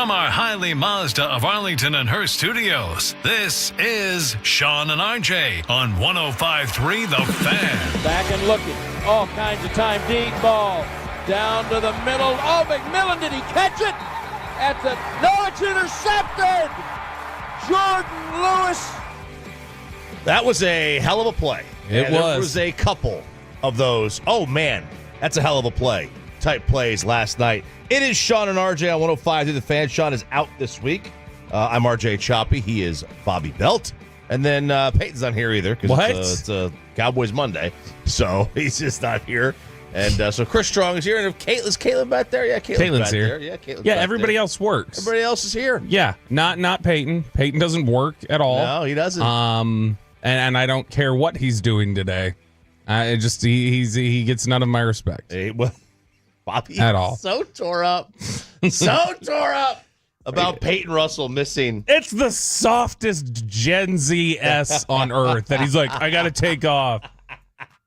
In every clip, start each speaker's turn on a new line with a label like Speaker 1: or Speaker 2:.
Speaker 1: From our Highly Mazda of Arlington and Hearst studios, this is Sean and RJ on 105.3 The Fan.
Speaker 2: Back and looking. All kinds of time. Deep ball. Down to the middle. Oh, McMillan, did he catch it? No, it's intercepted! Jordan Lewis.
Speaker 3: That was a hell of a play.
Speaker 4: It was.
Speaker 3: There was a couple of those. Oh, man, that's a hell of a play. Type plays last night. It is Sean and RJ on 105 The Fan. Sean is out this week. I'm RJ Choppy. He is Bobby Belt. And then Peyton's not here either because it's a Cowboys Monday. So he's just not here. And so Chris Strong is here. And is Caitlin back there? Yeah,
Speaker 4: Caitlin's here.
Speaker 3: there. Yeah, Caitlin's
Speaker 4: Yeah,
Speaker 3: back
Speaker 4: everybody
Speaker 3: there.
Speaker 4: else works.
Speaker 3: Everybody else is here.
Speaker 4: Yeah, not Peyton. Peyton doesn't work at all.
Speaker 3: No, he doesn't.
Speaker 4: And I don't care what he's doing today. He gets none of my respect.
Speaker 3: Hey, well, Bobby
Speaker 4: At all.
Speaker 3: So tore up. About Peyton Russell missing.
Speaker 4: It's the softest Gen Z S on earth that he's like, I got to take off.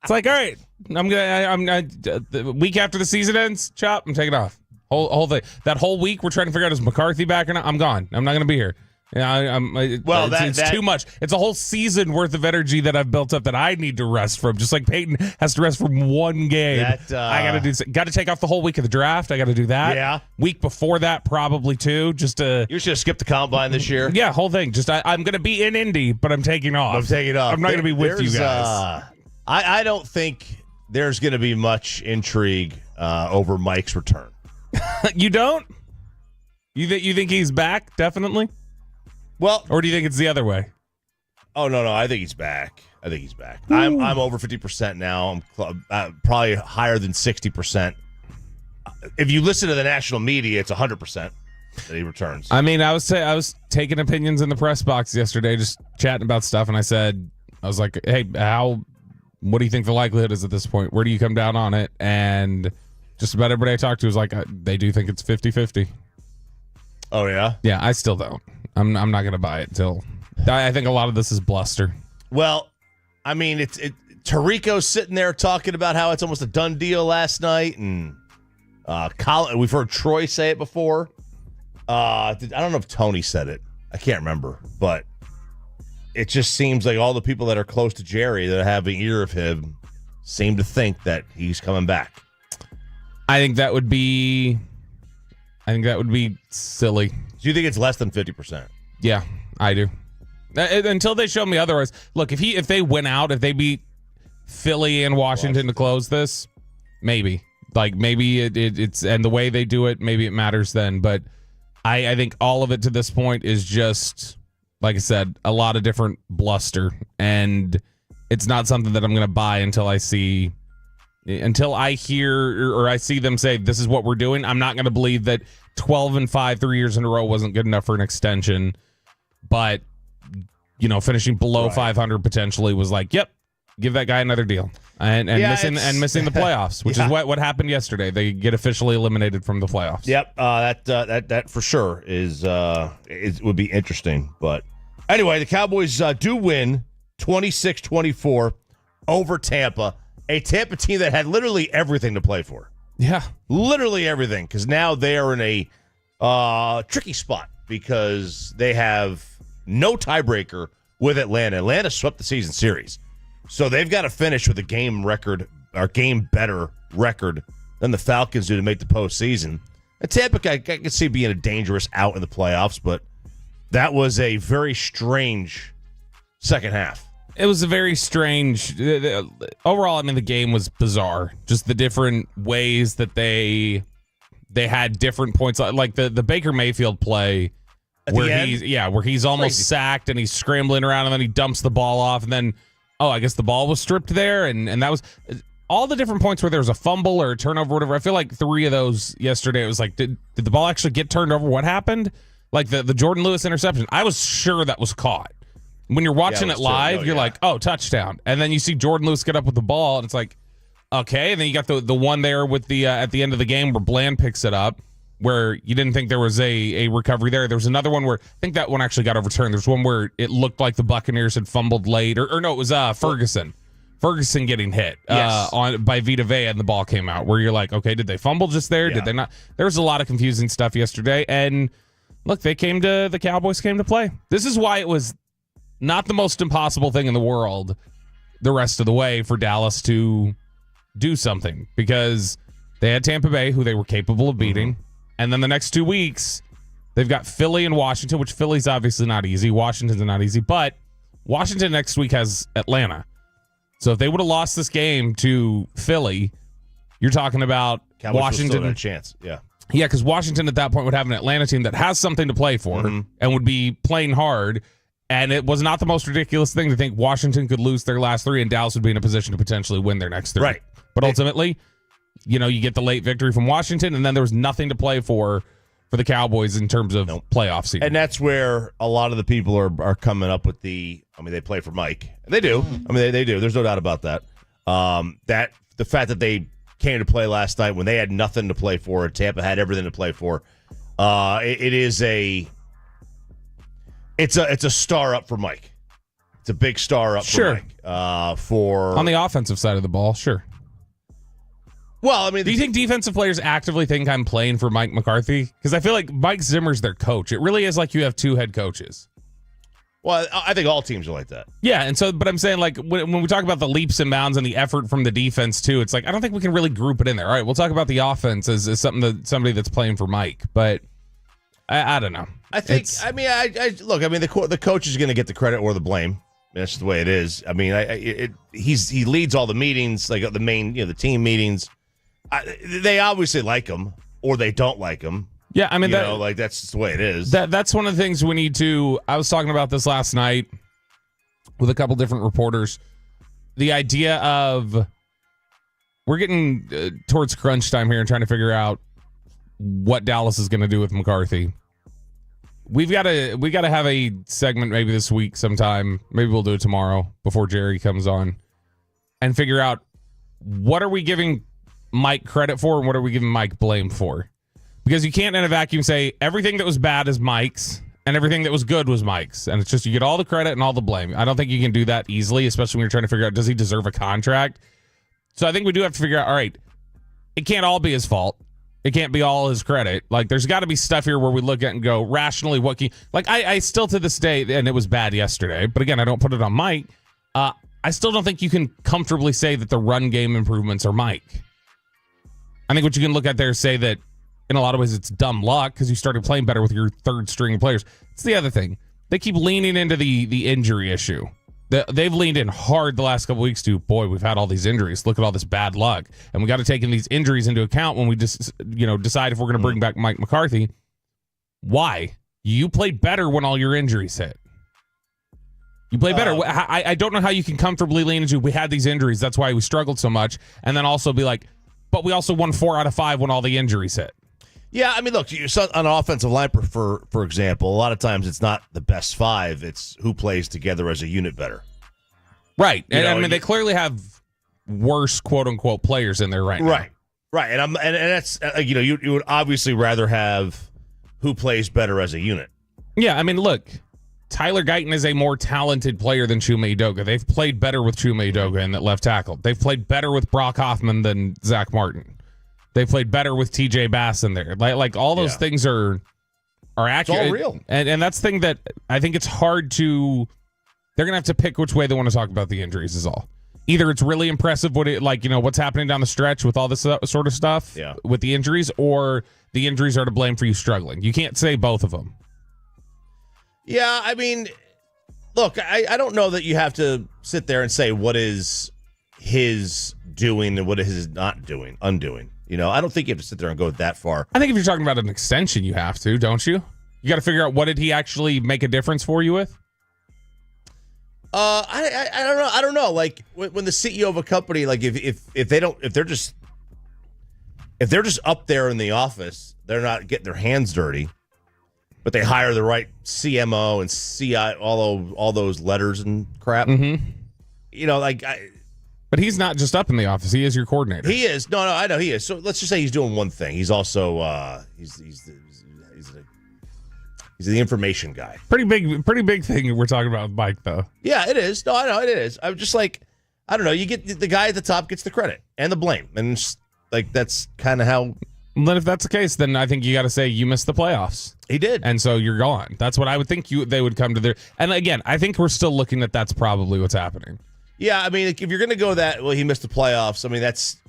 Speaker 4: It's like, all right, I'm the week after the season ends, Chop, I'm taking off. Whole thing. That whole week, we're trying to figure out is McCarthy back or not. I'm gone. I'm not going to be here. Yeah, it's too much. It's a whole season worth of energy that I've built up that I need to rest from. Just like Peyton has to rest from one game. I got to take off the whole week of the draft. I got to do that.
Speaker 3: Yeah.
Speaker 4: Week before that, probably too.
Speaker 3: You should have skipped the combine this year.
Speaker 4: Yeah, whole thing. I'm going to be in Indy, but I'm taking off. I'm not going to be with you guys.
Speaker 3: I don't think there's going to be much intrigue over Mike's return.
Speaker 4: You don't? You think he's back? Definitely.
Speaker 3: Well,
Speaker 4: or do you think it's the other way?
Speaker 3: Oh no, I think he's back. I'm over 50% now. I'm probably higher than 60%. If you listen to the national media, it's 100% that he returns.
Speaker 4: I mean, I was taking opinions in the press box yesterday, just chatting about stuff, and I was like, hey, what do you think the likelihood is at this point? Where do you come down on it? And just about everybody I talked to was like, they do think it's 50-50.
Speaker 3: Oh yeah?
Speaker 4: Yeah, I still don't. I'm not going to buy it until I think a lot of this is bluster.
Speaker 3: Well, I mean, Tirico's sitting there talking about how it's almost a done deal last night, and Colin, we've heard Troy say it before. I don't know if Tony said it. I can't remember, but it just seems like all the people that are close to Jerry that have an ear of him seem to think that he's coming back.
Speaker 4: I think that would be silly.
Speaker 3: Do you think it's less than 50%?
Speaker 4: Yeah, I do. Until they show me otherwise. Look, if they win out, if they beat Philly and Washington to close this, maybe. Like, maybe it's and the way they do it, maybe it matters then. But I think all of it to this point is just, like I said, a lot of different bluster. And it's not something that I'm going to buy until I hear or I see them say, this is what we're doing. I'm not going to believe that 12-5 3 years in a row wasn't good enough for an extension, but finishing below 500 potentially was like, yep, give that guy another deal, and missing the playoffs, which is what happened yesterday. They get officially eliminated from the playoffs.
Speaker 3: Yep, that for sure it would be interesting. But anyway, the Cowboys do win 26-24 over Tampa, a Tampa team that had literally everything to play for.
Speaker 4: Yeah.
Speaker 3: Literally everything, because now they are in a tricky spot because they have no tiebreaker with Atlanta. Atlanta swept the season series. So they've got to finish with a game better record than the Falcons do to make the postseason. And Tampa, I could see being a dangerous out in the playoffs, but that was a very strange second half.
Speaker 4: It was a very strange. Overall, I mean, the game was bizarre. Just the different ways that they had different points, like the Baker Mayfield play, where he's almost sacked and he's scrambling around and then he dumps the ball off and then I guess the ball was stripped there and that was all the different points where there was a fumble or a turnover, or whatever. I feel like 3 of those yesterday. It was like, did the ball actually get turned over? What happened? Like the Jordan Lewis interception. I was sure that was caught. When you're watching it live, you're like, oh, touchdown. And then you see Jordan Lewis get up with the ball, and it's like, okay. And then you got the one there with the at the end of the game where Bland picks it up, where you didn't think there was a recovery there. There was another one where I think that one actually got overturned. There's one where it looked like the Buccaneers had fumbled late, or no, it was Ferguson. Ferguson getting hit by Vita Vea, and the ball came out, where you're like, okay, did they fumble just there?
Speaker 3: Yeah.
Speaker 4: Did they not? There was a lot of confusing stuff yesterday, and look, the Cowboys came to play. This is why it was not the most impossible thing in the world the rest of the way for Dallas to do something, because they had Tampa Bay, who they were capable of beating. And then the next 2 weeks, they've got Philly and Washington, which Philly's obviously not easy. Washington's not easy, but Washington next week has Atlanta. So if they would have lost this game to Philly, you're talking about
Speaker 3: Cowboys
Speaker 4: Washington.
Speaker 3: Still a chance, yeah.
Speaker 4: Yeah, because Washington at that point would have an Atlanta team that has something to play for and would be playing hard. And it was not the most ridiculous thing to think Washington could lose their last 3 and Dallas would be in a position to potentially win their next 3.
Speaker 3: Right.
Speaker 4: But ultimately, you get the late victory from Washington, and then there was nothing to play for the Cowboys in terms of playoff season.
Speaker 3: And that's where a lot of the people are coming up with they play for Mike. And they do. I mean, they do. There's no doubt about that. That the fact that they came to play last night when they had nothing to play for, and Tampa had everything to play for. It's a star up for Mike. It's a big star up for Mike. On
Speaker 4: the offensive side of the ball, sure.
Speaker 3: Well, I mean,
Speaker 4: do you think defensive players actively think I'm playing for Mike McCarthy? Because I feel like Mike Zimmer's their coach. It really is like you have 2 head coaches.
Speaker 3: Well, I think all teams are like that.
Speaker 4: Yeah, and so, but I'm saying, like, when we talk about the leaps and bounds and the effort from the defense too, it's like I don't think we can really group it in there. All right, we'll talk about the offense as somebody that's playing for Mike, but I don't know.
Speaker 3: I think. Look. I mean, the coach is going to get the credit or the blame. That's the way it is. I mean, he leads all the meetings, like the main, the team meetings. They obviously like him, or they don't like him.
Speaker 4: Yeah, I mean,
Speaker 3: that's just the way it is.
Speaker 4: That's one of the things we need to. I was talking about this last night with a couple different reporters. The idea of we're getting towards crunch time here and trying to figure out what Dallas is going to do with McCarthy. We got to have a segment maybe this week sometime. Maybe we'll do it tomorrow before Jerry comes on, and figure out what are we giving Mike credit for and what are we giving Mike blame for. Because you can't in a vacuum say everything that was bad is Mike's and everything that was good was Mike's. And it's just you get all the credit and all the blame. I don't think you can do that easily, especially when you're trying to figure out, does he deserve a contract? So I think we do have to figure out, all right, it can't all be his fault. It can't be all his credit. Like, there's got to be stuff here where we look at and go, rationally, what can you... Like, I still to this day, and it was bad yesterday, but again, I don't put it on Mike. I still don't think you can comfortably say that the run game improvements are Mike. I think what you can look at there is say that in a lot of ways it's dumb luck because you started playing better with your third string players. It's the other thing. They keep leaning into the injury issue. They've leaned in hard the last couple weeks to, boy, we've had all these injuries. Look at all this bad luck. And we got to take in these injuries into account when we just, decide if we're going to bring back Mike McCarthy. Why? You played better when all your injuries hit. You played better. I don't know how you can comfortably lean into, we had these injuries, that's why we struggled so much, and then also be like, but we also won 4 out of 5 when all the injuries hit.
Speaker 3: Yeah, I mean, look, on an offensive line, for example, a lot of times it's not the best 5; it's who plays together as a unit better.
Speaker 4: Right, and they clearly have worse "quote unquote" players in there right now.
Speaker 3: Right, and that's you would obviously rather have who plays better as a unit.
Speaker 4: Yeah, I mean, look, Tyler Guyton is a more talented player than Chuma Edoga. They've played better with Chuma Edoga in that left tackle. They've played better with Brock Hoffman than Zach Martin. They played better with TJ Bass in there. Like all those things are accurate.
Speaker 3: It's all real.
Speaker 4: And that's the thing that I think it's hard to... They're going to have to pick which way they want to talk about the injuries is all. Either it's really impressive what's happening down the stretch with all this sort of stuff with the injuries, or the injuries are to blame for you struggling. You can't say both of them.
Speaker 3: Yeah, I mean, look, I don't know that you have to sit there and say what is his doing and what is his not doing, undoing. I don't think you have to sit there and go that far.
Speaker 4: I think if you're talking about an extension, you have to, don't you? You got to figure out what did he actually make a difference for you with?
Speaker 3: I don't know. I don't know. Like when the CEO of a company, like if they're just up there in the office, they're not getting their hands dirty, but they hire the right CMO and CI, all those letters and crap.
Speaker 4: Mm-hmm. But he's not just up in the office. He is your coordinator.
Speaker 3: He is. No, I know he is. So let's just say he's doing one thing. He's also he's the information guy.
Speaker 4: Pretty big thing we're talking about with Mike, though.
Speaker 3: Yeah, it is. No, I know it is. I'm just like, I don't know. You get the guy at the top gets the credit and the blame, and that's kind of how
Speaker 4: Then if that's the case, then I think you got to say you missed the playoffs.
Speaker 3: He did.
Speaker 4: And so you're gone. That's what I would think they would come to their. And again, I think we're still looking at that's probably what's happening.
Speaker 3: Yeah, I mean, if you're going to go that, well, he missed the playoffs. I mean,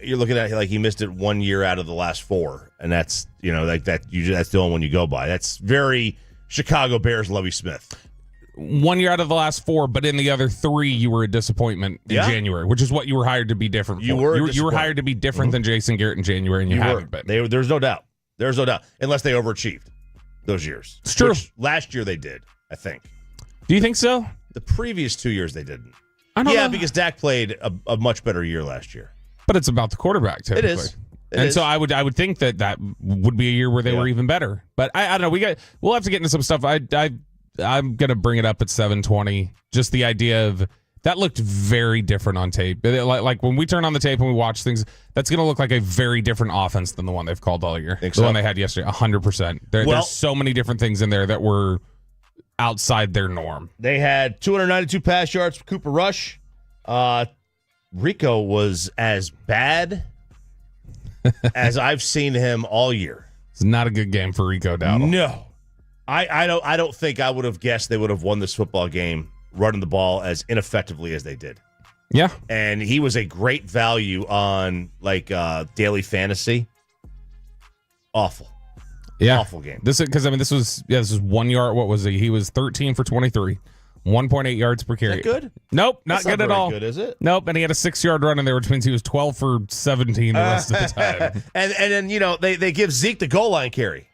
Speaker 3: you're looking at like he missed it 1 year out of the last 4, and that's like that. That's the only one you go by. That's very Chicago Bears, Lovie Smith.
Speaker 4: 1 year out of the last 4, but in the other 3, you were a disappointment in January, which is what you were hired to be different.
Speaker 3: You
Speaker 4: for.
Speaker 3: were
Speaker 4: you were hired to be different than Jason Garrett in January, and you haven't been.
Speaker 3: There's no doubt. There's no doubt, unless they overachieved those years.
Speaker 4: It's true.
Speaker 3: Which last year they did, I think.
Speaker 4: Do you think so?
Speaker 3: The previous 2 years they didn't.
Speaker 4: I don't know.
Speaker 3: Because Dak played a much better year last year.
Speaker 4: But it's about the quarterback, typically.
Speaker 3: It is.
Speaker 4: So I would think that would be a year where they were even better. But I don't know. We'll have to get into some stuff. I'm gonna bring it up at 7:20. Just the idea of that looked very different on tape. Like when we turn on the tape and we watch things, that's gonna look like a very different offense than the one they've called all year. The one they had yesterday, 100%. There's so many different things in there that were outside their norm.
Speaker 3: They had 292 pass yards for Cooper Rush. Rico was as bad as I've seen him all year.
Speaker 4: It's not a good game for Rico Dowdle.
Speaker 3: No. I don't think I would have guessed they would have won this football game running the ball as ineffectively as they did.
Speaker 4: Yeah.
Speaker 3: And he was a great value on daily fantasy. Awful.
Speaker 4: Yeah.
Speaker 3: Awful game.
Speaker 4: This was 1 yard. What was he? He was 13 for 23. 1.8 yards per carry.
Speaker 3: Is that good?
Speaker 4: Nope, not good at all.
Speaker 3: Good, is it?
Speaker 4: Nope, and he had a 6-yard run in there, which means he was 12 for 17 the rest of the time.
Speaker 3: and then they give Zeke the goal line carry.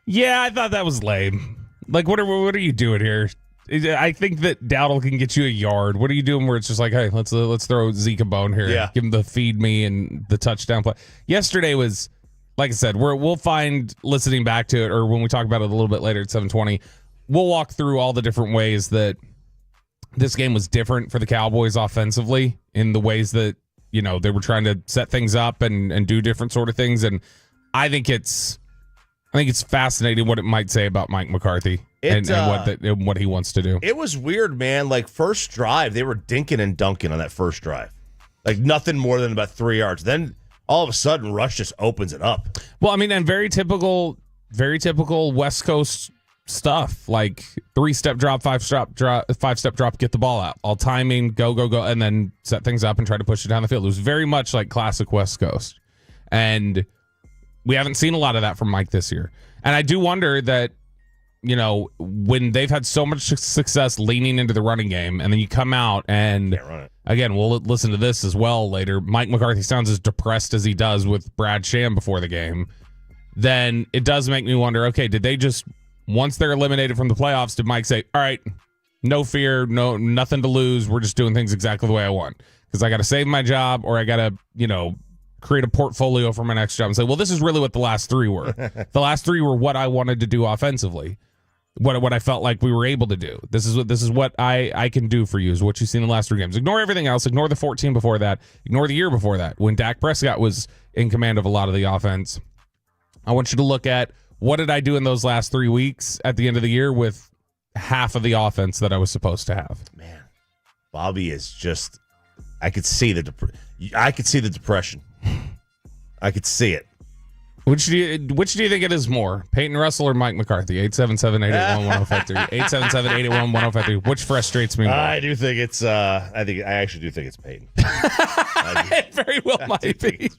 Speaker 4: Yeah, I thought that was lame. Like, what are you doing here? I think that Dowdle can get you a yard. What are you doing where it's just like, hey, let's throw Zeke a bone here.
Speaker 3: Yeah.
Speaker 4: Give him the feed me and the touchdown play. Yesterday was, like I said, we'll find listening back to it, or when we talk about it a little bit later at 7:20, we'll walk through all the different ways that this game was different for the Cowboys offensively in the ways that, they were trying to set things up and do different sort of things. And I think it's fascinating what it might say about Mike McCarthy and what he wants to do.
Speaker 3: It was weird, man. Like, first drive, they were dinking and dunking on that first drive. Like, nothing more than about 3 yards. Then, all of a sudden, Rush just opens it up.
Speaker 4: Well, I mean, and very typical West Coast stuff, like 3-step drop, 5-step drop, get the ball out. All timing, go, and then set things up and try to push it down the field. It was very much like classic West Coast. And we haven't seen a lot of that from Mike this year. And I do wonder that, when they've had so much success leaning into the running game, and then you come out and, again, we'll listen to this as well later, Mike McCarthy sounds as depressed as he does with Brad Sham before the game, then it does make me wonder, okay, did they just, once they're eliminated from the playoffs, did Mike say, all right, no fear, nothing to lose, we're just doing things exactly the way I want? Because I got to save my job, or I got to, create a portfolio for my next job and say, well, this is really what the last 3 were. The last 3 were what I wanted to do offensively. What I felt like we were able to do. This is what I can do for you, is what you've seen in the last 3 games. Ignore everything else. Ignore the 14 before that. Ignore the year before that, when Dak Prescott was in command of a lot of the offense. I want you to look at, what did I do in those last 3 weeks at the end of the year with half of the offense that I was supposed to have?
Speaker 3: Man, Bobby is just, I could see the depression. I could see it.
Speaker 4: Which do you think it is more, Peyton Russell or Mike McCarthy? 877-881-1053. 877-881-1053. Which frustrates me more?
Speaker 3: I do think it's. I actually do think it's Peyton.
Speaker 4: It very well might be.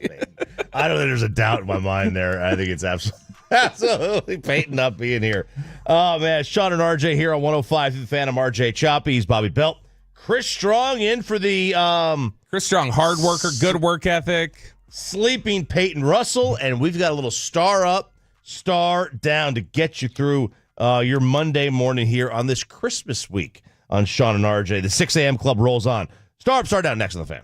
Speaker 3: I don't think there's a doubt in my mind there. I think it's absolutely Peyton not being here. Oh man, Sean and RJ here on 105 through the Phantom. RJ Choppy, he's Bobby Belt. Chris Strong in for the
Speaker 4: Chris Strong, hard worker, good work ethic.
Speaker 3: Sleeping Peyton Russell, and we've got a little star up, star down to get you through your Monday morning here on this Christmas week on Sean and RJ. The 6 a.m. club rolls on. Star up, star down next on the Fan.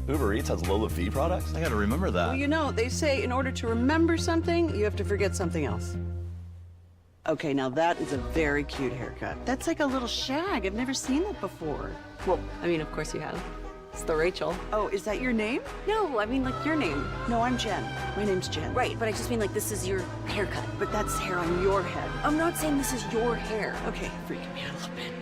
Speaker 5: Uber Eats has low fee products? I gotta remember that.
Speaker 6: Well, you know, they say in order to remember something, you have to forget something else. Okay, now that is a very cute haircut. That's like a little shag. I've never seen that before.
Speaker 7: Well, I mean, of course you have. It's the Rachel.
Speaker 6: Oh, is that your name?
Speaker 7: No, I mean like your name.
Speaker 6: No, I'm Jen. My name's Jen.
Speaker 7: Right, but I just mean like this is your haircut.
Speaker 6: But that's hair on your head.
Speaker 7: I'm not saying this is your hair.
Speaker 6: Okay, freaking me out a little bit.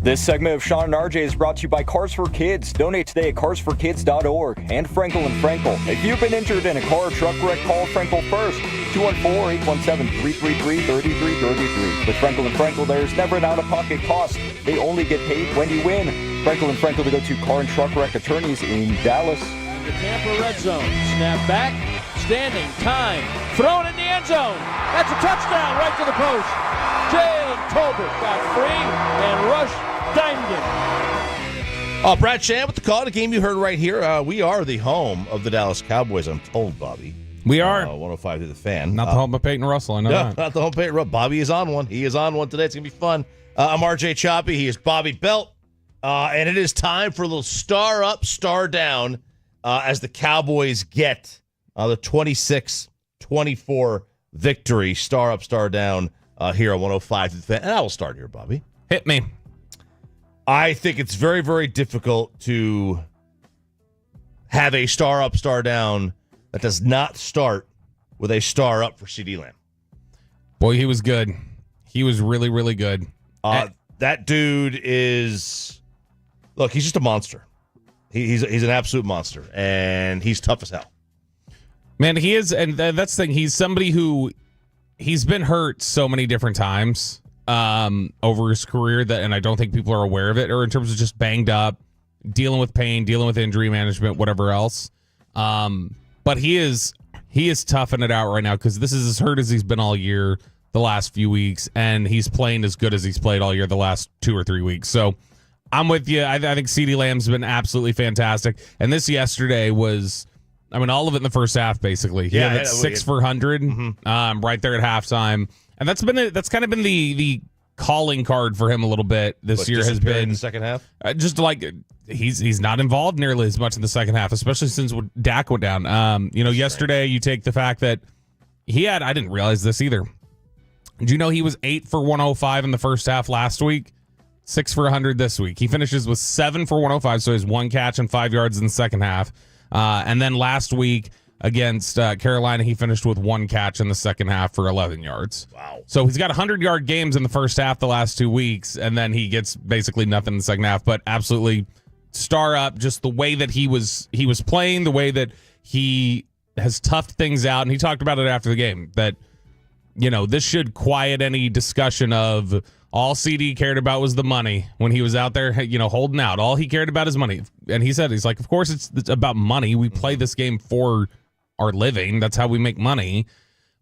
Speaker 8: This segment of Sean and RJ is brought to you by Cars for Kids. Donate today at carsforkids.org and Frankel and Frankel. If you've been injured in a car or truck wreck, call Frankel first. 214-817-333-3333. With Frankel and Frankel, there's never an out-of-pocket cost. They only get paid when you win. Frankel and Frankel, to go to car and truck wreck attorneys in Dallas.
Speaker 2: The Tampa red zone. Snap back. Standing. Time. Thrown in the end zone. That's a touchdown right to the post. Jalen Tolbert got free and Rush dimed him.
Speaker 3: Brad Sham with the call. The game you heard right here. We are the home of the Dallas Cowboys, I'm told, Bobby.
Speaker 4: We are.
Speaker 3: 105 to the fan.
Speaker 4: Not the home of Peyton Russell, I know
Speaker 3: No,
Speaker 4: that.
Speaker 3: not the home Peyton Russell. Bobby is on one. He is on one today. It's going to be fun. I'm RJ Choppy. He is Bobby Belt. And it is time for a little star up, star down as the Cowboys get the 26-24 victory. Star up, star down here on 105 to the fan. And I will start here, Bobby.
Speaker 4: Hit me.
Speaker 3: I think it's very, very difficult to have a star up, star down that does not start with a star up for CeeDee Lamb.
Speaker 4: Boy, he was good. He was really, really good.
Speaker 3: That dude is, look, he's just a monster. He's an absolute monster, and he's tough as hell.
Speaker 4: Man, he is, and that's the thing. He's somebody who he's been hurt so many different times over his career that, and I don't think people are aware of it, or in terms of just banged up, dealing with pain, dealing with injury management, whatever else. But he is toughing it out right now because this is as hurt as he's been all year, the last few weeks, and he's playing as good as he's played all year the last 2 or 3 weeks. So I'm with you. I think CeeDee Lamb's been absolutely fantastic, and this yesterday was, I mean, all of it in the first half, basically. He had 6 for 100 right there at halftime. And that's kind of been the calling card for him a little bit this year has been
Speaker 3: in the second half.
Speaker 4: Just like he's not involved nearly as much in the second half, especially since Dak went down. Yesterday you take the fact that I didn't realize this either. Did you know he was 8 for 105 in the first half last week? 6 for 100 this week. He finishes with 7 for 105, so he's 1 catch and 5 yards in the second half. And then last week against Carolina, he finished with 1 catch in the second half for 11 yards. Wow. So he's got 100-yard games in the first half the last 2 weeks, and then he gets basically nothing in the second half, but absolutely star up, just the way that he was playing, the way that he has toughed things out. And he talked about it after the game that, this should quiet any discussion of all CD cared about was the money when he was out there, holding out. All he cared about is money. And he said, he's like, of course it's about money. We play this game for our living. That's how we make money.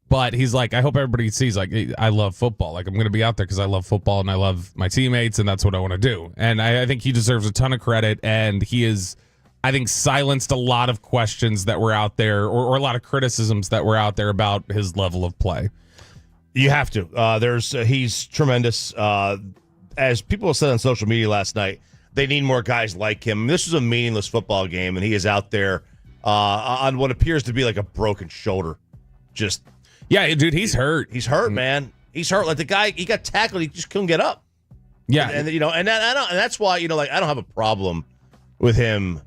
Speaker 4: But he's like, I hope everybody sees, like, I love football. Like, I'm going to be out there because I love football and I love my teammates, and that's what I want to do. And I think he deserves a ton of credit. And he is, I think, silenced a lot of questions that were out there, or a lot of criticisms that were out there about his level of play.
Speaker 3: You have to. He's tremendous. As people said on social media last night, they need more guys like him. This was a meaningless football game, and he is out there on what appears to be like a broken shoulder.
Speaker 4: Yeah, dude, he's hurt.
Speaker 3: He's hurt, man. He's hurt. Like the guy, he got tackled, he just couldn't get up.
Speaker 4: Yeah,
Speaker 3: and that's why I don't have a problem with him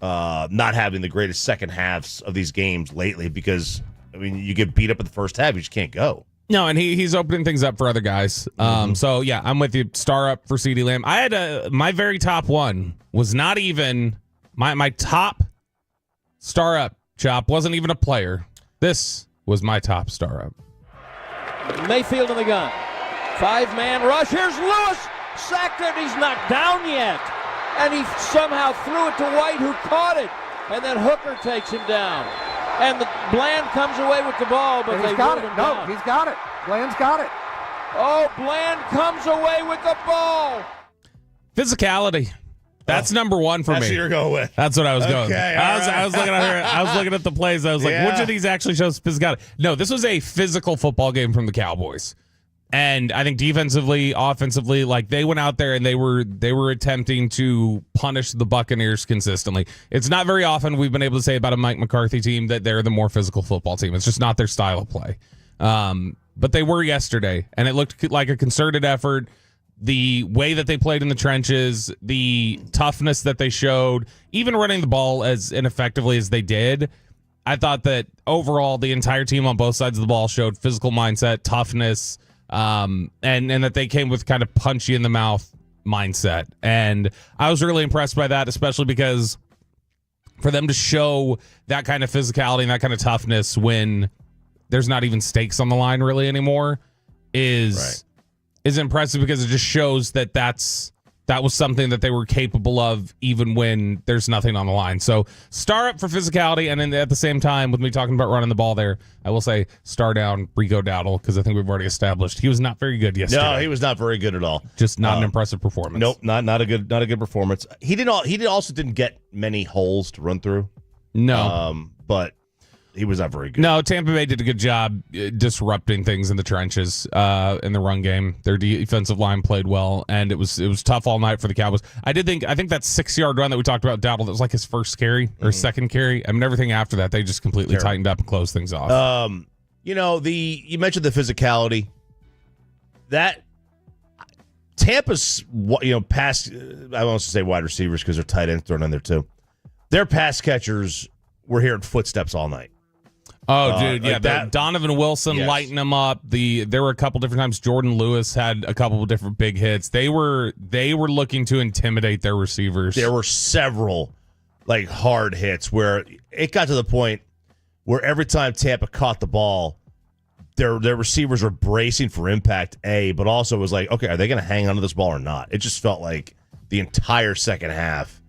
Speaker 3: not having the greatest second halves of these games lately, because you get beat up in the first half, you just can't go.
Speaker 4: No, and he's opening things up for other guys. So, yeah, I'm with you. Star up for CeeDee Lamb. I had my very top one was not even my top star up, Chop, wasn't even a player. This was my top star up.
Speaker 2: Mayfield in the gun. 5-man rush. Here's Lewis. Sacked it. He's not down yet. And he somehow threw it to White, who caught it. And then Hooker takes him down. And Bland comes away with the ball, but they got him down.
Speaker 9: He's got it. Bland's got it.
Speaker 2: Oh, Bland comes away with the ball.
Speaker 4: Physicality. That's number one for me.
Speaker 3: That's what you're going with.
Speaker 4: That's what I was going with.
Speaker 3: I
Speaker 4: was looking at her. I was looking at the plays. I was like, which of these actually shows physicality? No, this was a physical football game from the Cowboys. And I think defensively, offensively, like they went out there and they were attempting to punish the Buccaneers consistently. It's not very often we've been able to say about a Mike McCarthy team that they're the more physical football team. It's just not their style of play. But they were yesterday, and it looked like a concerted effort. The way that they played in the trenches, the toughness that they showed, even running the ball as ineffectively as they did, I thought that overall the entire team on both sides of the ball showed physical mindset, toughness, and that they came with kind of punchy in the mouth mindset. And I was really impressed by that, especially because for them to show that kind of physicality and that kind of toughness when there's not even stakes on the line really anymore is impressive, because it just shows that that was something that they were capable of even when there's nothing on the line. So star up for physicality, and then at the same time, with me talking about running the ball there, I will say star down Rico Dowdle, because I think we've already established he was not very good yesterday.
Speaker 3: No, he was not very good at all.
Speaker 4: Just not an impressive performance.
Speaker 3: Nope, not a good performance. He also didn't get many holes to run through.
Speaker 4: No,
Speaker 3: but he was not very good.
Speaker 4: No, Tampa Bay did a good job disrupting things in the trenches in the run game. Their defensive line played well, and it was tough all night for the Cowboys. I think that 6-yard run that we talked about, Dowdle, that was like his first carry or second carry. I mean, everything after that, they just completely tightened up and closed things off.
Speaker 3: You mentioned the physicality. That Tampa's, pass, I won't say wide receivers because they're tight ends thrown in there too. Their pass catchers were hearing footsteps all night.
Speaker 4: Oh, dude, yeah. Donovan Wilson lighting them up. There were a couple different times. Jordan Lewis had a couple of different big hits. They were looking to intimidate their receivers.
Speaker 3: There were several hard hits where it got to the point where every time Tampa caught the ball, their receivers were bracing for impact, but also it was like, okay, are they going to hang onto this ball or not? It just felt like the entire second half,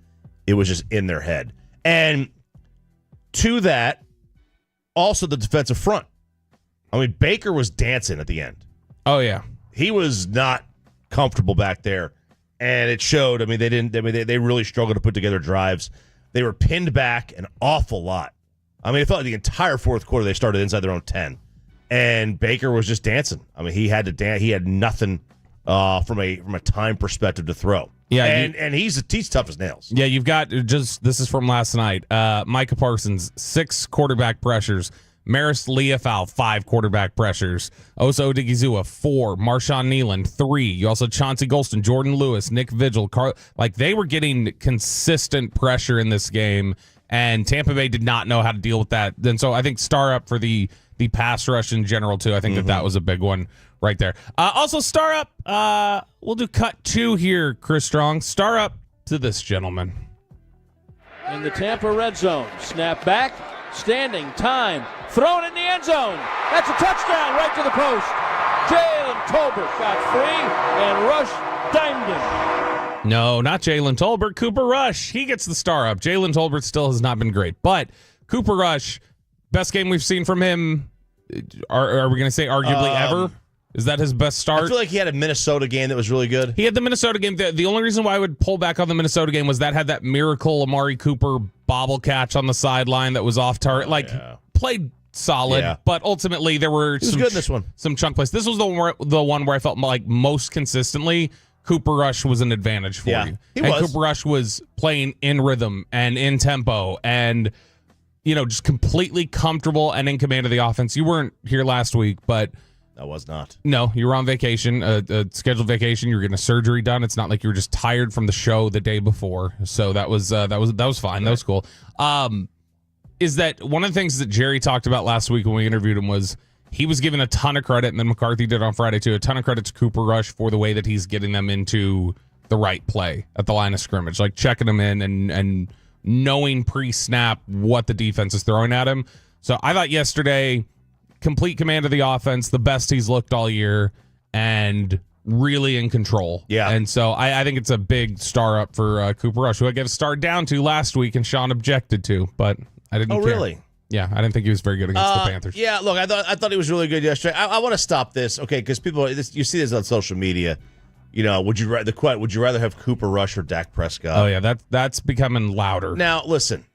Speaker 3: it was just in their head. And to that, also the defensive front. I mean, Baker was dancing at the end.
Speaker 4: Oh, yeah.
Speaker 3: He was not comfortable back there, and it showed. I mean, they really struggled to put together drives. They were pinned back an awful lot. I mean, it felt like the entire fourth quarter they started inside their own 10, and Baker was just dancing. I mean, he had to dance. He had nothing from a time perspective to throw.
Speaker 4: Yeah,
Speaker 3: and he's tough as nails.
Speaker 4: Yeah, you've got this is from last night. Micah Parsons, 6 quarterback pressures. Maris Leafau, 5 quarterback pressures. Osa Odigizua, 4. Marshawn Nealon, 3. You also Chauncey Golston, Jordan Lewis, Nick Vigil. They were getting consistent pressure in this game, and Tampa Bay did not know how to deal with that. And so I think star up for the pass rush in general, too. I think that was a big one right there. Also, star up, we'll do cut 2 here, Chris Strong. Star up to this gentleman.
Speaker 2: In the Tampa red zone. Snap back, standing, time, thrown in the end zone. That's a touchdown right to the post. Jalen Tolbert got free, and Rush dimed him.
Speaker 4: No, not Jalen Tolbert. Cooper Rush. He gets the star up. Jalen Tolbert still has not been great. But Cooper Rush, best game we've seen from him, are we going to say arguably ever? Is that his best start?
Speaker 3: I feel like he had a Minnesota game that was really good.
Speaker 4: He had the Minnesota game. The only reason why I would pull back on the Minnesota game was that had that miracle Amari Cooper bobble catch on the sideline that was off target. Played solid, but ultimately there were some chunk plays. This was the one where I felt like most consistently Cooper Rush was an advantage for you. Cooper Rush was playing in rhythm and in tempo and just completely comfortable and in command of the offense. You weren't here last week, but
Speaker 3: I was not. No,
Speaker 4: you were on vacation, a scheduled vacation. You were getting a surgery done. It's not like you were just tired from the show the day before. So that was fine. Right. That was cool. Is that one of the things that Jerry talked about last week when we interviewed him was he was given a ton of credit, and then McCarthy did on Friday too, a ton of credit to Cooper Rush for the way that he's getting them into the right play at the line of scrimmage, like checking them in and knowing pre-snap what the defense is throwing at him. So I thought yesterday, complete command of the offense, the best he's looked all year, and really in control.
Speaker 3: Yeah.
Speaker 4: And so I think it's a big star up for Cooper Rush, who I gave a star down to last week, and Sean objected to, but I didn't care.
Speaker 3: Really?
Speaker 4: Yeah, I didn't think he was very good against the Panthers.
Speaker 3: Yeah, look, I thought he was really good yesterday. I want to stop this, okay, because you see this on social media. Would you rather have Cooper Rush or Dak Prescott?
Speaker 4: Oh, yeah, that's becoming louder.
Speaker 3: Now, listen,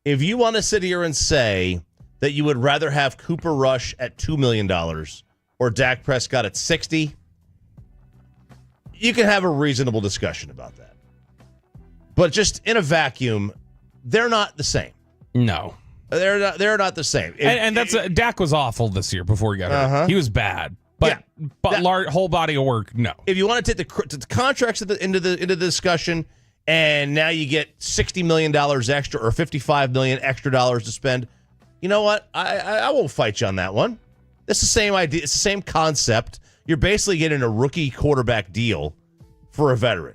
Speaker 3: if you want to sit here and say that you would rather have Cooper Rush at $2 million or Dak Prescott at 60, you can have a reasonable discussion about that. But just in a vacuum, they're not the same.
Speaker 4: No.
Speaker 3: They're not the same.
Speaker 4: And that's Dak was awful this year before he got hurt. He was bad. But whole body of work, no.
Speaker 3: If you want to take the contracts into the discussion, and now you get $60 million extra or $55 million extra dollars to spend, you know what? I won't fight you on that one. It's the same idea. It's the same concept. You're basically getting a rookie quarterback deal for a veteran.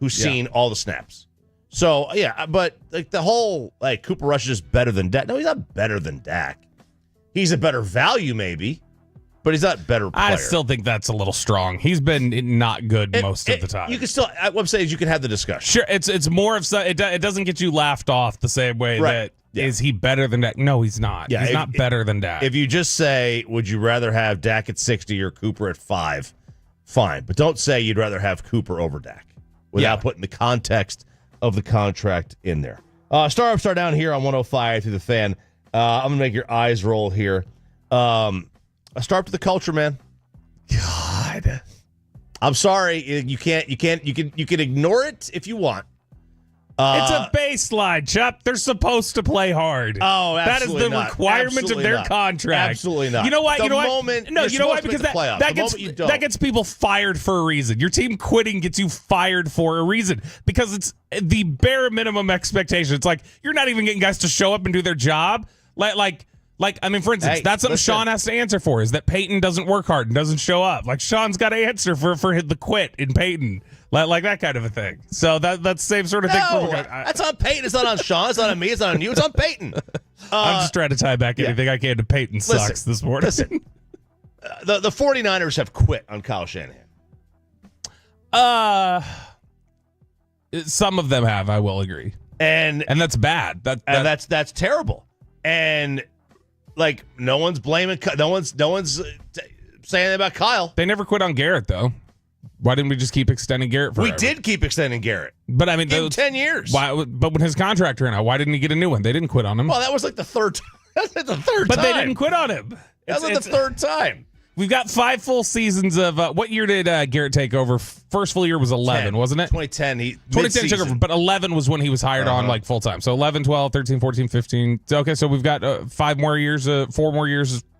Speaker 3: who's seen all the snaps. So, yeah, but like the whole, like, Cooper Rush is better than Dak. No, he's not better than Dak. He's a better value, maybe, but he's not better player.
Speaker 4: I still think that's a little strong. He's been not good most of the time.
Speaker 3: You can still, what I'm saying is you can have the discussion.
Speaker 4: Sure, it's more of, it doesn't get you laughed off the same way that, is he better than Dak? No, he's not.
Speaker 3: Yeah,
Speaker 4: he's not better than Dak.
Speaker 3: If you just say, would you rather have Dak at 60 or Cooper at 5, fine. But don't say you'd rather have Cooper over Dak without putting the context of the contract in there. Star up, star down here on 105 through the Fan. I'm going to make your eyes roll here. A star up to the culture, man. God. I'm sorry. You can ignore it if you want.
Speaker 4: It's a baseline, Chuck. They're supposed to play hard.
Speaker 3: Oh, absolutely
Speaker 4: that is the
Speaker 3: not.
Speaker 4: requirement
Speaker 3: Absolutely
Speaker 4: of their
Speaker 3: not.
Speaker 4: contract.
Speaker 3: Absolutely not.
Speaker 4: You know what?
Speaker 3: The
Speaker 4: you know
Speaker 3: moment
Speaker 4: what? No,
Speaker 3: you're
Speaker 4: you know what?
Speaker 3: supposed to
Speaker 4: Because
Speaker 3: make the playoffs.
Speaker 4: that
Speaker 3: The moment you don't.
Speaker 4: that gets people fired for a reason. Your team quitting gets you fired for a reason because it's the bare minimum expectation. It's like you're not even getting guys to show up and do their job. Like I mean, for instance, that's something Sean has to answer for, is that Peyton doesn't work hard and doesn't show up. Like, Sean's got to answer for the quit in Peyton. Like that kind of a thing. So that's the same sort of thing.
Speaker 3: That's on Peyton. It's not on Sean. It's not on me. It's not on you. It's on Peyton.
Speaker 4: I'm just trying to tie back anything I can to Peyton sucks this morning.
Speaker 3: Listen, the 49ers have quit on Kyle Shanahan.
Speaker 4: Some of them have, I will agree. And that's bad.
Speaker 3: That's terrible. And like, no one's blaming, no one's saying about Kyle.
Speaker 4: They never quit on Garrett, though. Why didn't we just keep extending Garrett forever?
Speaker 3: We did keep extending Garrett.
Speaker 4: But I mean,
Speaker 3: in 10 years.
Speaker 4: Why? But when his contract ran out, why didn't he get a new one? They didn't quit on him.
Speaker 3: Well, that was like the third time. That's the third
Speaker 4: but
Speaker 3: time.
Speaker 4: They didn't quit on him.
Speaker 3: That was the third time.
Speaker 4: We've got 5 full seasons of what year did Garrett take over? First full year was 11,
Speaker 3: 10.
Speaker 4: wasn't it?
Speaker 3: 2010.
Speaker 4: 2010 took over, but 11 was when he was hired on like full time. So 11, 12, 13, 14, 15. Okay, so we've got 4 more years, 4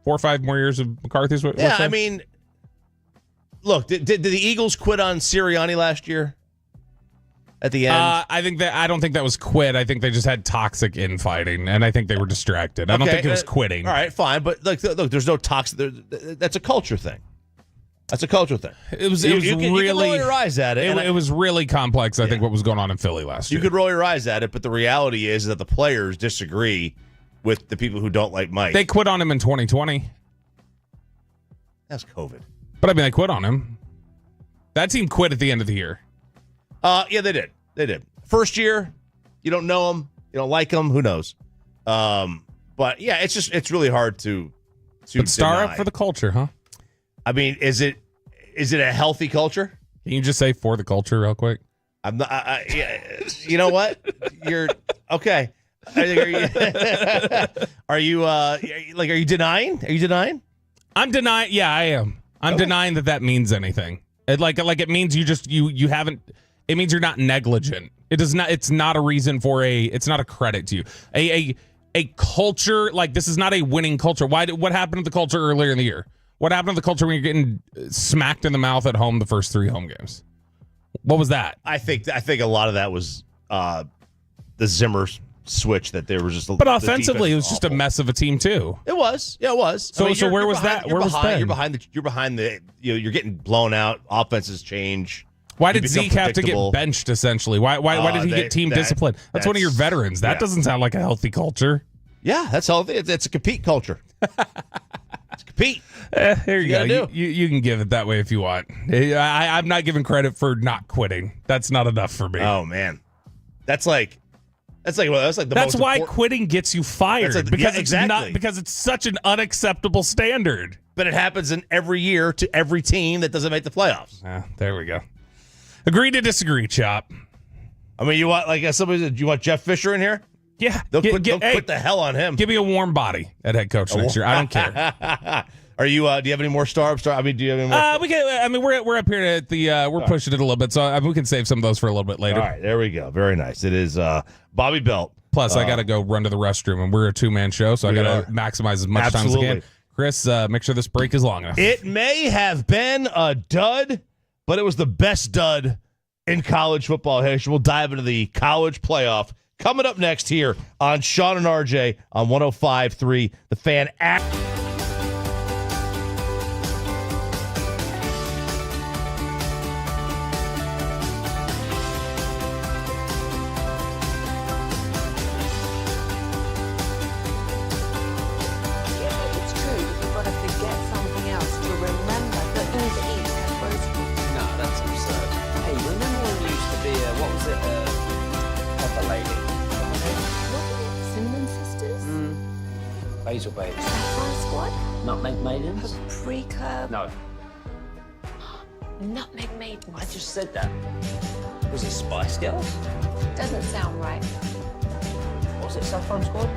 Speaker 4: or 5 more years of McCarthy's.
Speaker 3: Yeah, I mean, look, did the Eagles quit on Sirianni last year? At the end,
Speaker 4: I don't think that was quit. I think they just had toxic infighting, and I think they were distracted. I don't think it was quitting.
Speaker 3: All right, fine, but look, there's no toxic. That's a culture thing. That's a culture thing.
Speaker 4: It was really.
Speaker 3: You can roll your eyes at it.
Speaker 4: It was really complex. I think what was going on in Philly last year.
Speaker 3: You could roll your eyes at it, but the reality is that the players disagree with the people who don't like Mike.
Speaker 4: They quit on him in 2020.
Speaker 3: That's COVID.
Speaker 4: But I mean, they quit on him. That team quit at the end of the year.
Speaker 3: Yeah, they did. They did. First year, you don't know them, you don't like them. Who knows? But yeah, it's really hard to
Speaker 4: But star
Speaker 3: deny.
Speaker 4: up for the culture, huh?
Speaker 3: I mean, is it a healthy culture?
Speaker 4: Can you just say for the culture real quick?
Speaker 3: I'm not. You know what? You're okay. Are you denying? Are you denying?
Speaker 4: I'm denying. Yeah, I am. I'm denying that means anything. It means you haven't. It means you're not negligent. It does not. It's not a reason for it's not a credit to you. A culture like this is not a winning culture. What happened to the culture earlier in the year? What happened to the culture when you're getting smacked in the mouth at home the first 3 home games? What was that?
Speaker 3: I think a lot of that was the Zimmer switch that there was just.
Speaker 4: But offensively, it was just a mess of a team too.
Speaker 3: It was. Yeah, it was.
Speaker 4: So where was that? Where was that?
Speaker 3: You're behind the. You're getting blown out. Offenses change.
Speaker 4: Why did Zeke have to get benched, essentially? Why did he get team discipline? That's one of your veterans. That doesn't sound like a healthy culture.
Speaker 3: Yeah, that's healthy. It's a compete culture. It's compete.
Speaker 4: Here you go. You can give it that way if you want. I'm not giving credit for not quitting. That's not enough for me.
Speaker 3: Oh, man. That's why
Speaker 4: quitting gets you fired. Because it's such an unacceptable standard.
Speaker 3: But it happens in every year to every team that doesn't make the playoffs.
Speaker 4: There we go. Agree to disagree, Chop.
Speaker 3: I mean, you want somebody? Do you want Jeff Fisher in here?
Speaker 4: Yeah,
Speaker 3: they'll put the hell on him.
Speaker 4: Give me a warm body at head coach next year. I don't care.
Speaker 3: Are you? Do you have any more star? I mean, do you have any more?
Speaker 4: We can. I mean, we're up here at the. We're pushing it a little bit, so we can save some of those for a little bit later.
Speaker 3: All right, there we go. Very nice. It is Bobby Belt.
Speaker 4: Plus, I got to go run to the restroom, and we're a 2-man show, so I got to maximize as much time as I can. Chris, make sure this break is long enough.
Speaker 3: It may have been a dud, but it was the best dud in college football history. We'll dive into the college playoff coming up next here on Sean and RJ on 105.3 The Fan.
Speaker 10: Hazel Babes.
Speaker 7: Saffron Squad?
Speaker 10: Nutmeg Maidens?
Speaker 7: Paprika?
Speaker 10: No,
Speaker 7: Nutmeg Maidens.
Speaker 10: I just said that. Was it Spice Girls?
Speaker 7: Doesn't sound right.
Speaker 10: Was it Saffron Squad?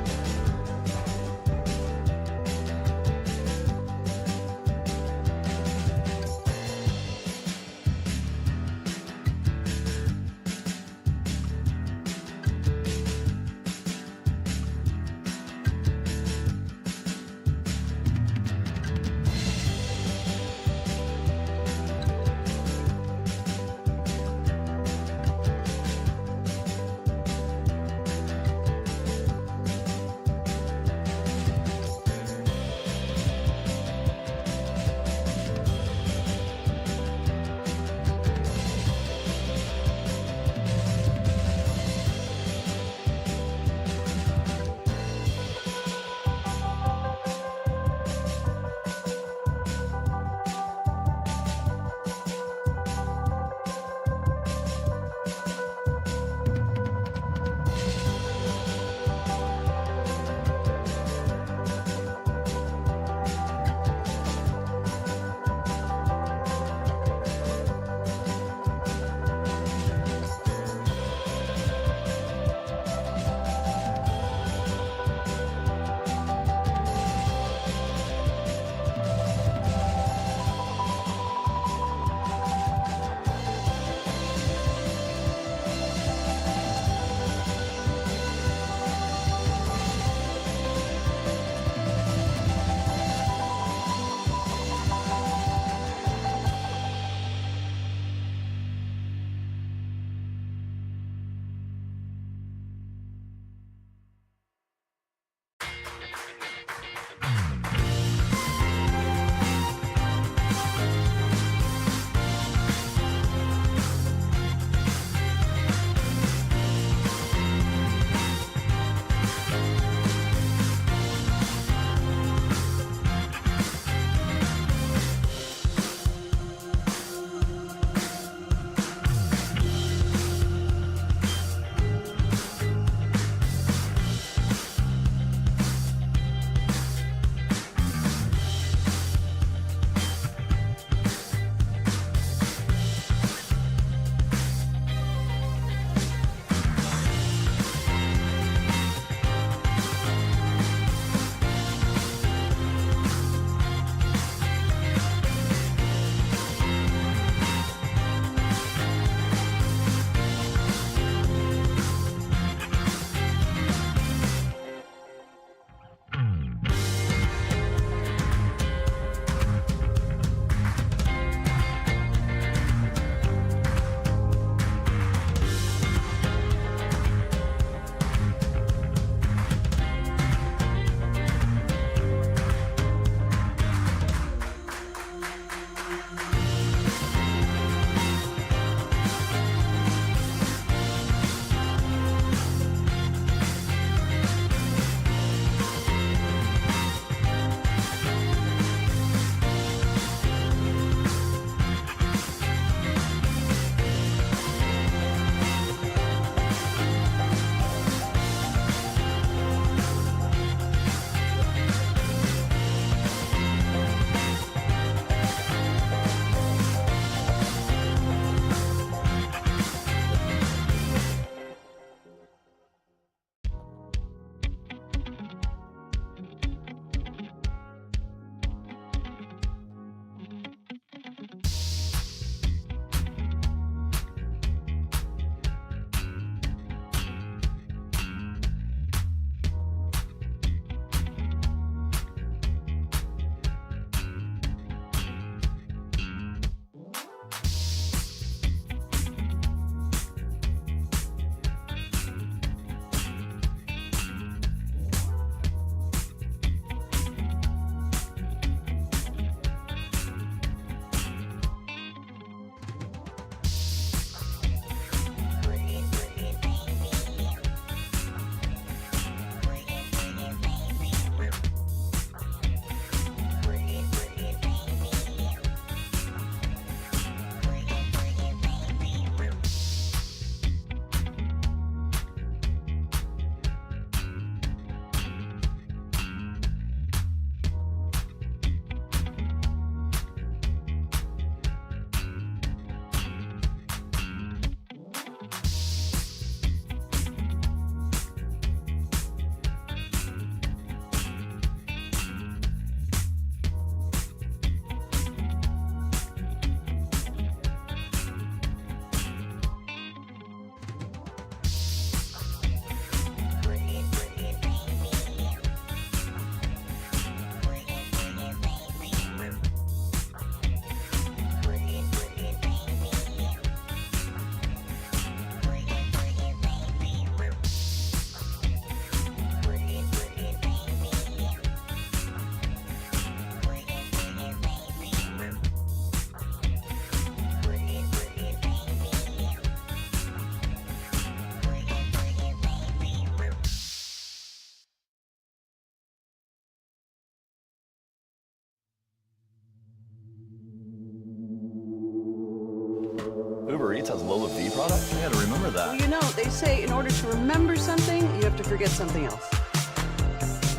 Speaker 5: Uber Eats has low fee products? I gotta remember that.
Speaker 6: Well, you know, they say in order to remember something, you have to forget something else.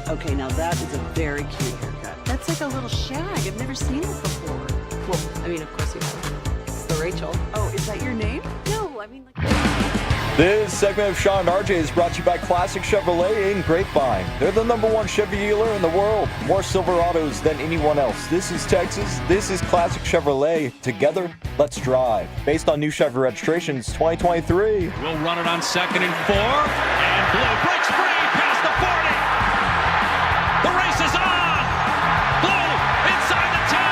Speaker 6: Okay, now that is a very cute haircut. That's like a little shag. I've never seen it before.
Speaker 7: Well, I mean, of course you have. So Rachel.
Speaker 6: Oh, is that your name?
Speaker 7: No, I mean, like...
Speaker 8: This segment of Sean and RJ is brought to you by Classic Chevrolet in Grapevine. They're the #1 Chevy dealer in the world. More Silverados than anyone else. This is Texas. This is Classic Chevrolet. Together, let's drive. Based on new Chevy registrations 2023.
Speaker 2: We'll run it on 2nd and 4. And Blue breaks free past the 40. The race is on. Blue inside the 10.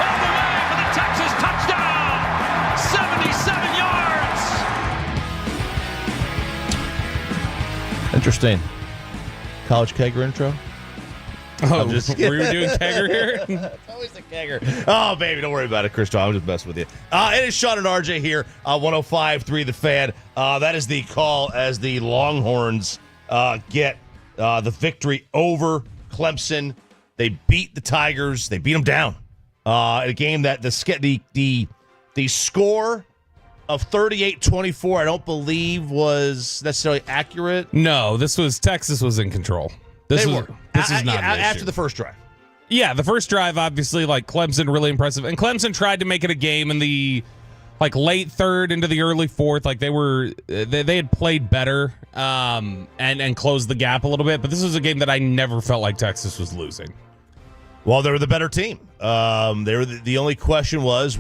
Speaker 2: All the way for the Texas touchdown. 77 yards.
Speaker 3: Interesting. College kegger intro.
Speaker 4: Oh,
Speaker 3: just
Speaker 4: were you doing kegger here?
Speaker 3: It's always the kegger. Oh, baby, don't worry about it, Christo. I'm just messing with you. It is Sean and RJ here, 105.3 The Fan. That is the call as the Longhorns get the victory over Clemson. They beat the Tigers. They beat them down. A game that the score of 38-24, I don't believe was necessarily accurate.
Speaker 4: No, Texas was in control. This is not an
Speaker 3: after
Speaker 4: issue.
Speaker 3: the first drive.
Speaker 4: Yeah, the first drive, obviously, like Clemson, really impressive. And Clemson tried to make it a game in the late third into the early fourth. Like they had played better and closed the gap a little bit. But this was a game that I never felt like Texas was losing.
Speaker 3: Well, they were the better team. They were the only question was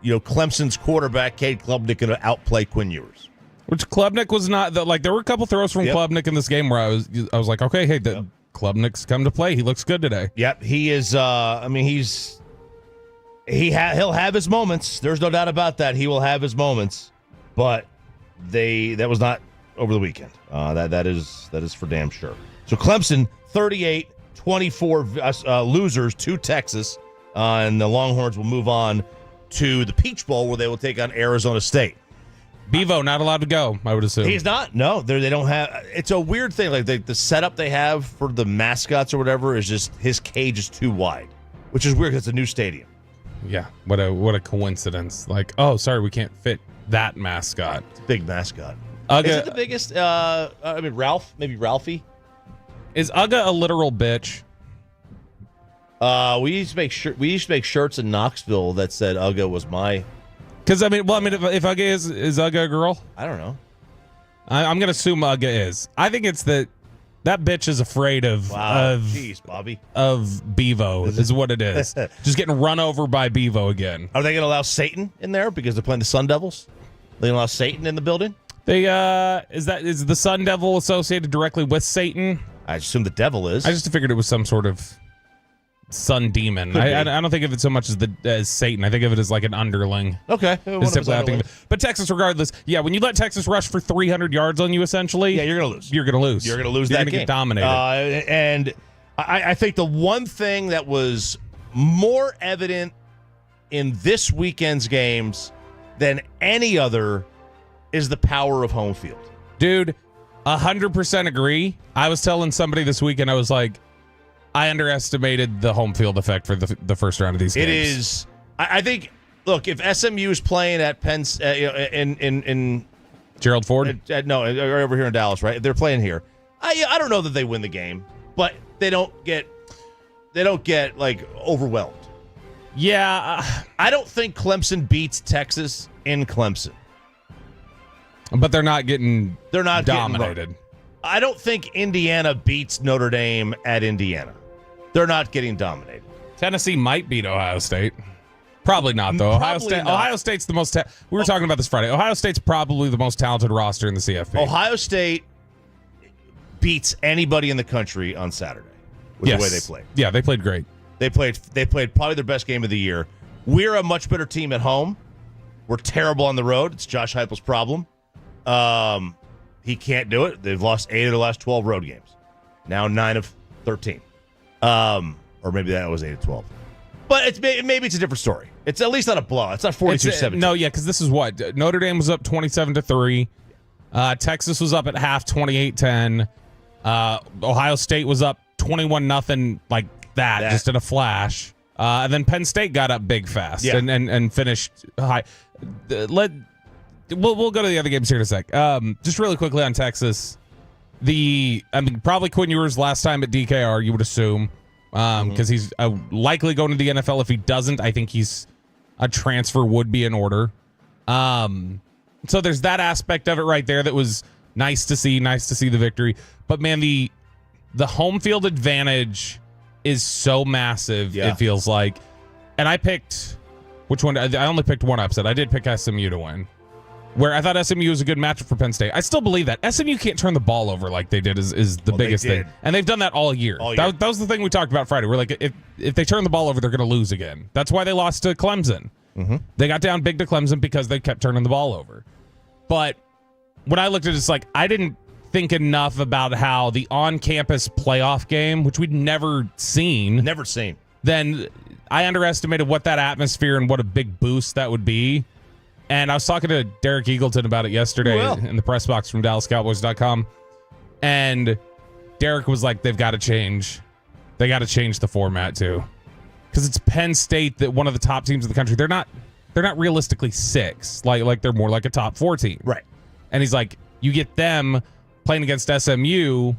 Speaker 3: Clemson's quarterback Cade Klubnik going to outplay Quinn Ewers?
Speaker 4: Which Klubnik was not. There were a couple throws from Klubnik in this game where I was like, okay, hey, Klubnik's come to play. He looks good today.
Speaker 3: Yep, he is. He'll have his moments. There's no doubt about that. He will have his moments, but that was not over the weekend. That is for damn sure. So Clemson 38-24 losers to Texas, and the Longhorns will move on to the Peach Bowl where they will take on Arizona State.
Speaker 4: Bevo not allowed to go, I would assume.
Speaker 3: He's not. No, they don't have. It's a weird thing. Like the setup they have for the mascots or whatever is just his cage is too wide, which is weird because it's a new stadium.
Speaker 4: Yeah, what a coincidence. Like, oh, sorry, we can't fit that mascot.
Speaker 3: It's a big mascot.
Speaker 4: Uga,
Speaker 3: is it the biggest? Ralph, maybe Ralphie.
Speaker 4: Is Uga a literal bitch?
Speaker 3: We used to make shirts in Knoxville that said Uga was my.
Speaker 4: Because if Uga is Uga a girl?
Speaker 3: I don't know.
Speaker 4: I'm gonna assume Uga is. I think it's that bitch is afraid of.
Speaker 3: Wow, jeez, Bobby.
Speaker 4: Of Bevo is what it is. Just getting run over by Bevo again.
Speaker 3: Are they gonna allow Satan in there because they're playing the Sun Devils? They gonna allow Satan in the building?
Speaker 4: They is the Sun Devil associated directly with Satan?
Speaker 3: I assume the devil is.
Speaker 4: I just figured it was some sort of sun demon. I don't think of it so much as Satan. I think of it as like an underling.
Speaker 3: Okay.
Speaker 4: But Texas, regardless, when you let Texas rush for 300 yards on you, essentially,
Speaker 3: you're gonna lose.
Speaker 4: You're gonna lose.
Speaker 3: You're gonna lose.
Speaker 4: You're
Speaker 3: that
Speaker 4: gonna
Speaker 3: game.
Speaker 4: Get dominated.
Speaker 3: And I think the one thing that was more evident in this weekend's games than any other is the power of home field.
Speaker 4: Dude, 100% agree. I was telling somebody this weekend, I was like, I underestimated the home field effect for the first round of these games.
Speaker 3: It is. I think. Look, if SMU is playing at Penn, in
Speaker 4: Gerald Ford,
Speaker 3: over here in Dallas, right? If they're playing here, I don't know that they win the game, but they don't get like overwhelmed.
Speaker 4: Yeah,
Speaker 3: I don't think Clemson beats Texas in Clemson,
Speaker 4: but they're not getting dominated.
Speaker 3: I don't think Indiana beats Notre Dame at Indiana. They're not getting dominated.
Speaker 4: Tennessee might beat Ohio State. Probably not, though. Ohio State's the most. We were talking about this Friday. Ohio State's probably the most talented roster in the CFP.
Speaker 3: Ohio State beats anybody in the country on Saturday with the way they played.
Speaker 4: Yeah, they played great.
Speaker 3: They played probably their best game of the year. We're a much better team at home. We're terrible on the road. It's Josh Heupel's problem. He can't do it. They've lost 8 of the last 12 road games. Now 9 of 13. Or maybe that was 8 of 12. But maybe it's a different story. It's at least not a blowout. It's not 42-17.
Speaker 4: No, because this is what? Notre Dame was up 27-3. Texas was up at half 28-10. Ohio State was up 21-0 like that, just in a flash. And then Penn State got up big fast and finished high. we'll go to the other games here in a sec. Just really quickly on Texas. Probably Quinn Ewers last time at DKR, you would assume, because he's likely going to the NFL. If he doesn't, I think a transfer would be in order. So there's that aspect of it right there that was nice to see the victory. But man, the home field advantage is so massive, it feels like. And I picked, which one? I only picked one upset. I did pick SMU to win, where I thought SMU was a good matchup for Penn State. I still believe that. SMU can't turn the ball over like they did is the biggest thing. And they've done that all year. That was the thing we talked about Friday. We're like, if they turn the ball over, they're going to lose again. That's why they lost to Clemson. They got down big to Clemson because they kept turning the ball over. But when I looked at it, it's like I didn't think enough about how the on-campus playoff game, which we'd never seen. Then I underestimated what that atmosphere and what a big boost that would be. And I was talking to Derek Eagleton about it yesterday in the press box from DallasCowboys.com. And Derek was like, they've got to change. They got to change the format too. Because it's Penn State, that one of the top teams in the country. They're not realistically 6. Like they're more like a top 4 team.
Speaker 3: Right.
Speaker 4: And he's like, you get them playing against SMU,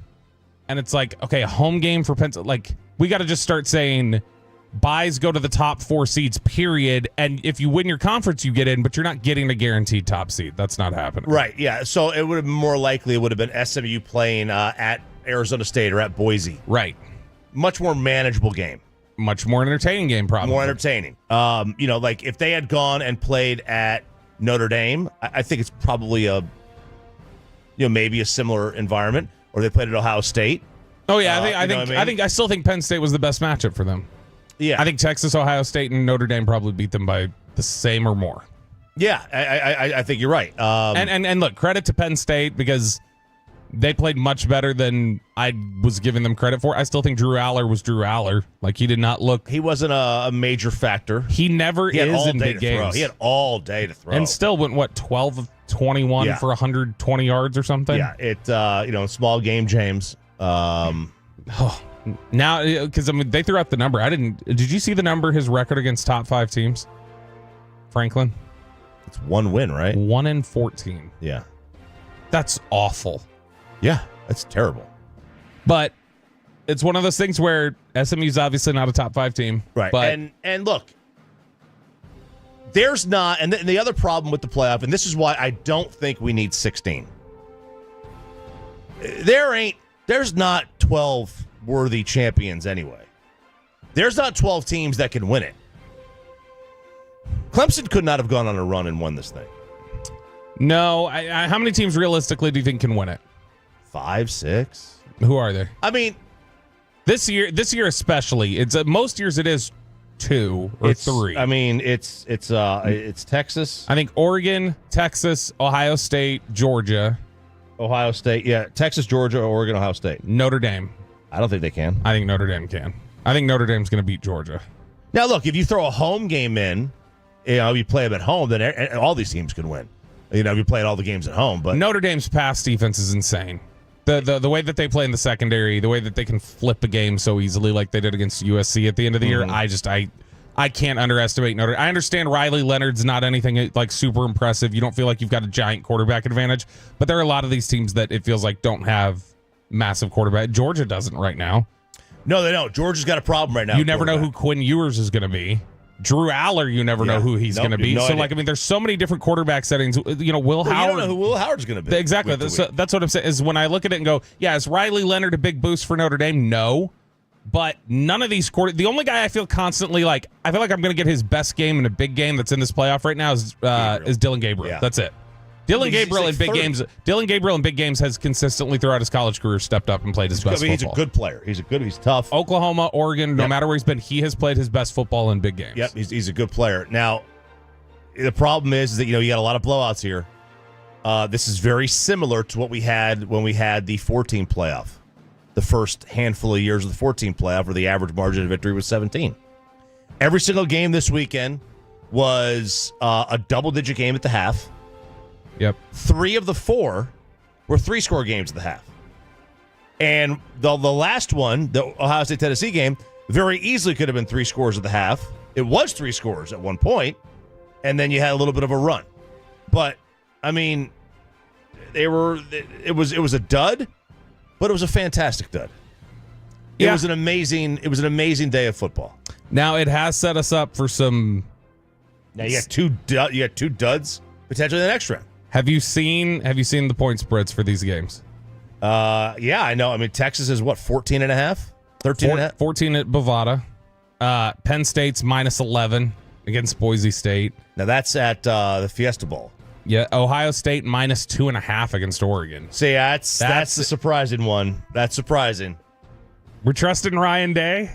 Speaker 4: and it's like, okay, a home game for Penn State. Like, we got to just start saying buys go to the top 4 seeds, period. And if you win your conference, you get in, but you're not getting a guaranteed top seed. That's not happening.
Speaker 3: Right, yeah. So it would have been more likely it would have been SMU playing at Arizona State or at Boise.
Speaker 4: Right.
Speaker 3: Much more manageable game.
Speaker 4: Much more entertaining game, probably.
Speaker 3: More entertaining. Like if they had gone and played at Notre Dame, I think it's probably maybe a similar environment. Or they played at Ohio State.
Speaker 4: Oh yeah, I still think Penn State was the best matchup for them.
Speaker 3: Yeah,
Speaker 4: I think Texas, Ohio State, and Notre Dame probably beat them by the same or more.
Speaker 3: Yeah, I think you're right.
Speaker 4: And look, credit to Penn State because they played much better than I was giving them credit for. I still think Drew Aller was Drew Aller. Like, he did not look...
Speaker 3: He wasn't a major factor.
Speaker 4: He never is in big games.
Speaker 3: He had all day to throw.
Speaker 4: And still went, 12 of 21 for 120 yards or something?
Speaker 3: Yeah, small game, James.
Speaker 4: Now, because, they threw out the number. Did you see the number, his record against top 5 teams? Franklin?
Speaker 3: It's 1 win, right?
Speaker 4: 1-14.
Speaker 3: Yeah.
Speaker 4: That's awful.
Speaker 3: Yeah, that's terrible.
Speaker 4: But it's one of those things where SMU's obviously not a top 5 team.
Speaker 3: Right.
Speaker 4: But
Speaker 3: and look, there's not, and the other problem with the playoff, and this is why I don't think we need 16. There's not 12 worthy champions anyway. There's not 12 teams that can win it. Clemson could not have gone on a run and won this thing.
Speaker 4: No. How many teams realistically do you think can win it?
Speaker 3: 5, 6.
Speaker 4: Who are there?
Speaker 3: I mean,
Speaker 4: this year especially. It's most years it is 2 or 3.
Speaker 3: I mean, it's Texas.
Speaker 4: I think Oregon, Texas, Ohio State, Georgia.
Speaker 3: Ohio State, yeah. Texas, Georgia, Oregon, Ohio State.
Speaker 4: Notre Dame.
Speaker 3: I don't think they can.
Speaker 4: I think Notre Dame can. I think Notre Dame's going to beat Georgia.
Speaker 3: Now, look, if you throw a home game in, you play them at home, then all these teams can win. If you played all the games at home. But
Speaker 4: Notre Dame's pass defense is insane. The way that they play in the secondary, the way that they can flip a game so easily like they did against USC at the end of the year, I can't underestimate Notre Dame. I understand Riley Leonard's not anything like super impressive. You don't feel like you've got a giant quarterback advantage, but there are a lot of these teams that it feels like don't have massive quarterback. Georgia doesn't right now.
Speaker 3: No, they don't. Georgia's got a problem right now.
Speaker 4: You never know who Quinn Ewers is going to be. Drew Aller, you never know who he's going to be. So, there's so many different quarterback settings. Will Howard.
Speaker 3: You don't know who Will Howard's going to be.
Speaker 4: Exactly. That's what I'm saying, is when I look at it and go, yeah, is Riley Leonard a big boost for Notre Dame? No. But none of these the only guy I feel constantly I feel like I'm going to get his best game in a big game that's in this playoff right now is Dylan Gabriel. Yeah. That's it. Dylan Gabriel in big games. Dylan Gabriel in big games has consistently throughout his college career stepped up and played his best football.
Speaker 3: He's a good player. He's tough.
Speaker 4: Oklahoma, Oregon, no matter where he's been, he has played his best football in big games.
Speaker 3: Yep, he's a good player. Now, the problem is that you got a lot of blowouts here. This is very similar to what we had when we had the 14 playoff. The first handful of years of the 14 playoff, where the average margin of victory was 17. Every single game this weekend was a double-digit game at the half.
Speaker 4: Yep.
Speaker 3: 3 of the 4 were 3-score games at the half. And the last one, the Ohio State-Tennessee game, very easily could have been 3 scores at the half. It was 3 scores at one point, and then you had a little bit of a run. But I mean, it was a dud, but it was a fantastic dud. It was an amazing day of football.
Speaker 4: Now it has set us up for some.
Speaker 3: Now you got two duds potentially in the next round.
Speaker 4: Have you seen the point spreads for these games?
Speaker 3: Yeah, I know. I mean, Texas is what, 14.5? 13.5?
Speaker 4: 14 at Bovada. Penn State's -11 against Boise State.
Speaker 3: Now that's at the Fiesta Bowl.
Speaker 4: Yeah, Ohio State -2.5 against Oregon.
Speaker 3: See, that's the surprising one. That's surprising.
Speaker 4: We're trusting Ryan Day.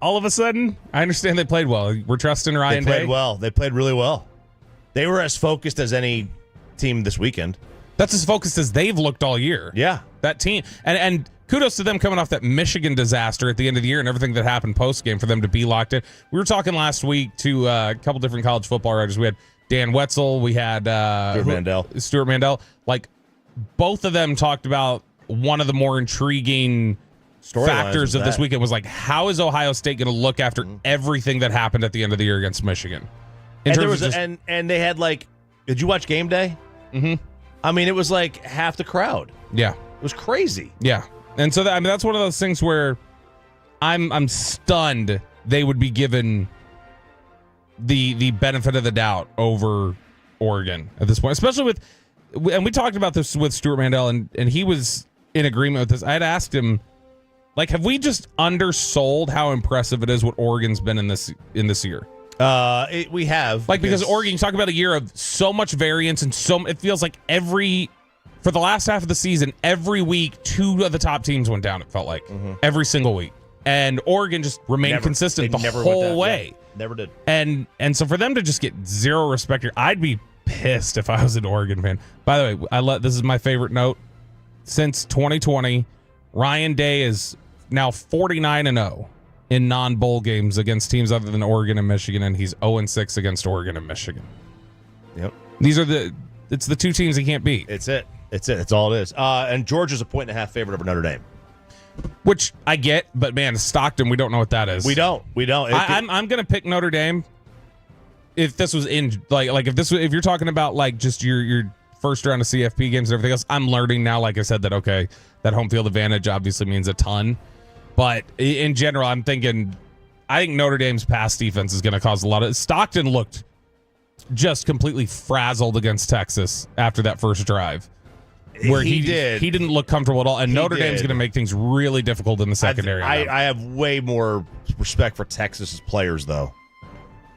Speaker 4: All of a sudden, I understand they played well. We're trusting Ryan Day.
Speaker 3: They played well. They played really well. They were as focused as any team this weekend.
Speaker 4: That's as focused as they've looked all year.
Speaker 3: Yeah.
Speaker 4: That team. And kudos to them coming off that Michigan disaster at the end of the year and everything that happened post-game for them to be locked in. We were talking last week to a couple different college football writers. We had Dan Wetzel. We had Stuart Mandel. Like, both of them talked about one of the more intriguing factors of this weekend was like, how is Ohio State going to look after everything that happened at the end of the year against Michigan?
Speaker 3: And they had like, did you watch Game Day?
Speaker 4: Mm-hmm.
Speaker 3: I mean, it was like half the crowd.
Speaker 4: Yeah,
Speaker 3: it was crazy.
Speaker 4: Yeah, and so that's one of those things where I'm stunned they would be given the benefit of the doubt over Oregon at this point, especially with, and we talked about this with Stuart Mandel, and he was in agreement with this. I had asked him, like, have we just undersold how impressive it is what Oregon's been in this year?
Speaker 3: We have,
Speaker 4: because Oregon, you talk about a year of so much variance and it feels like for the last half of the season, every week, two of the top teams went down. It felt like every single week, and Oregon just remained consistent the whole way.
Speaker 3: Yeah, never did.
Speaker 4: And so for them to just get zero respect here, I'd be pissed if I was an Oregon fan. By the way, this is my favorite note. Since 2020, Ryan Day is now 49-0 in non-bowl games against teams other than Oregon and Michigan, and he's 0-6 against Oregon and Michigan.
Speaker 3: Yep.
Speaker 4: It's the two teams he can't beat.
Speaker 3: It's it. That's all it is. And Georgia's a 1.5 favorite over Notre Dame.
Speaker 4: Which I get, but man, Stockton, we don't know what that is.
Speaker 3: We don't.
Speaker 4: I'm gonna pick Notre Dame if this was in if you're talking about like just your first round of CFP games and everything else. I'm learning now, like I said, that home field advantage obviously means a ton. But in general, I think Notre Dame's pass defense is going to cause a lot of. Stockton looked just completely frazzled against Texas after that first drive, where he didn't look comfortable at all. And Notre Dame's going to make things really difficult in the secondary.
Speaker 3: I have way more respect for Texas's players, though.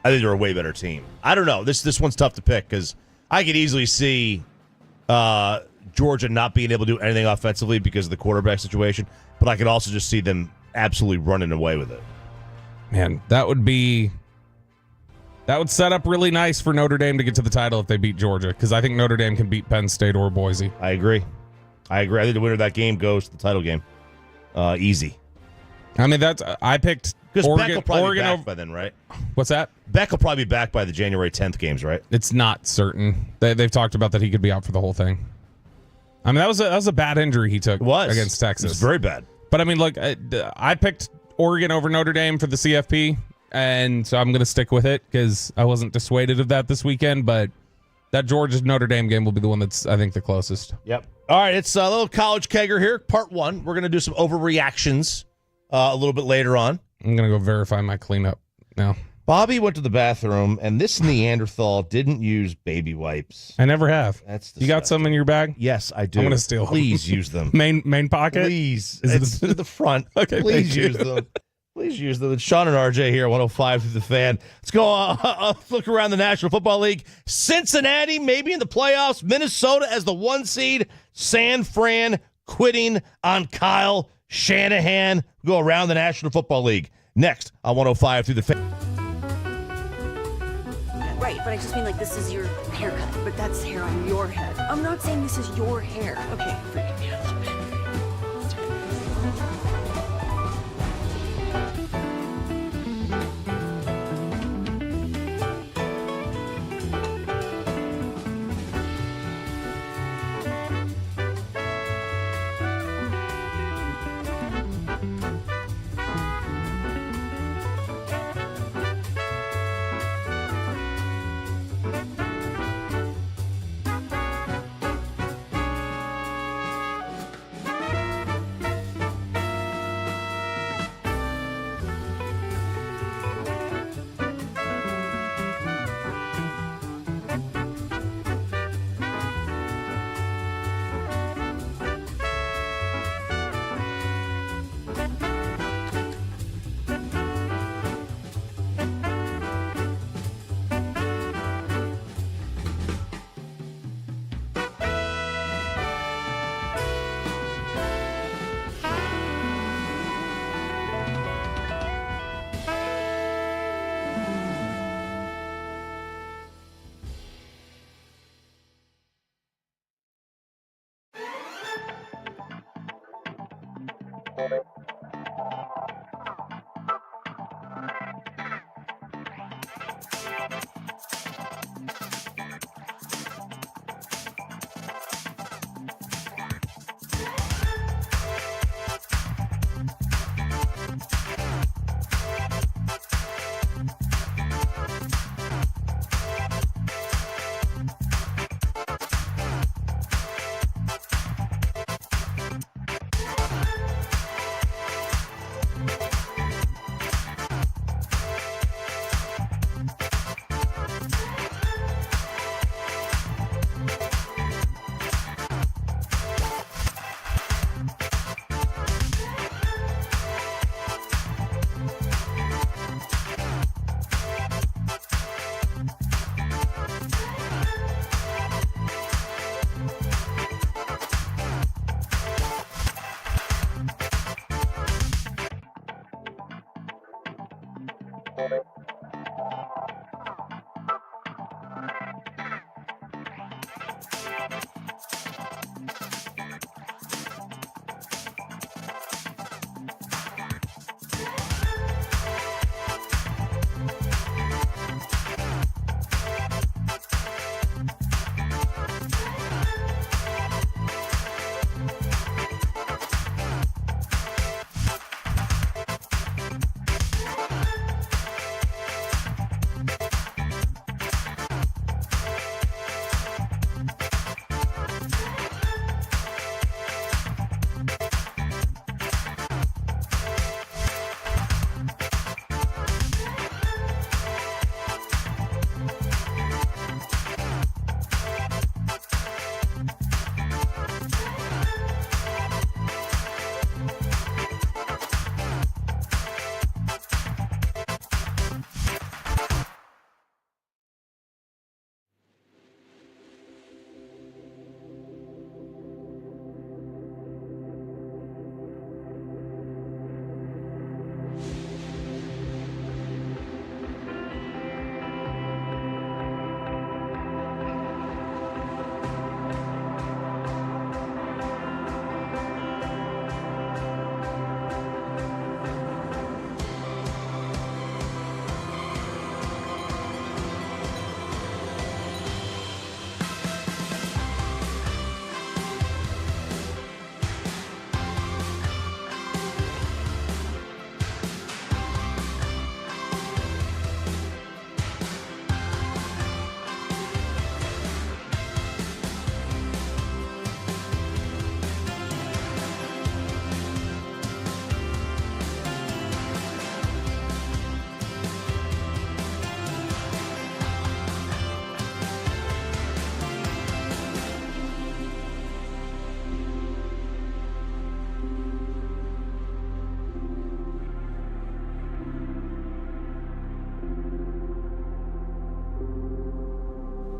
Speaker 3: I think they're a way better team. I don't know. This one's tough to pick because I could easily see Georgia not being able to do anything offensively because of the quarterback situation. But I could also just see them absolutely running away with it.
Speaker 4: Man, that would set up really nice for Notre Dame to get to the title if they beat Georgia, because I think Notre Dame can beat Penn State or Boise.
Speaker 3: I agree. I think the winner of that game goes to the title game. Easy.
Speaker 4: I mean, I picked Oregon.
Speaker 3: Beck will probably be back by then, right?
Speaker 4: What's that?
Speaker 3: Beck will probably be back by the January 10th games, right?
Speaker 4: It's not certain. They've talked about that he could be out for the whole thing. I mean, that was a bad injury he took against Texas.
Speaker 3: It was very bad.
Speaker 4: But I mean, look, I picked Oregon over Notre Dame for the CFP, and so I'm going to stick with it because I wasn't dissuaded of that this weekend. But that Georgia-Notre Dame game will be the one that's, I think, the closest.
Speaker 3: Yep. All right, it's a little college kegger here, part one. We're going to do some overreactions a little bit later on.
Speaker 4: I'm going to go verify my cleanup now.
Speaker 3: Bobby went to the bathroom, and this Neanderthal didn't use baby wipes.
Speaker 4: I never have.
Speaker 3: That's
Speaker 4: you got some in your bag?
Speaker 3: Yes, I do.
Speaker 4: I'm going to steal them.
Speaker 3: Please use them.
Speaker 4: Main pocket?
Speaker 3: Please. It's to the front.
Speaker 4: Okay,
Speaker 3: please use them. Please use them. It's Sean and RJ here, 105 through the fan. Let's go look around the National Football League. Cincinnati maybe in the playoffs. Minnesota as the 1 seed. San Fran quitting on Kyle Shanahan. Go around the National Football League. Next on 105 through the fan.
Speaker 7: Right, but I just mean like this is your haircut, but that's hair on your head. I'm not saying this is your hair. Okay, freaking me out a little bit.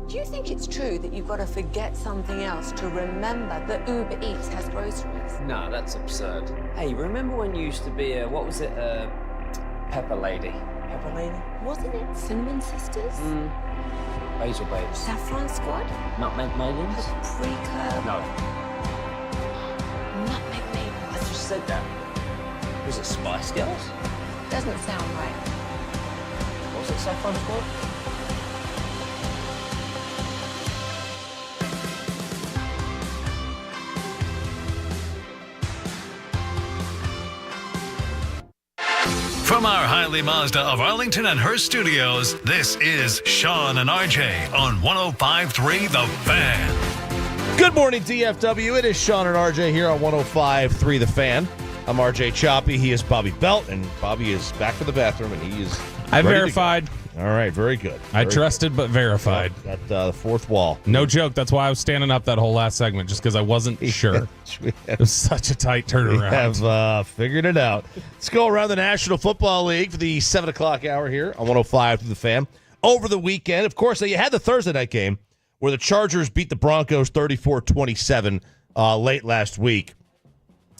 Speaker 11: Do you think it's true that you've got to forget something else to remember that Uber Eats has groceries?
Speaker 10: No, that's absurd. Hey, remember when you used to be a, what was it, Pepper Lady? Pepper Lady?
Speaker 11: Wasn't it Cinnamon Sisters?
Speaker 10: Basil Babes.
Speaker 11: Saffron Squad?
Speaker 10: Nutmeg Maidens?
Speaker 11: Pre-curb?
Speaker 10: No.
Speaker 11: Nutmeg Maidens?
Speaker 10: I just said that. Was it Spice Girls?
Speaker 11: Doesn't sound right.
Speaker 10: Was it Saffron Squad?
Speaker 1: From our Hiley Mazda of Arlington and Hearst studios, this is Sean and RJ on 105.3 The Fan.
Speaker 3: Good morning, DFW. It is Sean and RJ here on 105.3 The Fan. I'm RJ Choppy. He is Bobby Belt, and Bobby is back from the bathroom, and he is
Speaker 4: I verified.
Speaker 3: All right, very good.
Speaker 4: I trusted but verified.
Speaker 3: Got the fourth wall.
Speaker 4: No joke. That's why I was standing up that whole last segment, just because I wasn't sure. It was such a tight turnaround.
Speaker 3: We have figured it out. Let's go around the National Football League for the 7 o'clock hour here on 105 through The Fan. Over the weekend, of course, you had the Thursday night game where the Chargers beat the Broncos 34-27 late last week.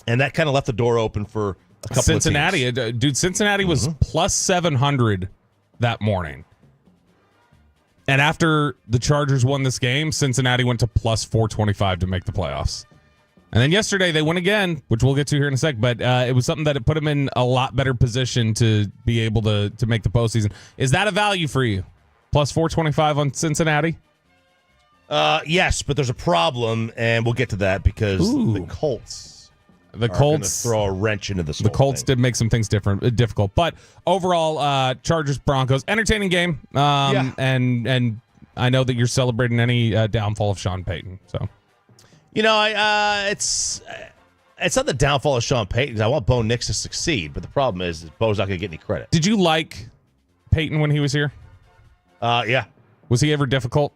Speaker 3: And that kind of left the door open for a couple
Speaker 4: Cincinnati.
Speaker 3: of teams.
Speaker 4: Dude, Cincinnati was plus 700 that morning. And after the Chargers won this game, Cincinnati went to plus 425 to make the playoffs. And then yesterday they won again, which we'll get to here in a sec. But it was something that it put them in a lot better position to be able to make the postseason. Is that a value for you? Plus 425 on Cincinnati?
Speaker 3: Yes, but there's a problem, and we'll get to that because the Colts are going to throw a wrench into this.
Speaker 4: The Colts did make some things difficult, but overall, Chargers Broncos entertaining game. And I know that you're celebrating any downfall of Sean Payton. So,
Speaker 3: it's not the downfall of Sean Payton. I want Bo Nix to succeed, but the problem is Bo's not going to get any credit.
Speaker 4: Did you like Payton when he was here?
Speaker 3: Yeah.
Speaker 4: Was he ever difficult?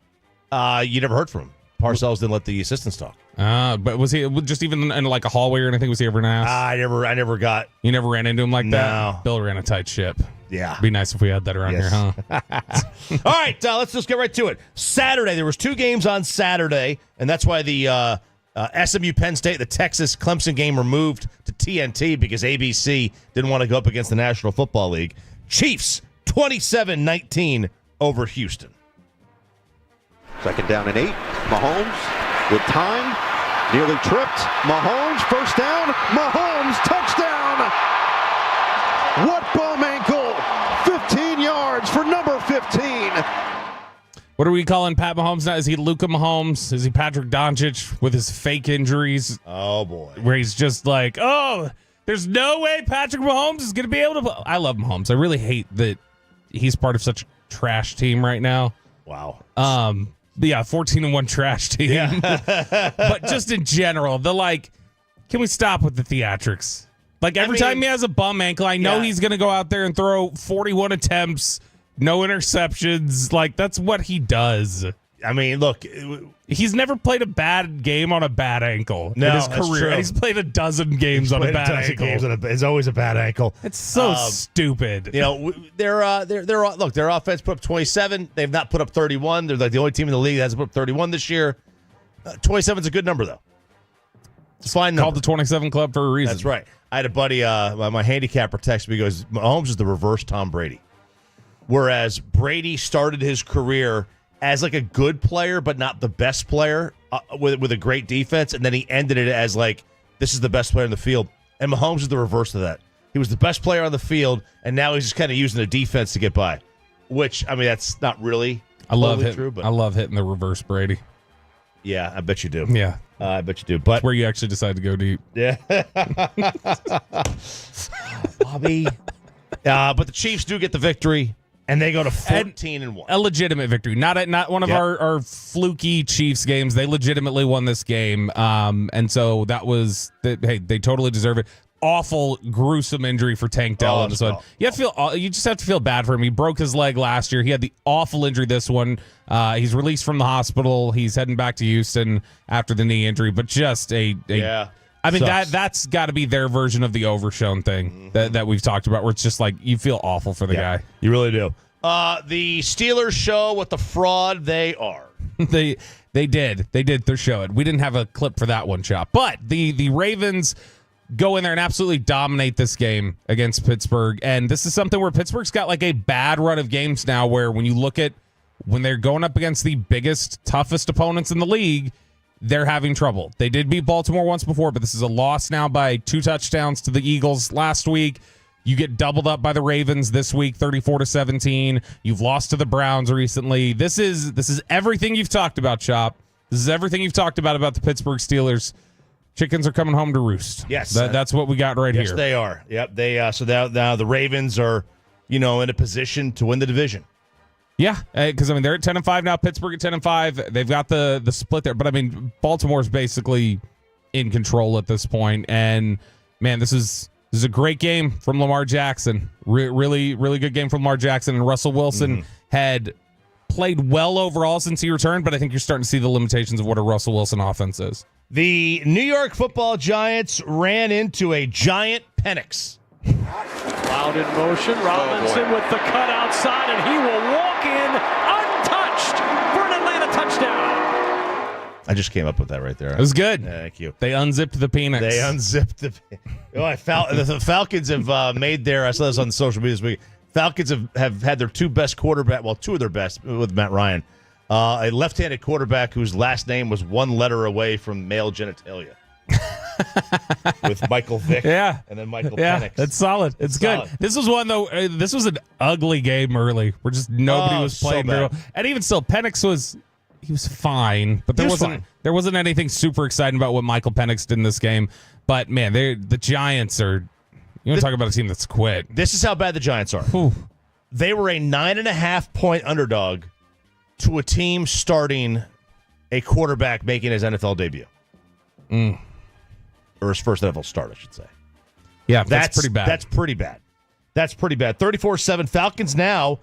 Speaker 3: You never heard from him. Parcells didn't let the assistants talk.
Speaker 4: But was he just even in like a hallway or anything? Was he ever an ass?
Speaker 3: I never got.
Speaker 4: You never ran into him like that?
Speaker 3: No.
Speaker 4: Bill ran a tight ship.
Speaker 3: Yeah.
Speaker 4: Be nice if we had that around here, huh?
Speaker 3: All right, let's just get right to it. Saturday, there was 2 games on Saturday, and that's why the SMU Penn State, the Texas Clemson game were moved to TNT because ABC didn't want to go up against the National Football League. Chiefs 27-19 over Houston.
Speaker 12: 2nd down and 8. Mahomes with time. Nearly tripped. Mahomes, first down. Mahomes, touchdown. What bum ankle? 15 yards for number 15.
Speaker 4: What are we calling Pat Mahomes now? Is he Luka Mahomes? Is he Patrick Doncic with his fake injuries?
Speaker 3: Oh, boy.
Speaker 4: Where he's just like, there's no way Patrick Mahomes is going to be able to play. I love Mahomes. I really hate that he's part of such a trash team right now.
Speaker 3: Wow.
Speaker 4: 14-1 trash team.
Speaker 3: Yeah.
Speaker 4: But just in general, can we stop with the theatrics? Like every time he has a bum ankle, I know he's going to go out there and throw 41 attempts, no interceptions. Like that's what he does.
Speaker 3: I mean, look,
Speaker 4: he's never played a bad game on a bad ankle in his career.
Speaker 3: True.
Speaker 4: He's played a dozen games on a bad ankle.
Speaker 3: It's always a bad ankle.
Speaker 4: It's so stupid.
Speaker 3: Their offense put up 27. They've not put up 31. They're like the only team in the league that hasn't put up 31 this year. 27 is a good number, though. It's a fine number.
Speaker 4: Called the 27 Club for a reason.
Speaker 3: That's right. I had a buddy, my handicapper texted me, he goes, Mahomes is the reverse Tom Brady. Whereas Brady started his career as like a good player, but not the best player with a great defense. And then he ended it as like, this is the best player in the field. And Mahomes is the reverse of that. He was the best player on the field, and now he's just kind of using the defense to get by. Which, I mean, that's not really true. But
Speaker 4: I love hitting the reverse Brady.
Speaker 3: Yeah, I bet you do.
Speaker 4: Yeah.
Speaker 3: I bet you do. But
Speaker 4: it's where you actually decide to go deep.
Speaker 3: Yeah. Bobby. But the Chiefs do get the victory. And they go to 14-1.
Speaker 4: A legitimate victory. Not one of our fluky Chiefs games. They legitimately won this game. And so that was, they totally deserve it. Awful, gruesome injury for Tank Dell on this one. You just have to feel bad for him. He broke his leg last year. He had the awful injury this one. He's released from the hospital. He's heading back to Houston after the knee injury. But just I mean, that's got to be their version of the overshown thing that we've talked about, where it's just like you feel awful for the guy.
Speaker 3: You really do. The Steelers show what the fraud they are.
Speaker 4: They did. They show it. We didn't have a clip for that one, Chop. But the Ravens go in there and absolutely dominate this game against Pittsburgh. And this is something where Pittsburgh's got like a bad run of games now where when you look at when they're going up against the biggest, toughest opponents in the league, they're having trouble. They did beat Baltimore once before, but this is a loss now by 2 touchdowns to the Eagles last week. You get doubled up by the Ravens this week, 34-17. You've lost to the Browns recently. This is everything you've talked about, Chop. This is everything you've talked about the Pittsburgh Steelers. Chickens are coming home to roost.
Speaker 3: Yes.
Speaker 4: That's what we got right here.
Speaker 3: Yes, they are. Yep. So now the Ravens are, in a position to win the division.
Speaker 4: Yeah, because I mean they're at 10-5 now. Pittsburgh at 10-5. They've got the split there, but I mean Baltimore's basically in control at this point. And man, this is a great game from Lamar Jackson. Really, really good game from Lamar Jackson. And Russell Wilson had played well overall since he returned, but I think you're starting to see the limitations of what a Russell Wilson offense is.
Speaker 3: The New York Football Giants ran into a giant Penix.
Speaker 2: Loud in motion. Robinson with the cut outside, and he will walk in untouched for an Atlanta touchdown.
Speaker 3: I just came up with that right there.
Speaker 4: It was good.
Speaker 3: Thank you.
Speaker 4: They unzipped the penis.
Speaker 3: The Falcons have made their, I saw this on the social media this week, Falcons have had their 2 best quarterback, well, 2 of their best with Matt Ryan. A left-handed quarterback whose last name was 1 letter away from male genitalia. with Michael Vick.
Speaker 4: Yeah.
Speaker 3: And then Michael
Speaker 4: Yeah,
Speaker 3: Penix.
Speaker 4: that's solid. It's good. This was one, though. This was an ugly game early where just nobody was playing very well. And even still, Penix was fine, but there wasn't anything super exciting about what Michael Penix did in this game. But, man, the Giants are – you want to talk about a team that's quit.
Speaker 3: This is how bad the Giants are.
Speaker 4: Whew.
Speaker 3: They were a 9.5-point underdog to a team starting a quarterback making his NFL debut. Or his first NFL start, I should say.
Speaker 4: Yeah, that's pretty bad.
Speaker 3: That's pretty bad. That's pretty bad. 34-7. Falcons now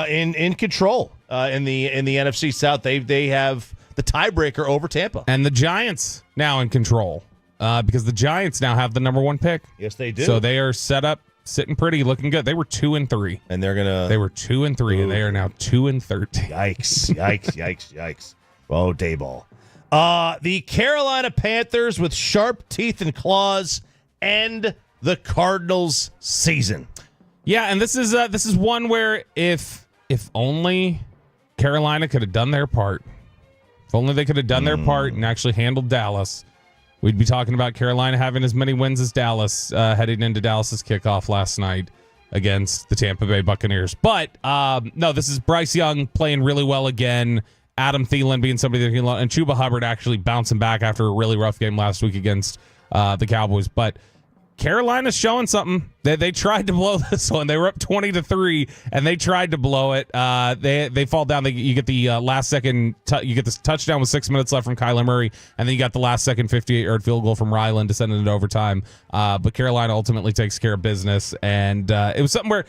Speaker 3: in control in the NFC South. They have the tiebreaker over Tampa.
Speaker 4: And the Giants now in control because the Giants now have the number 1 pick.
Speaker 3: Yes, they do.
Speaker 4: So they are set up, sitting pretty, looking good. They were 2-3.
Speaker 3: And they
Speaker 4: were 2-3, and they are now 2-13.
Speaker 3: Yikes. Oh, Dayball. The Carolina Panthers with sharp teeth and claws end the Cardinals' season.
Speaker 4: Yeah, and this is one where if only Carolina could have done their part, if only they could have done their part and actually handled Dallas, we'd be talking about Carolina having as many wins as Dallas heading into Dallas's kickoff last night against the Tampa Bay Buccaneers. But no, this is Bryce Young playing really well again. Adam Thielen being somebody that can, and Chuba Hubbard actually bouncing back after a really rough game last week against the Cowboys. But Carolina's showing something. They tried to blow this one. They were up 20-3, and they tried to blow it. They fall down. You get the last second. You get this touchdown with 6 minutes left from Kyler Murray, and then you got the last second 58-yard field goal from Ryland to send it into overtime. But Carolina ultimately takes care of business, and it was something where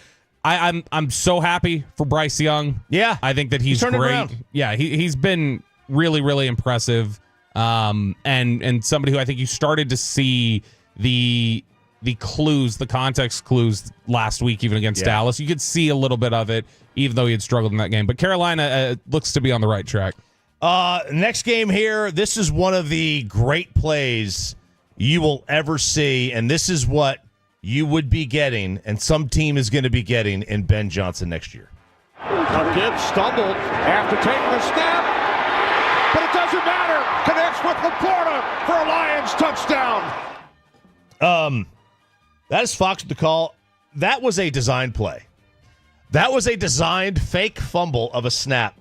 Speaker 4: I'm so happy for Bryce Young.
Speaker 3: Yeah,
Speaker 4: I think that he's great.
Speaker 3: Around.
Speaker 4: Yeah, he's been really, really impressive. And somebody who I think you started to see the clues, the context clues last week, even against Dallas. You could see a little bit of it, even though he had struggled in that game. But Carolina looks to be on the right track.
Speaker 3: Next game here, this is one of the great plays you will ever see, and this is what you would be getting, and some team is going to be getting in Ben Johnson next year.
Speaker 9: Now Gibbs stumbled after taking the snap, but it doesn't matter. Connects with Laporta for a Lions touchdown.
Speaker 3: That is Fox with the call. That was a design play. That was a designed fake fumble of a snap.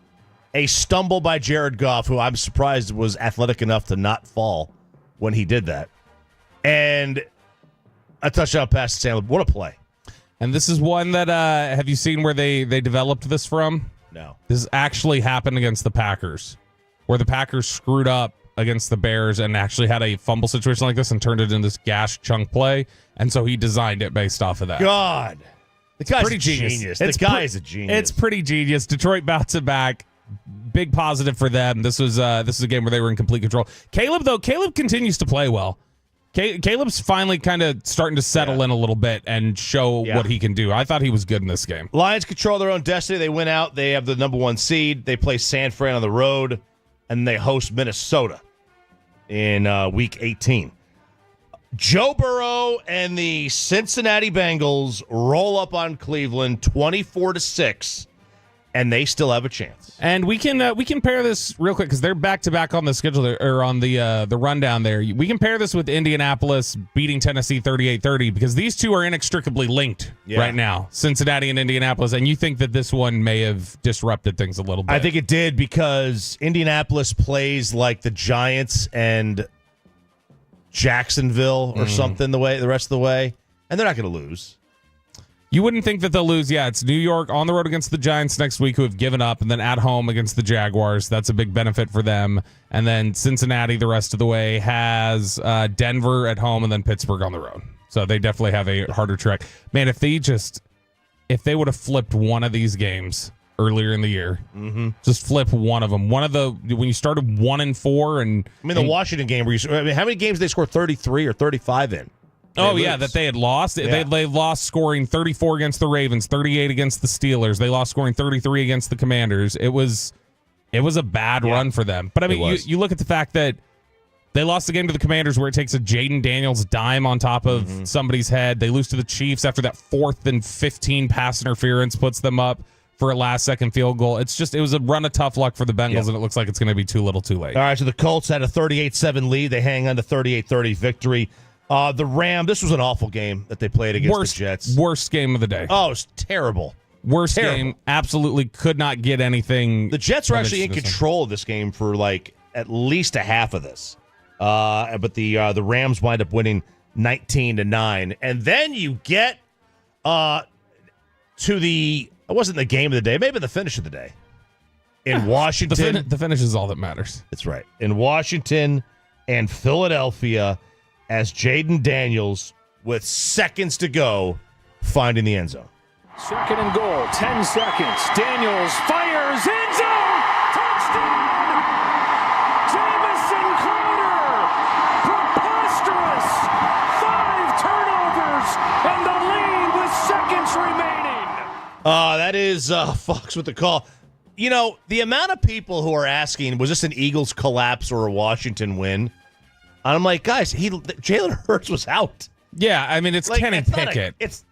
Speaker 3: A stumble by Jared Goff, who I'm surprised was athletic enough to not fall when he did that. And a touchdown pass to Sandler. What a play.
Speaker 4: And this is one that, have you seen where they developed this from?
Speaker 3: No.
Speaker 4: This actually happened against the Packers, where the Packers screwed up against the Bears and actually had a fumble situation like this and turned it into this gash chunk play. And so he designed it based off of that.
Speaker 3: God. The guy's
Speaker 4: pretty
Speaker 3: a genius.
Speaker 4: It's
Speaker 3: the guy is a genius.
Speaker 4: It's pretty genius. Detroit bouncing back. Big positive for them. This was a game where they were in complete control. Caleb continues to play well. Caleb's finally kind of starting to settle in a little bit and show what he can do. I thought he was good in this game.
Speaker 3: Lions control their own destiny. They win out. They have the number 1 seed. They play San Fran on the road, and they host Minnesota in Week 18. Joe Burrow and the Cincinnati Bengals roll up on Cleveland 24-6. And they still have a chance.
Speaker 4: And we can pair this real quick because they're back to back on the schedule or on the rundown there. We can pair this with Indianapolis beating Tennessee 38-30 because these two are inextricably linked right now, Cincinnati and Indianapolis. And you think that this one may have disrupted things a little bit?
Speaker 3: I think it did because Indianapolis plays like the Giants and Jacksonville or something the rest of the way, and they're not going to lose.
Speaker 4: You wouldn't think that they'll lose. Yeah, it's New York on the road against the Giants next week, who have given up, and then at home against the Jaguars. That's a big benefit for them. And then Cincinnati the rest of the way has Denver at home and then Pittsburgh on the road. So they definitely have a harder trek. Man, if they would have flipped one of these games earlier in the year, just flip one of them. When you started 1-4, and
Speaker 3: the Washington game, how many games did they score 33 or 35 in?
Speaker 4: That they had lost. Yeah. They lost scoring 34 against the Ravens, 38 against the Steelers. They lost scoring 33 against the Commanders. It was a bad run for them. But I mean, you look at the fact that they lost the game to the Commanders where it takes a Jaden Daniels dime on top of somebody's head. They lose to the Chiefs after that 4th and 15 pass interference puts them up for a last-second field goal. It was a run of tough luck for the Bengals, and it looks like it's going to be too little too late.
Speaker 3: All right, so the Colts had a 38-7 lead. They hang on to 38-30 victory. The Rams, this was an awful game that they played against the Jets.
Speaker 4: Worst game of the day.
Speaker 3: Oh, it was terrible.
Speaker 4: Worst game. Absolutely could not get anything.
Speaker 3: The Jets were actually in control of this game for like at least a half of this. But the Rams wind up winning 19-9. And then you get to the, it wasn't the game of the day, maybe the finish of the day. In Washington.
Speaker 4: The finish is all that matters.
Speaker 3: That's right. In Washington and Philadelphia, as Jaden Daniels, with seconds to go, finding the end zone.
Speaker 9: 2nd and goal, 10 seconds. Daniels fires, end zone, touchdown! Jamison Crowder, preposterous! 5 turnovers, and the lead with seconds remaining.
Speaker 3: That is Fox with the call. You know, the amount of people who are asking, was this an Eagles collapse or a Washington win? And I'm like, guys, Jalen Hurts was out.
Speaker 4: Yeah, I mean, it's Kenny Pickett.
Speaker 3: It's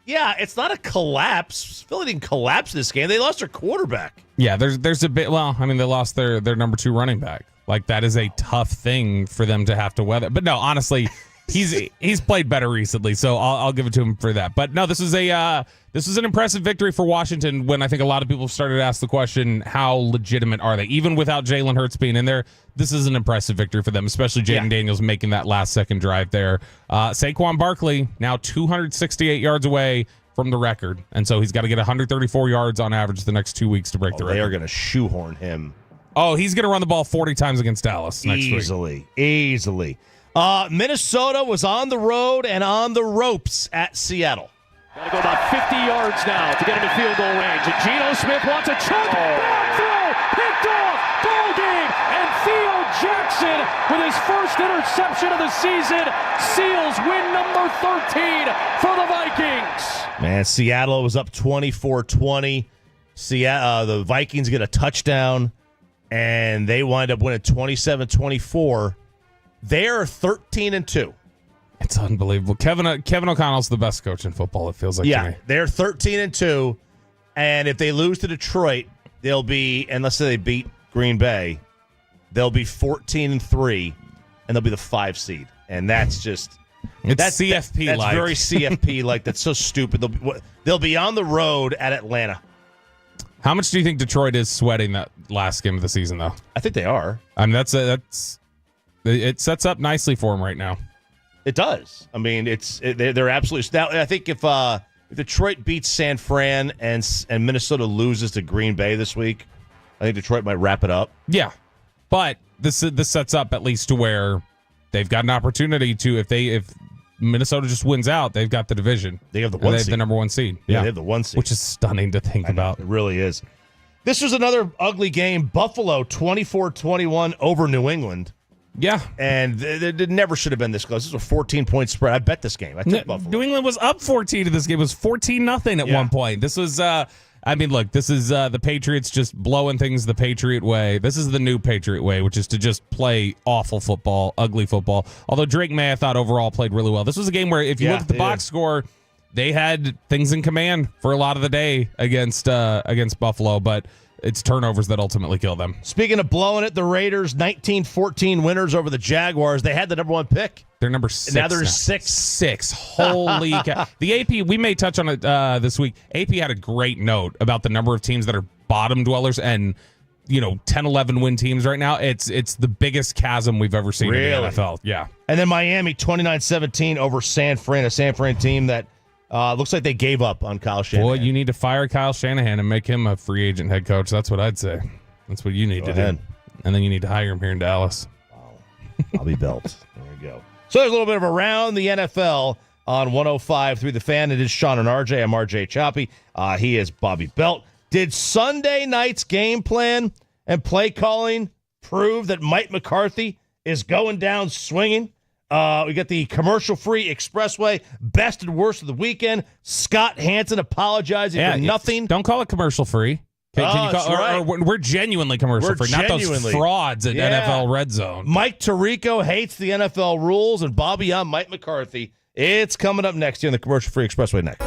Speaker 3: not a collapse. Philly didn't collapse this game. They lost their quarterback.
Speaker 4: Yeah, there's a bit. Well, I mean, they lost their number 2 running back. Like, that is a tough thing for them to have to weather. But no, honestly, he's played better recently, so I'll give it to him for that. But no, this was an impressive victory for Washington. When I think a lot of people started to ask the question, how legitimate are they? Even without Jalen Hurts being in there, this is an impressive victory for them, especially Jaden Daniels making that last-second drive there. Saquon Barkley now 268 yards away from the record, and so he's got to get 134 yards on average the next 2 weeks to break the record.
Speaker 3: They are going to shoehorn him.
Speaker 4: Oh, he's going to run the ball 40 times against Dallas next week.
Speaker 3: Easily. Minnesota was on the road and on the ropes at Seattle.
Speaker 9: Got to go about 50 yards now to get into field goal range. And Geno Smith wants a chunk. Ball throw. Picked off. Ball game. And Theo Jackson, with his first interception of the season, seals win number 13 for the Vikings.
Speaker 3: Man, Seattle was up 24-20. The Vikings get a touchdown, and they wind up winning 27-24. They're 13-2.
Speaker 4: It's unbelievable. Kevin O'Connell's the best coach in football, it feels like to me.
Speaker 3: They're 13-2, and if they lose to Detroit, they'll be, and let's say they beat Green Bay, they'll be 14-3, and they'll be the 5 seed. And that's just
Speaker 4: that's CFP.
Speaker 3: That's very CFP like. That's so stupid. They'll be on the road at Atlanta.
Speaker 4: How much do you think Detroit is sweating that last game of the season, though?
Speaker 3: I think they are.
Speaker 4: I mean, it sets up nicely for them right now.
Speaker 3: It does. I mean, they're absolutely. Now, I think if Detroit beats San Fran and Minnesota loses to Green Bay this week, I think Detroit might wrap it up.
Speaker 4: Yeah, but this sets up at least to where they've got an opportunity to if Minnesota just wins out, they've got the division.
Speaker 3: They have the 1 seed.
Speaker 4: They have the number 1 seed.
Speaker 3: Yeah, they have the 1 seed,
Speaker 4: which is stunning to think about.
Speaker 3: It really is. This was another ugly game. Buffalo 24-21 over New England.
Speaker 4: Yeah.
Speaker 3: And it never should have been this close. This was a 14-point spread. I bet this game. I took Buffalo.
Speaker 4: New England was up 14 in this game. It was 14-0 at one point. This was, look, this is the Patriots just blowing things the Patriot way. This is the new Patriot way, which is to just play awful football, ugly football. Although Drake May, I thought, overall played really well. This was a game where, if you look at the box score, they had things in command for a lot of the day against Buffalo, but it's turnovers that ultimately kill them.
Speaker 3: Speaking of blowing it, the Raiders 19-14 winners over the Jaguars. They had the number 1 pick.
Speaker 4: They're number 6.
Speaker 3: Now they're 6.
Speaker 4: Holy cow. The AP, we may touch on it this week. AP had a great note about the number of teams that are bottom dwellers and 10-11 win teams right now. It's the biggest chasm we've ever seen in the NFL. Yeah.
Speaker 3: And then Miami 29-17 over San Fran, a San Fran team that looks like they gave up on Kyle Shanahan.
Speaker 4: Well, you need to fire Kyle Shanahan and make him a free agent head coach. That's what I'd say. That's what you need to do. And then you need to hire him here in Dallas.
Speaker 3: I'll be built. There we go. So there's a little bit of around the NFL on 105.3 The Fan. It is Sean and RJ. I'm RJ Choppy. He is Bobby Belt. Did Sunday night's game plan and play calling prove that Mike McCarthy is going down swinging? We got the commercial-free Expressway best and worst of the weekend. Scott Hansen apologizing for nothing.
Speaker 4: Don't call it commercial-free. Can you call, we're genuinely commercial-free, not those frauds at NFL Red Zone.
Speaker 3: Mike Tirico hates the NFL rules, and Bobby, I'm Mike McCarthy. It's coming up next here on the commercial-free Expressway next.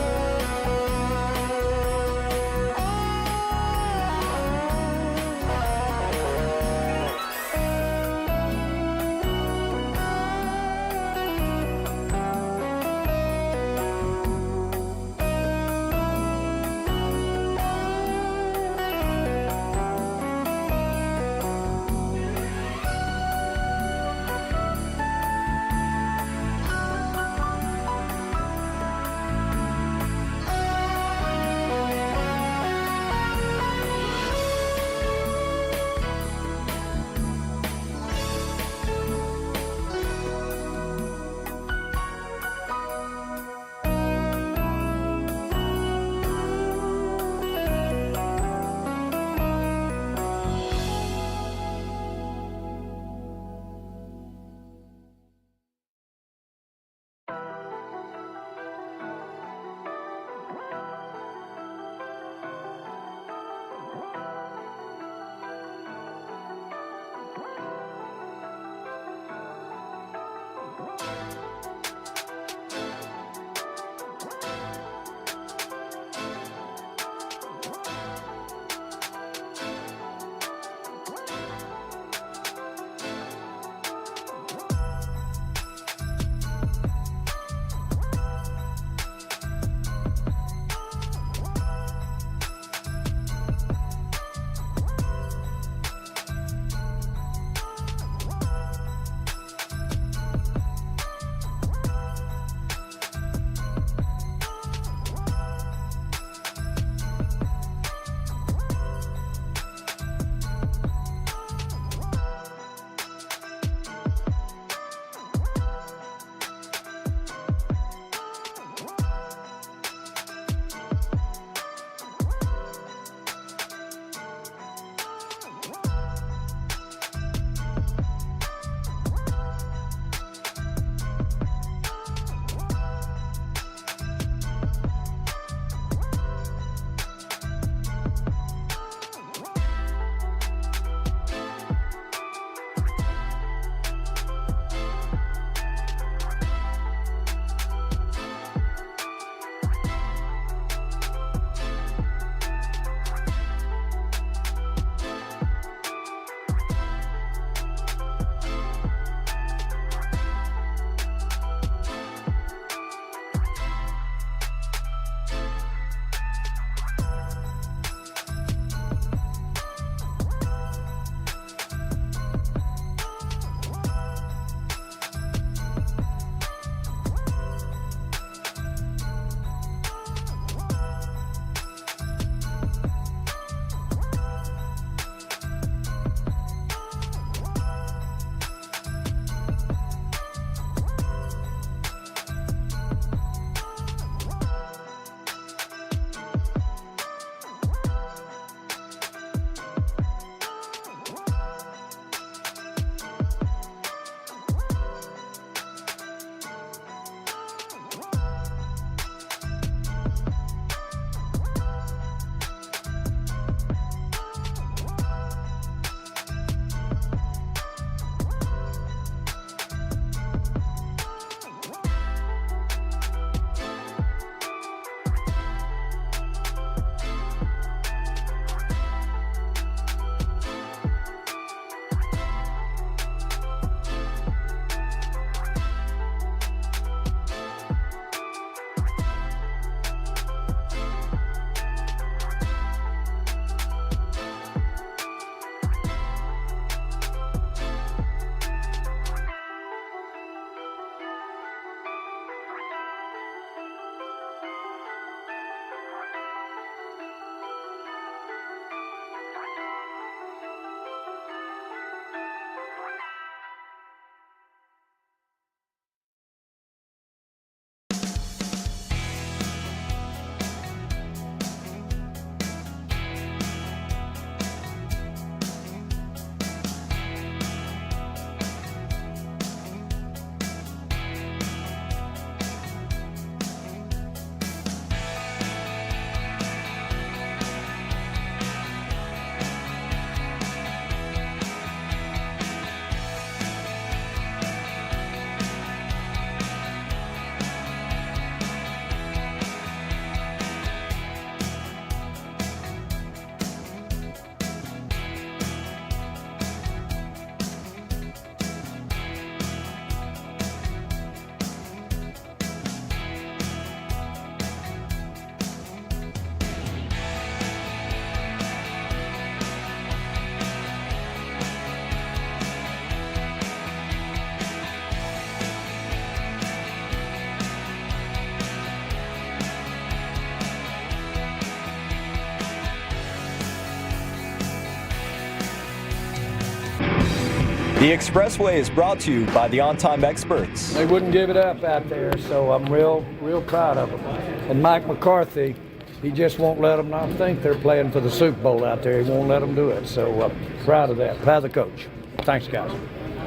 Speaker 8: The Expressway is brought to you by the On Time Experts.
Speaker 13: They wouldn't give it up out there, so I'm real proud of them. And Mike McCarthy, he just won't let them. I think they're playing for the Super Bowl out there. He won't let them do it. So proud of that. Proud of the coach. Thanks, guys.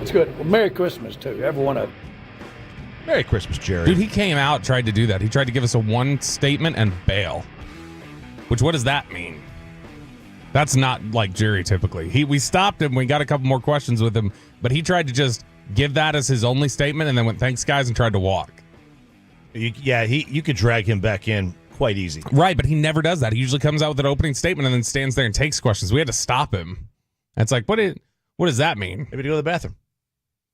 Speaker 13: It's good. Well, Merry Christmas, too, every one of you.
Speaker 3: Merry Christmas, Jerry.
Speaker 4: Dude, he came out, tried to do that. He tried to give us a one statement and bail. Which, what does that mean? That's not like Jerry typically. We stopped him. We got a couple more questions with him, but he tried to just give that as his only statement and then went, thanks, guys, and tried to walk.
Speaker 3: You could drag him back in quite easy.
Speaker 4: Right, but he never does that. He usually comes out with an opening statement and then stands there and takes questions. We had to stop him. And it's like, what does that mean?
Speaker 3: Maybe to go to the bathroom.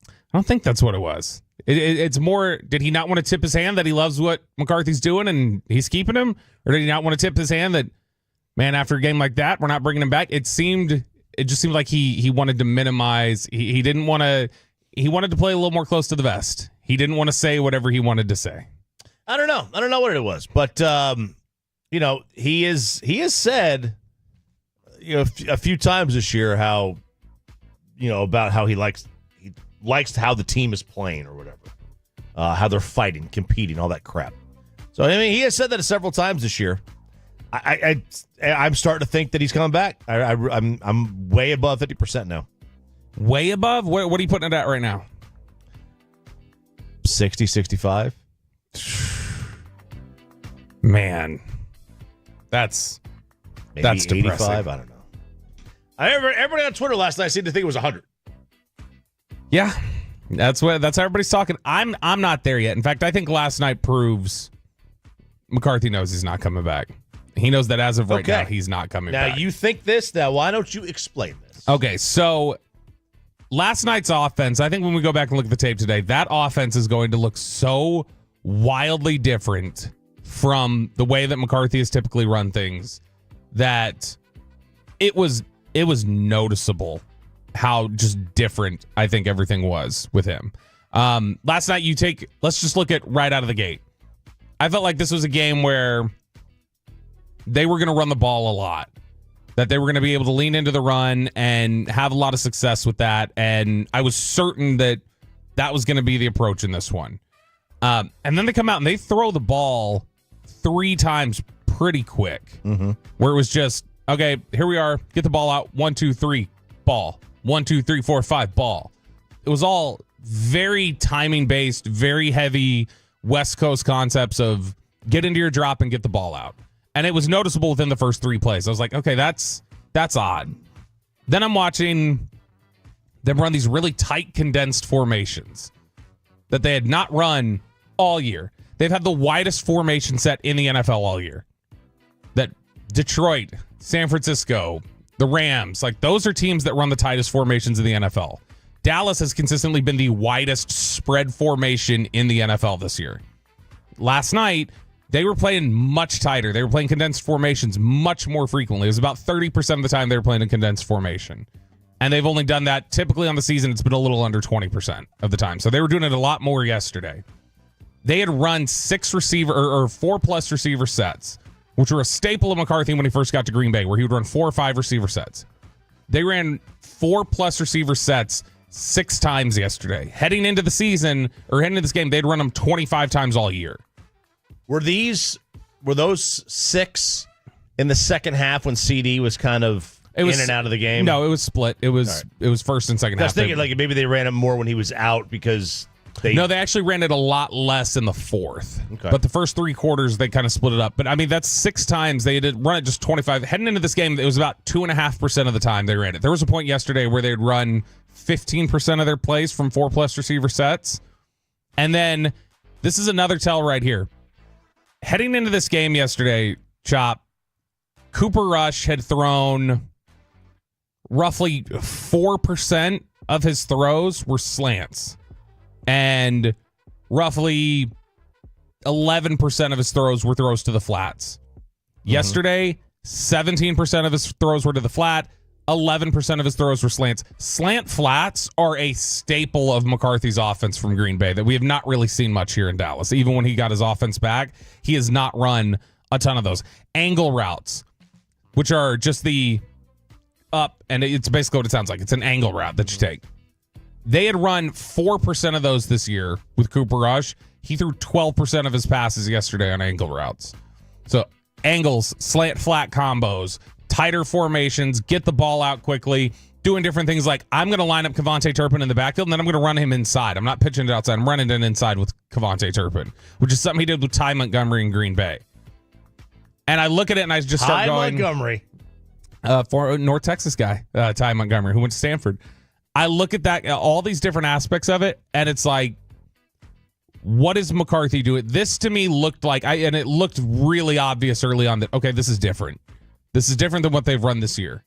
Speaker 4: I don't think that's what it was. It's more, did he not want to tip his hand that he loves what McCarthy's doing and he's keeping him? Or did he not want to tip his hand that, man, after a game like that, we're not bringing him back? It just seemed like he wanted to minimize. He didn't want to, he wanted to play a little more close to the vest. He didn't want to say whatever he wanted to say.
Speaker 3: I don't know what it was, but he has said, a few times this year how, about how he likes how the team is playing or whatever, how they're fighting, competing, all that crap. So I mean, he has said that several times this year. I'm starting to think that he's coming back. I'm way above 50% now.
Speaker 4: Way above? What are you putting it at right now?
Speaker 3: 60, 65.
Speaker 4: Man, that's depressing.
Speaker 3: 85. I don't know. Everybody on Twitter last night seemed to think it was 100.
Speaker 4: Yeah, that's how everybody's talking. I'm not there yet. In fact, I think last night proves McCarthy knows he's not coming back. He knows that as of right now, he's not coming back.
Speaker 3: Now, you think this? Now, why don't you explain this?
Speaker 4: Okay, so last night's offense, I think when we go back and look at the tape today, that offense is going to look so wildly different from the way that McCarthy has typically run things that it was noticeable how just different I think everything was with him. Last night, let's just look at right out of the gate. I felt like this was a game where they were going to run the ball a lot, that they were going to be able to lean into the run and have a lot of success with that. And I was certain that was going to be the approach in this one. And then they come out and they throw the ball 3 times pretty quick, where it was just, okay, here we are, get the ball out, 1, 2, 3, ball, 1, 2, 3, 4, 5, ball. It was all very timing based, very heavy West Coast concepts of get into your drop and get the ball out. And it was noticeable within the first 3 plays. I was like, okay, that's odd. Then I'm watching them run these really tight, condensed formations that they had not run all year. They've had the widest formation set in the NFL all year. That Detroit, San Francisco, the Rams, like those are teams that run the tightest formations in the NFL. Dallas has consistently been the widest spread formation in the NFL this year. Last night, they were playing much tighter. They were playing condensed formations much more frequently. It was about 30% of the time they were playing a condensed formation. And they've only done that typically on the season. It's been a little under 20% of the time. So they were doing it a lot more yesterday. They had run 6 receiver or 4+ receiver sets, which were a staple of McCarthy when he first got to Green Bay, where he would run 4 or 5 receiver sets. They ran 4+ receiver sets 6 times yesterday. Heading into the season or heading into this game, they'd run them 25 times all year.
Speaker 3: Were those 6 in the second half when CD was kind of in and out of the game?
Speaker 4: No, it was split. It was first and second half.
Speaker 3: I was thinking like maybe they ran it more when he was out because they
Speaker 4: actually ran it a lot less in the fourth.
Speaker 3: Okay.
Speaker 4: But the first 3 quarters, they kind of split it up. But I mean, that's 6 times they did run it just 25. Heading into this game, it was about 2.5% of the time they ran it. There was a point yesterday where they'd run 15% of their plays from 4+ receiver sets. And then this is another tell right here. Heading into this game yesterday, Chop, Cooper Rush had thrown roughly 4% of his throws were slants. And roughly 11% of his throws were throws to the flats. Yesterday, 17% of his throws were to the flat. 11% of his throws were slants. Slant flats are a staple of McCarthy's offense from Green Bay that we have not really seen much here in Dallas. Even when he got his offense back, he has not run a ton of those. Angle routes, which are just the up, and it's basically what it sounds like. It's an angle route that you take. They had run 4% of those this year with Cooper Rush. He threw 12% of his passes yesterday on angle routes. So angles, slant flat combos, tighter formations, get the ball out quickly, doing different things like I'm going to line up Kevontae Turpin in the backfield, and then I'm going to run him inside. I'm not pitching it outside. I'm running it inside with Kevontae Turpin, which is something he did with Ty Montgomery in Green Bay. And I look at it and I just start going.
Speaker 3: Montgomery.
Speaker 4: For North Texas guy, Ty Montgomery, who went to Stanford. I look at that, all these different aspects of it, and it's like, what is McCarthy doing? This to me looked like, and it looked really obvious early on that, okay, this is different. This is different than what they've run this year.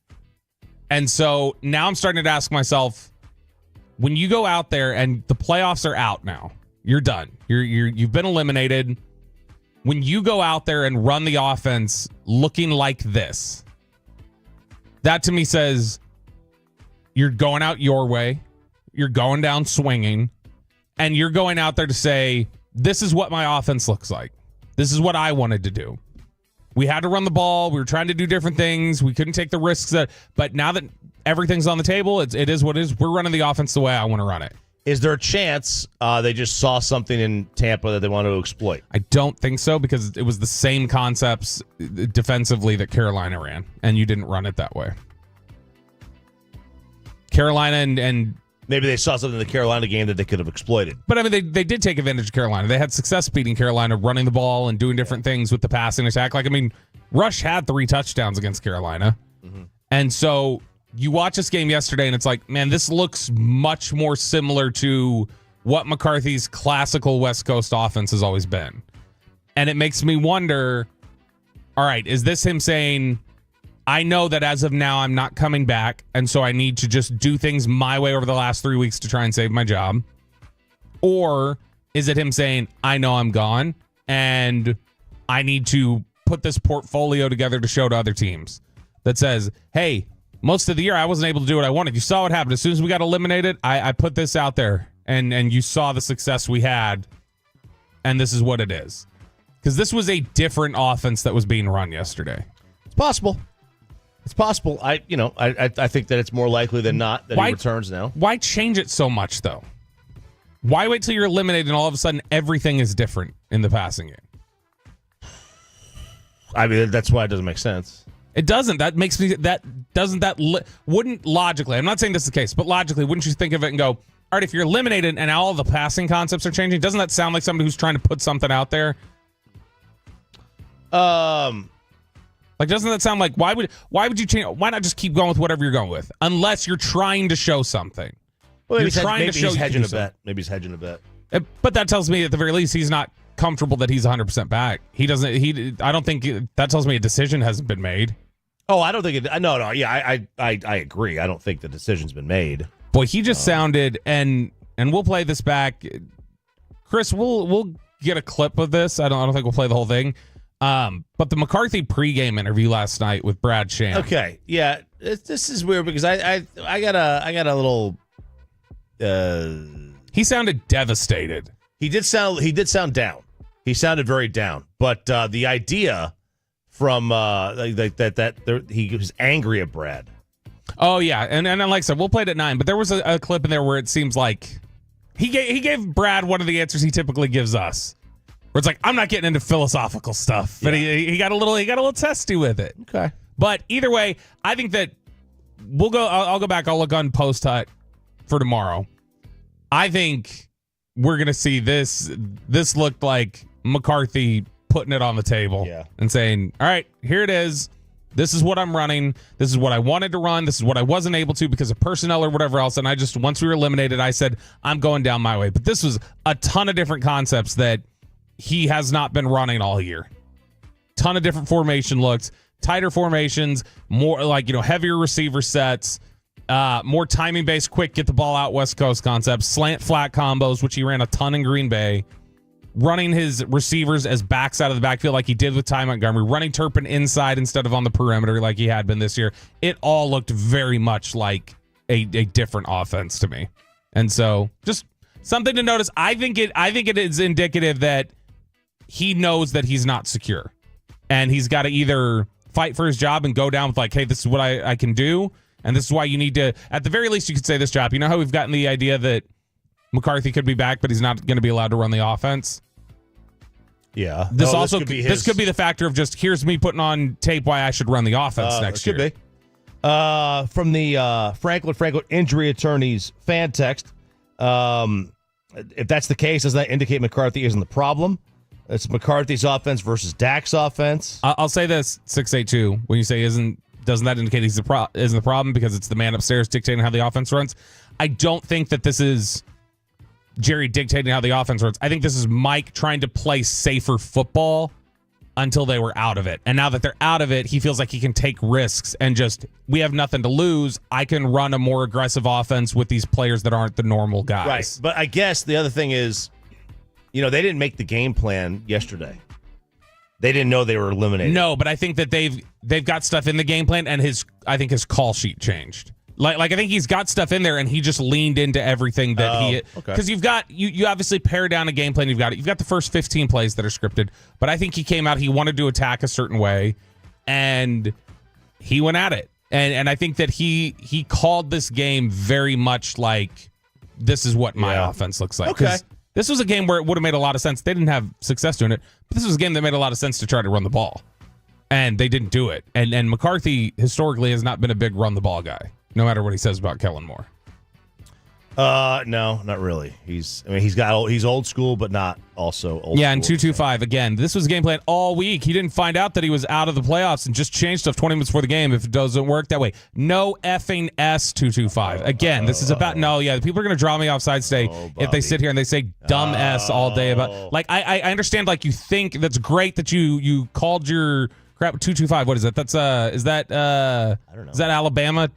Speaker 4: And so now I'm starting to ask myself, when you go out there and the playoffs are out now, you're done. You've been eliminated. When you go out there and run the offense looking like this, that to me says you're going out your way, you're going down swinging, and you're going out there to say, this is what my offense looks like. This is what I wanted to do. We had to run the ball. We were trying to do different things. We couldn't take the risks. But now that everything's on the table, it is what it is. We're running the offense the way I want to run it.
Speaker 3: Is there a chance they just saw something in Tampa that they want to exploit?
Speaker 4: I don't think so, because it was the same concepts defensively that Carolina ran, and you didn't run it that way. Carolina and
Speaker 3: maybe they saw something in the Carolina game that they could have exploited.
Speaker 4: But I mean, they did take advantage of Carolina. They had success beating Carolina, running the ball and doing different things with the passing attack. Like, I mean, Rush had 3 touchdowns against Carolina. Mm-hmm. And so you watch this game yesterday and it's like, man, this looks much more similar to what McCarthy's classical West Coast offense has always been. And it makes me wonder, all right, is this him saying, I know that as of now, I'm not coming back, and so I need to just do things my way over the last 3 weeks to try and save my job? Or is it him saying, I know I'm gone, and I need to put this portfolio together to show to other teams that says, hey, most of the year I wasn't able to do what I wanted. You saw what happened. As soon as we got eliminated, I put this out there, and you saw the success we had, and this is what it is. Because this was a different offense that was being run yesterday.
Speaker 3: It's possible. It's possible. I think that it's more likely than not that he returns now.
Speaker 4: Why change it so much, though? Why wait till you're eliminated and all of a sudden everything is different in the passing game?
Speaker 3: I mean, that's why it doesn't make sense.
Speaker 4: It doesn't. That makes me wouldn't logically. I'm not saying this is the case, but logically, wouldn't you think of it and go, all right, if you're eliminated and all the passing concepts are changing, doesn't that sound like somebody who's trying to put something out there? Like, doesn't that sound like why would you change? Why not just keep going with whatever you're going with, unless you're trying to show something?
Speaker 3: Well, maybe he's hedging a bet. Maybe he's hedging a bet.
Speaker 4: But that tells me at the very least he's not comfortable that he's 100% back. He doesn't. I don't think that tells me a decision hasn't been made.
Speaker 3: Oh, I don't think it. No. Yeah, I agree. I don't think the decision's been made.
Speaker 4: Boy, he just sounded and we'll play this back. Chris, we'll get a clip of this. I don't think we'll play the whole thing. But the McCarthy pregame interview last night with Brad Sham.
Speaker 3: Okay, yeah, this is weird because I got a little.
Speaker 4: He sounded devastated.
Speaker 3: He did sound down. He sounded very down. But the idea from he was angry at Brad.
Speaker 4: Oh yeah, and like I said, we'll play it at 9. But there was a clip in there where it seems like he gave Brad one of the answers he typically gives us. Where it's like, I'm not getting into philosophical stuff, but he got a little testy with it.
Speaker 3: Okay,
Speaker 4: but either way, I think that we'll go. I'll go back. I'll look on Post Hut for tomorrow. I think we're gonna see this. This looked like McCarthy putting it on the table and saying, "All right, here it is. This is what I'm running. This is what I wanted to run. This is what I wasn't able to because of personnel or whatever else." And once we were eliminated, I said, "I'm going down my way." But this was a ton of different concepts that he has not been running all year. Ton of different formation looks, tighter formations, more like, heavier receiver sets, more timing based, quick, get the ball out West Coast concepts, slant flat combos, which he ran a ton in Green Bay, running his receivers as backs out of the backfield like he did with Ty Montgomery, running Turpin inside instead of on the perimeter like he had been this year. It all looked very much like a different offense to me. And so just something to notice. I think it is indicative that he knows that he's not secure, and he's got to either fight for his job and go down with like, hey, this is what I can do, And this is why you need to, at the very least, you could say this, Chop. You know how we've gotten the idea that McCarthy could be back, but he's not going to be allowed to run the offense?
Speaker 3: Yeah.
Speaker 4: This could be the factor of just, here's me putting on tape why I should run the offense next year.
Speaker 3: Could be. From the Franklin injury attorney's fan text, if that's the case, does that indicate McCarthy isn't the problem? It's McCarthy's offense versus Dak's offense.
Speaker 4: I'll say this, 682, when you say doesn't that indicate isn't the problem because it's the man upstairs dictating how the offense runs? I don't think that this is Jerry dictating how the offense runs. I think this is Mike trying to play safer football until they were out of it. And now that they're out of it, he feels like he can take risks and just, we have nothing to lose. I can run a more aggressive offense with these players that aren't the normal guys.
Speaker 3: Right. But I guess the other thing is, they didn't make the game plan yesterday. They didn't know they were eliminated.
Speaker 4: No, but I think that they've got stuff in the game plan, and I think his call sheet changed. Like I think he's got stuff in there, and he just leaned into everything that because you've got you obviously pare down a game plan. You've got the first 15 plays that are scripted, but I think he came out. He wanted to attack a certain way, and he went at it. And I think that he called this game very much like this is what my offense looks like.
Speaker 3: Okay.
Speaker 4: This was a game where it would have made a lot of sense. They didn't have success doing it, but this was a game that made a lot of sense to try to run the ball, and they didn't do it. And McCarthy historically has not been a big run the ball guy, no matter what he says about Kellen Moore.
Speaker 3: No, not really. He's old school, but not also old.
Speaker 4: Yeah, and
Speaker 3: school.
Speaker 4: 225 again. This was game plan all week. He didn't find out that he was out of the playoffs and just changed stuff 20 minutes before the game if it doesn't work that way. No effing S 225. Again, this is about people are gonna draw me off side today if they sit here and they say dumb S all day about I understand you think that's great that you called your crap 225. What is it? That's is that I don't know. Is that Alabama?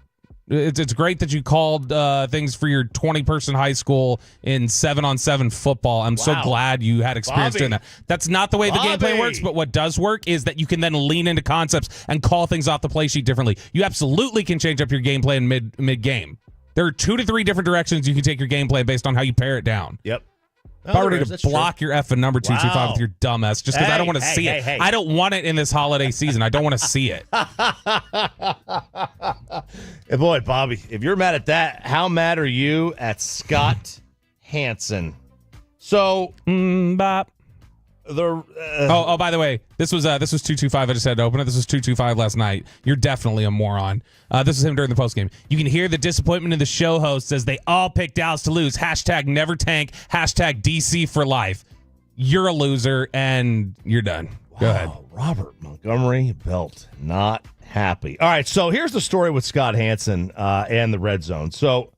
Speaker 4: It's great that you called things for your 20-person high school in 7-on-7 football. I'm so glad you had experience doing that. That's not the way the game plan works, but what does work is that you can then lean into concepts and call things off the play sheet differently. You absolutely can change up your game plan mid-game. There are 2 to 3 different directions you can take your game plan based on how you pare it down.
Speaker 3: Yep.
Speaker 4: If I were to block your effing number 225 with your dumb ass just because I don't want to see it. I don't want it in this holiday season. I don't want to see it.
Speaker 3: Hey, boy, Bobby, if you're mad at that, how mad are you at Scott Hansen? So,
Speaker 4: by the way, this was 225. I just had to open it. This was 225 last night. You're definitely a moron. This was him during the postgame. You can hear the disappointment in the show hosts as they all pick Dallas to lose. # never tank. # DC for life. You're a loser and you're done. Go ahead.
Speaker 3: Robert Montgomery Belt not happy. All right, so here's the story with Scott Hansen and the Red Zone. So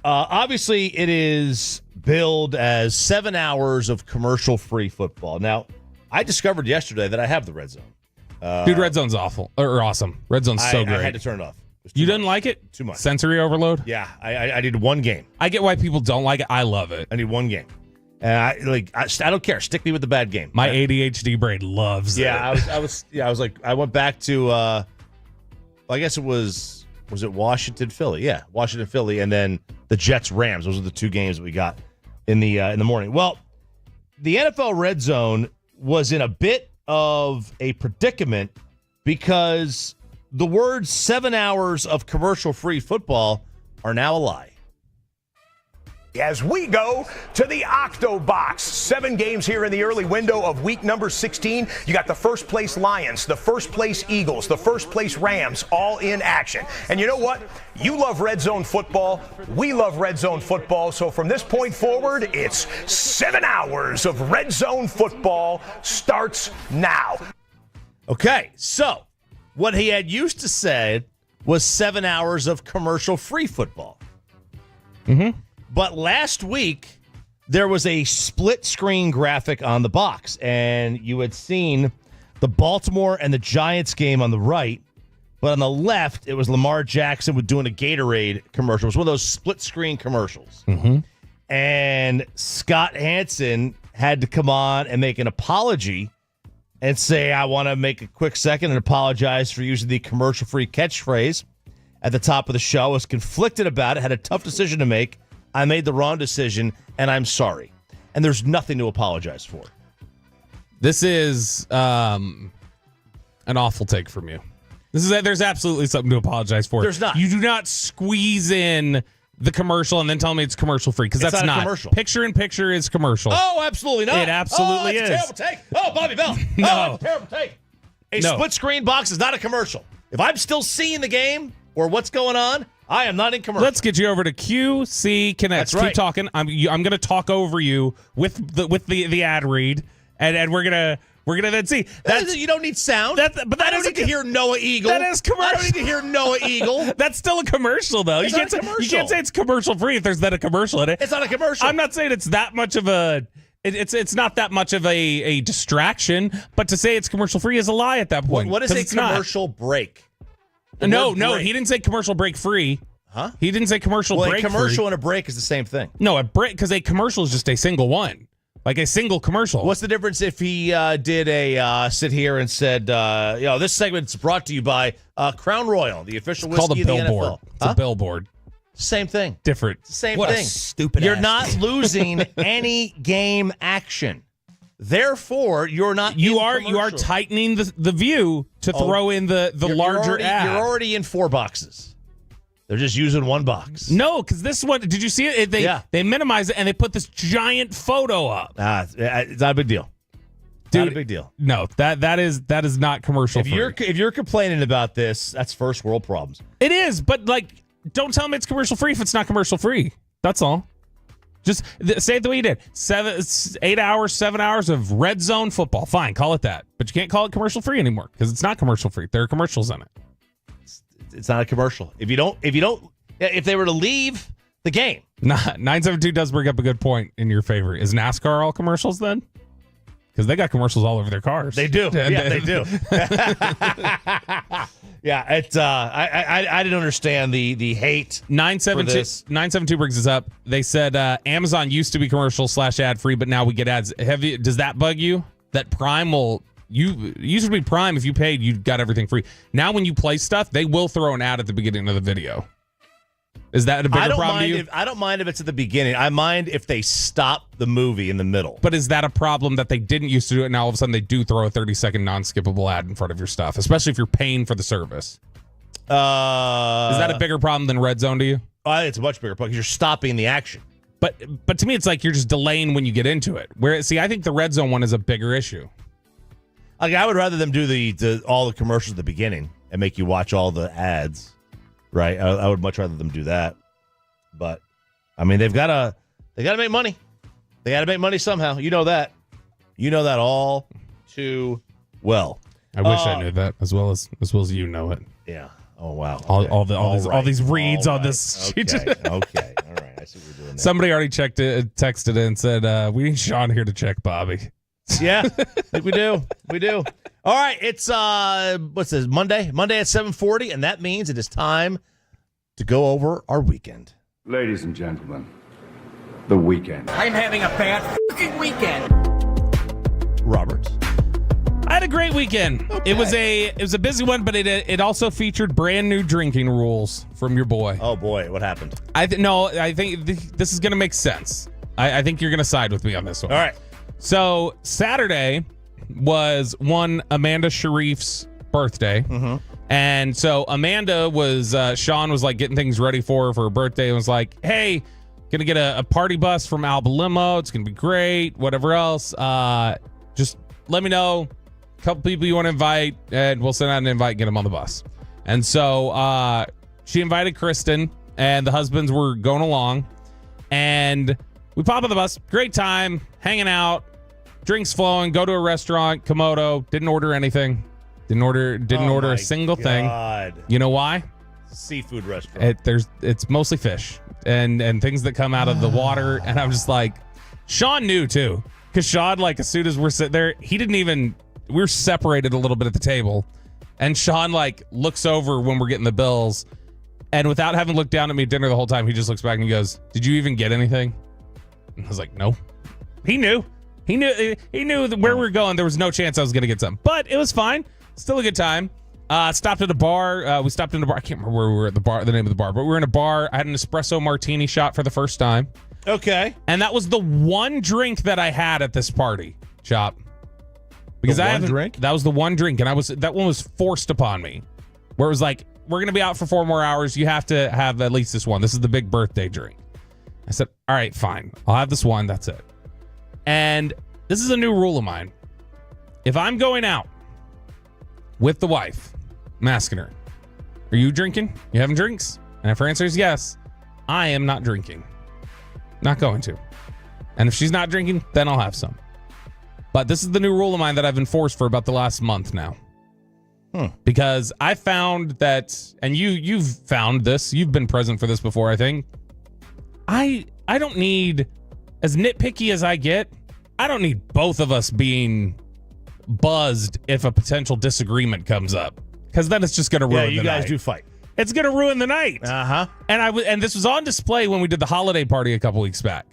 Speaker 3: obviously it is billed as 7 hours of commercial-free football. Now, I discovered yesterday that I have the Red Zone.
Speaker 4: Dude, Red Zone's awful or awesome. Red Zone's so great.
Speaker 3: I had to turn it off.
Speaker 4: You didn't like it?
Speaker 3: Too much.
Speaker 4: Sensory overload?
Speaker 3: Yeah, I need one game.
Speaker 4: I get why people don't like it. I love it.
Speaker 3: I need one game. And I don't care. Stick me with the bad game.
Speaker 4: My ADHD brain loves it.
Speaker 3: I went back to I guess it was it Washington, Philly? Yeah, Washington, Philly, and then the Jets, Rams. Those are the 2 games that we got in the morning. Well, the NFL Red Zone was in a bit of a predicament because the words 7 hours of commercial-free football are now a lie.
Speaker 14: As we go to the Octo Box, 7 games here in the early window of week number 16. You got the first place Lions, the first place Eagles, the first place Rams, all in action. And you know what? You love red zone football. We love red zone football. So from this point forward, it's 7 hours of red zone football starts now.
Speaker 3: Okay, so what he had used to say was 7 hours of commercial-free football.
Speaker 4: Mm-hmm.
Speaker 3: But last week, there was a split-screen graphic on the box, and you had seen the Baltimore and the Giants game on the right, but on the left, it was Lamar Jackson doing a Gatorade commercial. It was one of those split-screen commercials.
Speaker 4: Mm-hmm.
Speaker 3: And Scott Hansen had to come on and make an apology and say, I want to make a quick second and apologize for using the commercial-free catchphrase at the top of the show. I was conflicted about it, had a tough decision to make. I made the wrong decision, and I'm sorry. And there's nothing to apologize for.
Speaker 4: This is an awful take from you. There's absolutely something to apologize for.
Speaker 3: There's not.
Speaker 4: You do not squeeze in the commercial and then tell me it's commercial free, because that's not.
Speaker 3: Commercial.
Speaker 4: Picture in picture is commercial.
Speaker 3: Oh, absolutely not.
Speaker 4: It absolutely is.
Speaker 3: That's a terrible take. Oh, Bobby Bell.
Speaker 4: No.
Speaker 3: Oh, that's a terrible take. A split screen box is not a commercial. If I'm still seeing the game or what's going on, I am not in commercial.
Speaker 4: Let's get you over to QC Connects.
Speaker 3: That's right.
Speaker 4: Keep talking. I'm going to talk over you with the ad read, and we're gonna then see.
Speaker 3: You don't need sound.
Speaker 4: But
Speaker 3: I don't need to hear Noah Eagle.
Speaker 4: That is commercial.
Speaker 3: I don't need to hear Noah Eagle.
Speaker 4: That's still a commercial, though.
Speaker 3: It's
Speaker 4: You can't say it's commercial free if there's not a commercial in it.
Speaker 3: It's not a commercial.
Speaker 4: I'm not saying it's that much of a. It's not that much of a distraction, but to say it's commercial free is a lie at that point.
Speaker 3: What is a commercial break?
Speaker 4: No, he didn't say commercial break free.
Speaker 3: Huh?
Speaker 4: He didn't say commercial break free.
Speaker 3: A commercial and a break is the same thing.
Speaker 4: No, a break, because a commercial is just a single one. Like a single commercial.
Speaker 3: What's the difference if he did a sit here and said, this segment's brought to you by Crown Royal, the official whiskey of the NFL?
Speaker 4: It's called a billboard. It's a billboard.
Speaker 3: Same thing.
Speaker 4: Different.
Speaker 3: Same
Speaker 15: What
Speaker 3: thing.
Speaker 15: a stupid
Speaker 3: You're
Speaker 15: ass.
Speaker 3: not losing any game action. Therefore, you're not.
Speaker 4: You are tightening the view to throw in the larger ad.
Speaker 3: You're already in 4 boxes. They're just using 1 box.
Speaker 4: No, because this one, did you see it? They minimize it and they put this giant photo up.
Speaker 3: It's not a big deal.
Speaker 4: Dude,
Speaker 3: not a big deal.
Speaker 4: No, that is not commercial free.
Speaker 3: If you're complaining about this, that's first world problems.
Speaker 4: It is, but don't tell me it's commercial free if it's not commercial free. That's all. Just say it the way you did. 7 hours of red zone football. Fine, call it that. But you can't call it commercial free anymore because it's not commercial free. There are commercials in it.
Speaker 3: It's not a commercial. If they were to leave the game.
Speaker 4: 972 does bring up a good point in your favor. Is NASCAR all commercials then? Because they got commercials all over their cars.
Speaker 3: They do. Yeah, they do. Yeah, it's I didn't understand the hate.
Speaker 4: 972 brings us up. They said Amazon used to be commercial / ad free, but now we get ads. Does that bug you? That Prime will used to be Prime. If you paid, you got everything free. Now when you play stuff, they will throw an ad at the beginning of the video. Is that a bigger problem to you?
Speaker 3: I don't mind if it's at the beginning. I mind if they stop the movie in the middle.
Speaker 4: But is that a problem that they didn't used to do it, and now all of a sudden they do throw a 30-second non-skippable ad in front of your stuff, especially if you're paying for the service? Is that a bigger problem than Red Zone to you?
Speaker 3: It's a much bigger problem because you're stopping the action.
Speaker 4: But to me, it's like you're just delaying when you get into it. I think the Red Zone one is a bigger issue.
Speaker 3: I would rather them do all the commercials at the beginning and make you watch all the ads. Right, I would much rather them do that, but I mean they got to make money. They got to make money somehow. You know that all too well.
Speaker 4: I wish I knew that as well as you know it.
Speaker 3: Yeah. Oh wow.
Speaker 4: Okay. All these reads on this.
Speaker 3: Okay. All right. I see what you're doing there.
Speaker 4: Somebody already texted in and said we need Sean here to check Bobby.
Speaker 3: Yeah, I think we do. All right, it's what's this? Monday at 7:40, and that means it is time to go over our weekend.
Speaker 16: Ladies and gentlemen, the weekend.
Speaker 15: I'm having a bad fucking weekend.
Speaker 3: Robert,
Speaker 4: I had a great weekend. Okay. It was a busy one, but it also featured brand new drinking rules from your boy.
Speaker 3: Oh boy, what happened?
Speaker 4: I think this is going to make sense. I think you're going to side with me on this one.
Speaker 3: All right.
Speaker 4: So Saturday was one Amanda Sharif's birthday.
Speaker 3: Mm-hmm.
Speaker 4: And so Amanda Sean was like getting things ready for her birthday and was like, hey, gonna get a party bus from Alba Limo. It's gonna be great. Whatever else. Just let me know a couple people you want to invite and we'll send out an invite and get them on the bus. And so she invited Kristen and the husbands were going along and we pop on the bus. Great time, hanging out, drinks flowing, go to a restaurant, Komodo, didn't order anything. Didn't order a single thing. You know why?
Speaker 3: Seafood restaurant.
Speaker 4: It's mostly fish and things that come out of the water. And I'm just like, Sean knew too. Because Sean, like, as soon as we're sitting there, we're separated a little bit at the table. And Sean, like, looks over when we're getting the bills. And without having looked down at me at dinner the whole time, he just looks back and he goes, did you even get anything? And I was like, no. He knew where we were going. There was no chance I was going to get something. But it was fine. Still a good time. Stopped at a bar. We stopped in a bar. I can't remember where we were at the name of the bar, but we were in a bar. I had an espresso martini shot for the first time.
Speaker 3: Okay.
Speaker 4: And that was the one drink that I had at this party, Chop. Because that was the one drink, and that one was forced upon me. where it was like, we're going to be out for 4 more hours. You have to have at least this one. This is the big birthday drink. I said, all right, fine. I'll have this one. That's it. And this is a new rule of mine. If I'm going out with the wife, I'm asking her, are you drinking? You having drinks? And if her answer is yes, I am not drinking. Not going to. And if she's not drinking, then I'll have some. But this is the new rule of mine that I've enforced for about the last month now. Because I found that, and you've found this, you've been present for this before, I think. I don't need, as nitpicky as I get, I don't need both of us being buzzed if a potential disagreement comes up. Because then it's just going to ruin the night.
Speaker 3: Yeah, you guys do fight.
Speaker 4: It's going to ruin the night.
Speaker 3: Uh-huh.
Speaker 4: And this was on display when we did the holiday party a couple weeks back.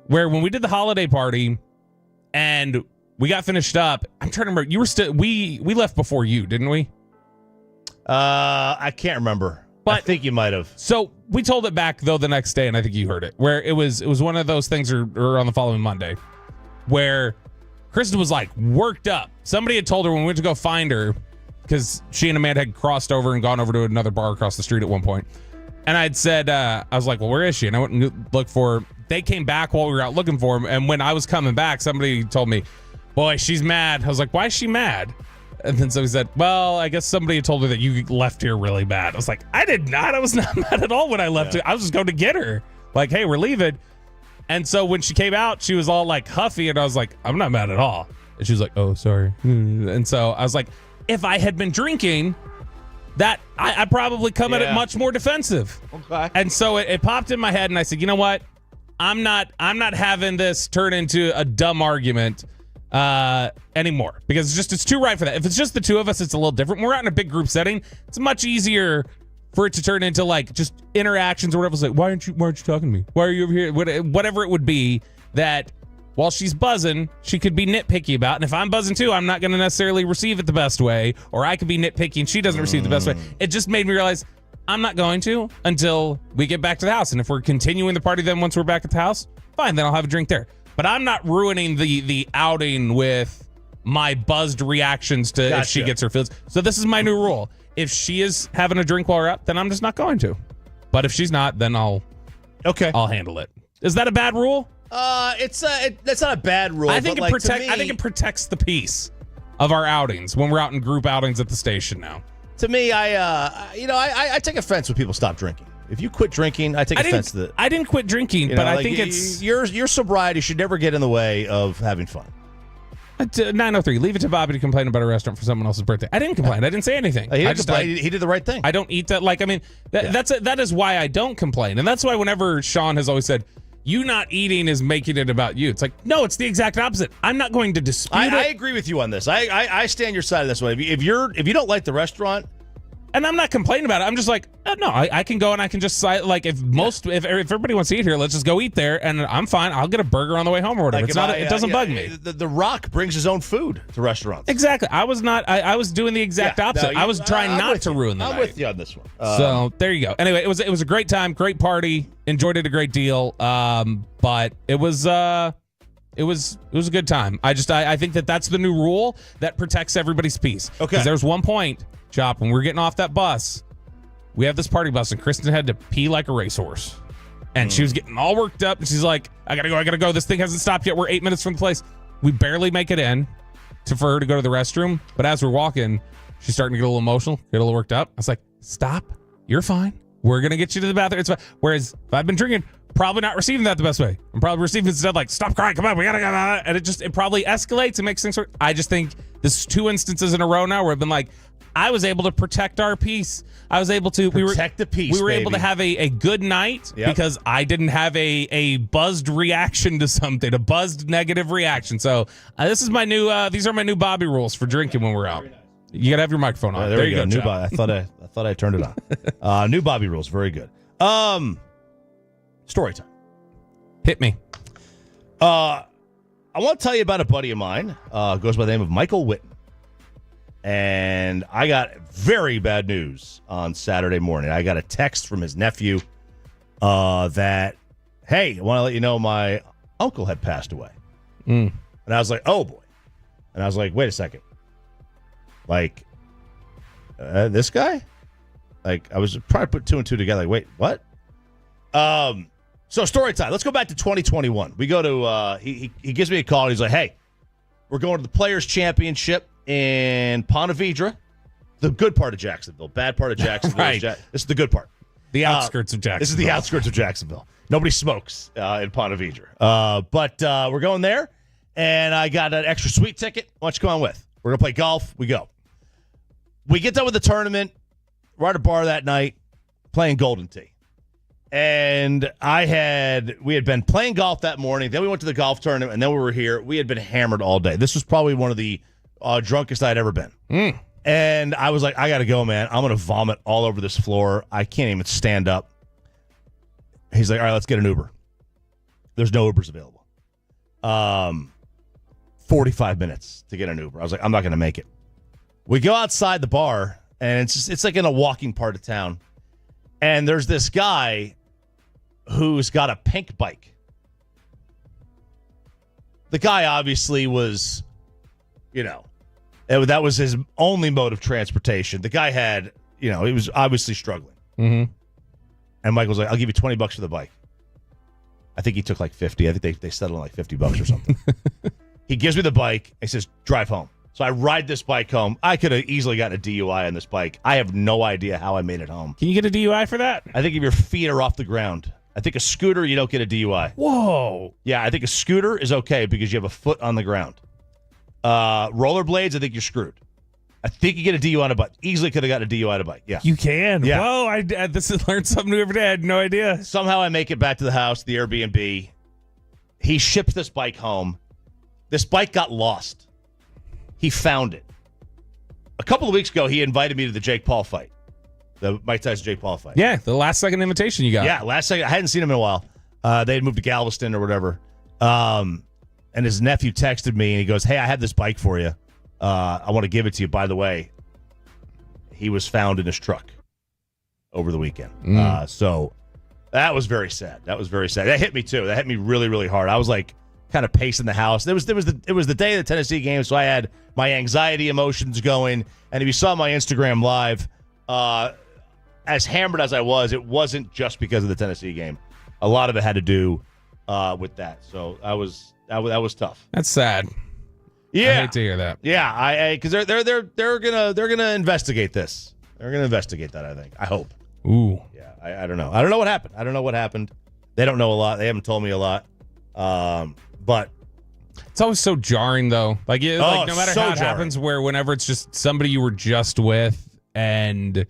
Speaker 4: Where when we did the holiday party and we got finished up, I'm trying to remember, you were still, we left before you, didn't we?
Speaker 3: I can't remember. But I think you might have.
Speaker 4: So we told it back though the next day, and I think you heard it, where it was one of those things, or on the following Monday, where Kristen was like worked up. Somebody had told her when we went to go find her, because she and Amanda had crossed over and gone over to another bar across the street at one point. And I'd said, I was like, well, where is she? And I went and looked for her. They came back while we were out looking for him. And when I was coming back, somebody told me, boy, she's mad. I was like, why is she mad? And then somebody said, well, I guess somebody had told her that you left here really bad. I was like, I did not. I was not mad at all when I left her. I was just going to get her. Like, hey, we're leaving. And so when she came out, she was all like huffy. And I was like, I'm not mad at all. And she was like, oh, sorry. And so I was like, if I had been drinking, that I probably come at it much more defensive.
Speaker 3: Okay.
Speaker 4: And so it popped in my head, and I said, you know what? I'm not having this turn into a dumb argument anymore, because it's too right for that. If it's just the two of us, it's a little different. When we're out in a big group setting, it's much easier for it to turn into like just interactions or whatever. It's like, why aren't you talking to me? Why are you over here? Whatever it would be that while she's buzzing, she could be nitpicky about. And if I'm buzzing too, I'm not going to necessarily receive it the best way, or I could be nitpicky and she doesn't receive it the best way. It just made me realize I'm not going to until we get back to the house. And if we're continuing the party then once we're back at the house, fine, then I'll have a drink there. But I'm not ruining the outing with my buzzed reactions to if she gets her feels. So this is my new rule. If she is having a drink while we're out, then I'm just not going to. But if she's not, then I'll handle it. Is that a bad rule?
Speaker 3: That's not a bad rule.
Speaker 4: I think
Speaker 3: but
Speaker 4: I think it protects the peace of our outings when we're out in group outings at the station now.
Speaker 3: To me, I take offense when people stop drinking. If you quit drinking, I take offense to that.
Speaker 4: I didn't quit drinking, but I think it's
Speaker 3: your sobriety should never get in the way of having fun.
Speaker 4: 903. Leave it to Bobby to complain about a restaurant for someone else's birthday. I didn't complain. I didn't say anything.
Speaker 3: He did the right thing.
Speaker 4: I don't eat that. Like, I mean, that is why I don't complain, and that's why whenever Sean has always said, you not eating is making it about you. It's like, no, it's the exact opposite. I'm not going to dispute it.
Speaker 3: I agree with you on this. I stand your side of this one. If you don't like the restaurant,
Speaker 4: and I'm not complaining about it. I'm just like, no, I can go and I can just like if everybody wants to eat here, let's just go eat there, and I'm fine. I'll get a burger on the way home or whatever. It doesn't bug me.
Speaker 3: The Rock brings his own food to restaurants.
Speaker 4: Exactly. I was not. I was doing the exact opposite. I was trying not to ruin the night.
Speaker 3: I'm with you on this one.
Speaker 4: So there you go. Anyway, it was a great time, great party. Enjoyed it a great deal. But it was a good time. I think that's the new rule that protects everybody's peace. Okay. Because there's one point, Chop, when we were getting off that bus, we have this party bus, and Kristen had to pee like a racehorse. And she was getting all worked up, and she's like, I gotta go. This thing hasn't stopped yet. We're 8 minutes from the place. We barely make it in for her to go to the restroom. But as we're walking, she's starting to get a little emotional, get a little worked up. I was like, stop. You're fine. We're going to get you to the bathroom. It's fine. Whereas if I've been drinking, probably not receiving that the best way. I'm probably receiving it instead like, stop crying. Come on. We got to go. And it probably escalates and makes things work. I just think this is 2 instances in a row now where I've been like, I was able to protect our peace. I was able to
Speaker 3: protect the peace.
Speaker 4: We were able to have a good night because I didn't have a buzzed reaction to something, a buzzed negative reaction. So this is my new. These are my new Bobby rules for drinking when we're out. You gotta have your microphone on.
Speaker 3: There you go. New Bobby. I thought I turned it on. New Bobby rules. Very good. Story time.
Speaker 4: Hit me.
Speaker 3: I want to tell you about a buddy of mine. Goes by the name of Michael Whitten. And I got very bad news on Saturday morning. I got a text from his nephew that, hey, I want to let you know my uncle had passed away. And I was like, oh, boy. And I was like, wait a second. Like, this guy? Like, I was trying to put two and two together. Like, wait, what? So story time. Let's go back to 2021. We go to, he gives me a call. And he's like, hey, we're going to the Players' Championship in Ponte Vedra. The good part of Jacksonville. Bad part of Jacksonville.
Speaker 4: Right.
Speaker 3: This is the good part.
Speaker 4: The outskirts of Jacksonville.
Speaker 3: This is the outskirts of Jacksonville. Nobody smokes in Ponte Vedra. But we're going there, and I got an extra sweet ticket. Why don't you come on with? We're going to play golf. We go. We get done with the tournament. We're at a bar that night playing Golden Tee. And we had been playing golf that morning. Then we went to the golf tournament, and then we were here. We had been hammered all day. This was probably one of the drunkest I'd ever been. And I was like, I got to go, man. I'm going to vomit all over this floor. I can't even stand up. He's like, all right, let's get an Uber. There's no Ubers available. 45 minutes to get an Uber. I was like, I'm not going to make it. We go outside the bar, and it's like in a walking part of town. And there's this guy who's got a pink bike. The guy obviously was, that was his only mode of transportation. The guy had, he was obviously struggling.
Speaker 4: Mm-hmm.
Speaker 3: And Michael's like, I'll give you $20 for the bike. I think he took like 50. I think they settled on like $50 or something. He gives me the bike. He says, drive home. So I ride this bike home. I could have easily gotten a DUI on this bike. I have no idea how I made it home.
Speaker 4: Can you get a DUI for that?
Speaker 3: I think if your feet are off the ground. I think a scooter, you don't get a DUI.
Speaker 4: Whoa.
Speaker 3: Yeah, I think a scooter is okay because you have a foot on the ground. Rollerblades, I think you're screwed. I think you get a DUI on a bike. Easily could have gotten a DUI on a bike. Yeah.
Speaker 4: You can.
Speaker 3: Yeah.
Speaker 4: Whoa, I learned something new every day. I had no idea.
Speaker 3: Somehow I make it back to the house, the Airbnb. He ships this bike home. This bike got lost. He found it. A couple of weeks ago, he invited me to the Jake Paul fight. The Mike Tyson Jake Paul fight.
Speaker 4: Yeah, the last second invitation you got.
Speaker 3: Yeah, last second. I hadn't seen him in a while. They had moved to Galveston or whatever. And his nephew texted me, and he goes, hey, I have this bike for you. I want to give it to you. By the way, he was found in his truck over the weekend. So that was very sad. That hit me, too. That hit me really, really hard. I was like kind of pacing the house. It was the day of the Tennessee game, so I had my anxiety emotions going. And if you saw my Instagram live, as hammered as I was, it wasn't just because of the Tennessee game. A lot of it had to do with that. So that was tough.
Speaker 4: That's sad.
Speaker 3: Yeah,
Speaker 4: I hate to hear that.
Speaker 3: Yeah, because they're gonna investigate this. They're gonna investigate that. I think. I hope.
Speaker 4: Ooh.
Speaker 3: Yeah. I don't know. I don't know what happened. They don't know a lot. They haven't told me a lot. But
Speaker 4: it's always so jarring, though. Like no matter how it happens, whenever it's just somebody you were just with, and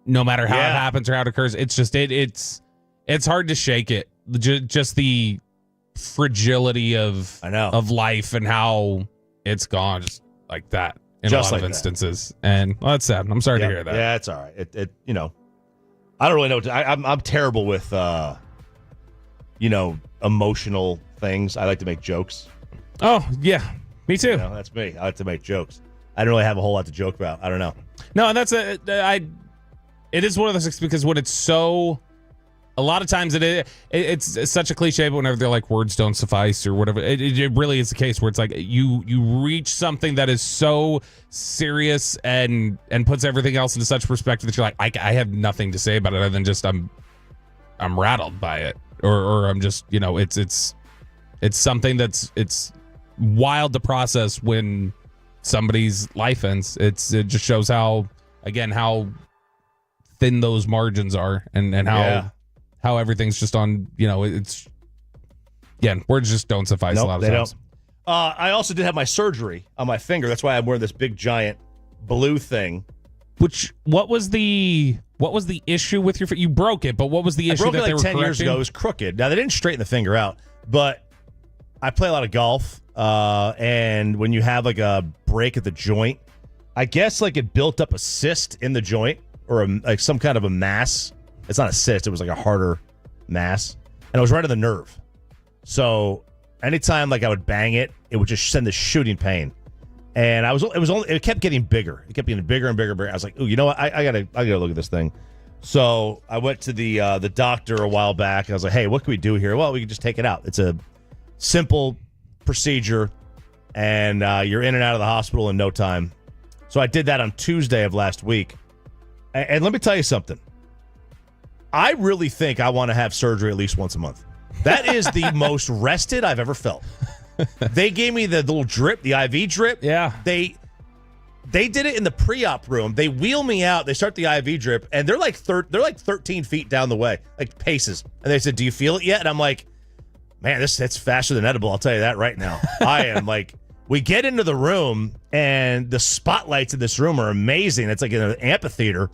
Speaker 4: no matter how it happens or how it occurs, it's just it's hard to shake it. Just the fragility of life and how it's gone just like that in just a lot of instances. And that's sad. I'm sorry to hear that.
Speaker 3: Yeah, it's all right. It I don't really know. I'm terrible with emotional things. I like to make jokes.
Speaker 4: Oh yeah, me too.
Speaker 3: That's me. I like to make jokes. I don't really have a whole lot to joke about. I don't know.
Speaker 4: No, and it is one of those things because when it's so. A lot of times it's such a cliche, but whenever they're like words don't suffice or whatever, it really is the case where it's like you reach something that is so serious and puts everything else into such perspective that you're like, I have nothing to say about it other than just I'm rattled by it or I'm just it's something it's wild to process when somebody's life ends. It just shows how thin those margins are and how everything's just on, it's, words just don't suffice a lot of times.
Speaker 3: Don't. I also did have my surgery on my finger. That's why I'm wearing this big, giant blue thing.
Speaker 4: What was the issue with your finger? You broke it, but what was the issue that they were correcting? I broke it like 10 years ago. It was crooked. Now, they didn't straighten the finger out, but I play a lot of golf, and when you have like a break at the joint, I guess like it built up a cyst in the joint or like some kind of a mass. It's not a cyst. It was like a harder mass. And it was right on the nerve. So anytime like I would bang it, it would just send this shooting pain. And it kept getting bigger. It kept getting bigger and bigger and bigger. I was like, oh, you know what? I gotta look at this thing. So I went to the doctor a while back. And I was like, hey, what can we do here? Well, we can just take it out. It's a simple procedure. And you're in and out of the hospital in no time.
Speaker 3: So I did that on Tuesday of last week. And let me tell you something. I really think I want to have surgery at least once a month. That is the most rested I've ever felt. They gave me the little drip, the IV drip.
Speaker 4: Yeah.
Speaker 3: They did it in the pre-op room. They wheel me out. They start the IV drip, and they're like 13 feet down the way, like paces. And they said, "Do you feel it yet?" And I'm like, "Man, that's faster than edible. I'll tell you that right now." I am like, we get into the room, and the spotlights in this room are amazing. It's like in an amphitheater.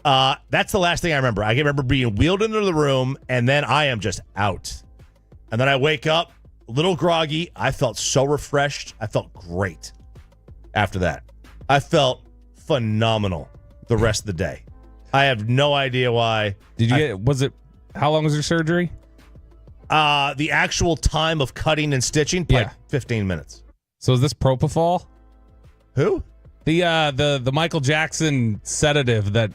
Speaker 3: That's the last thing I remember. I can remember being wheeled into the room, and then I am just out. And then I wake up, a little groggy. I felt so refreshed. I felt great after that. I felt phenomenal the rest of the day. I have no idea why.
Speaker 4: How long was your surgery?
Speaker 3: The actual time of cutting and stitching, like 15 minutes.
Speaker 4: So is this propofol?
Speaker 3: Who?
Speaker 4: The Michael Jackson sedative that.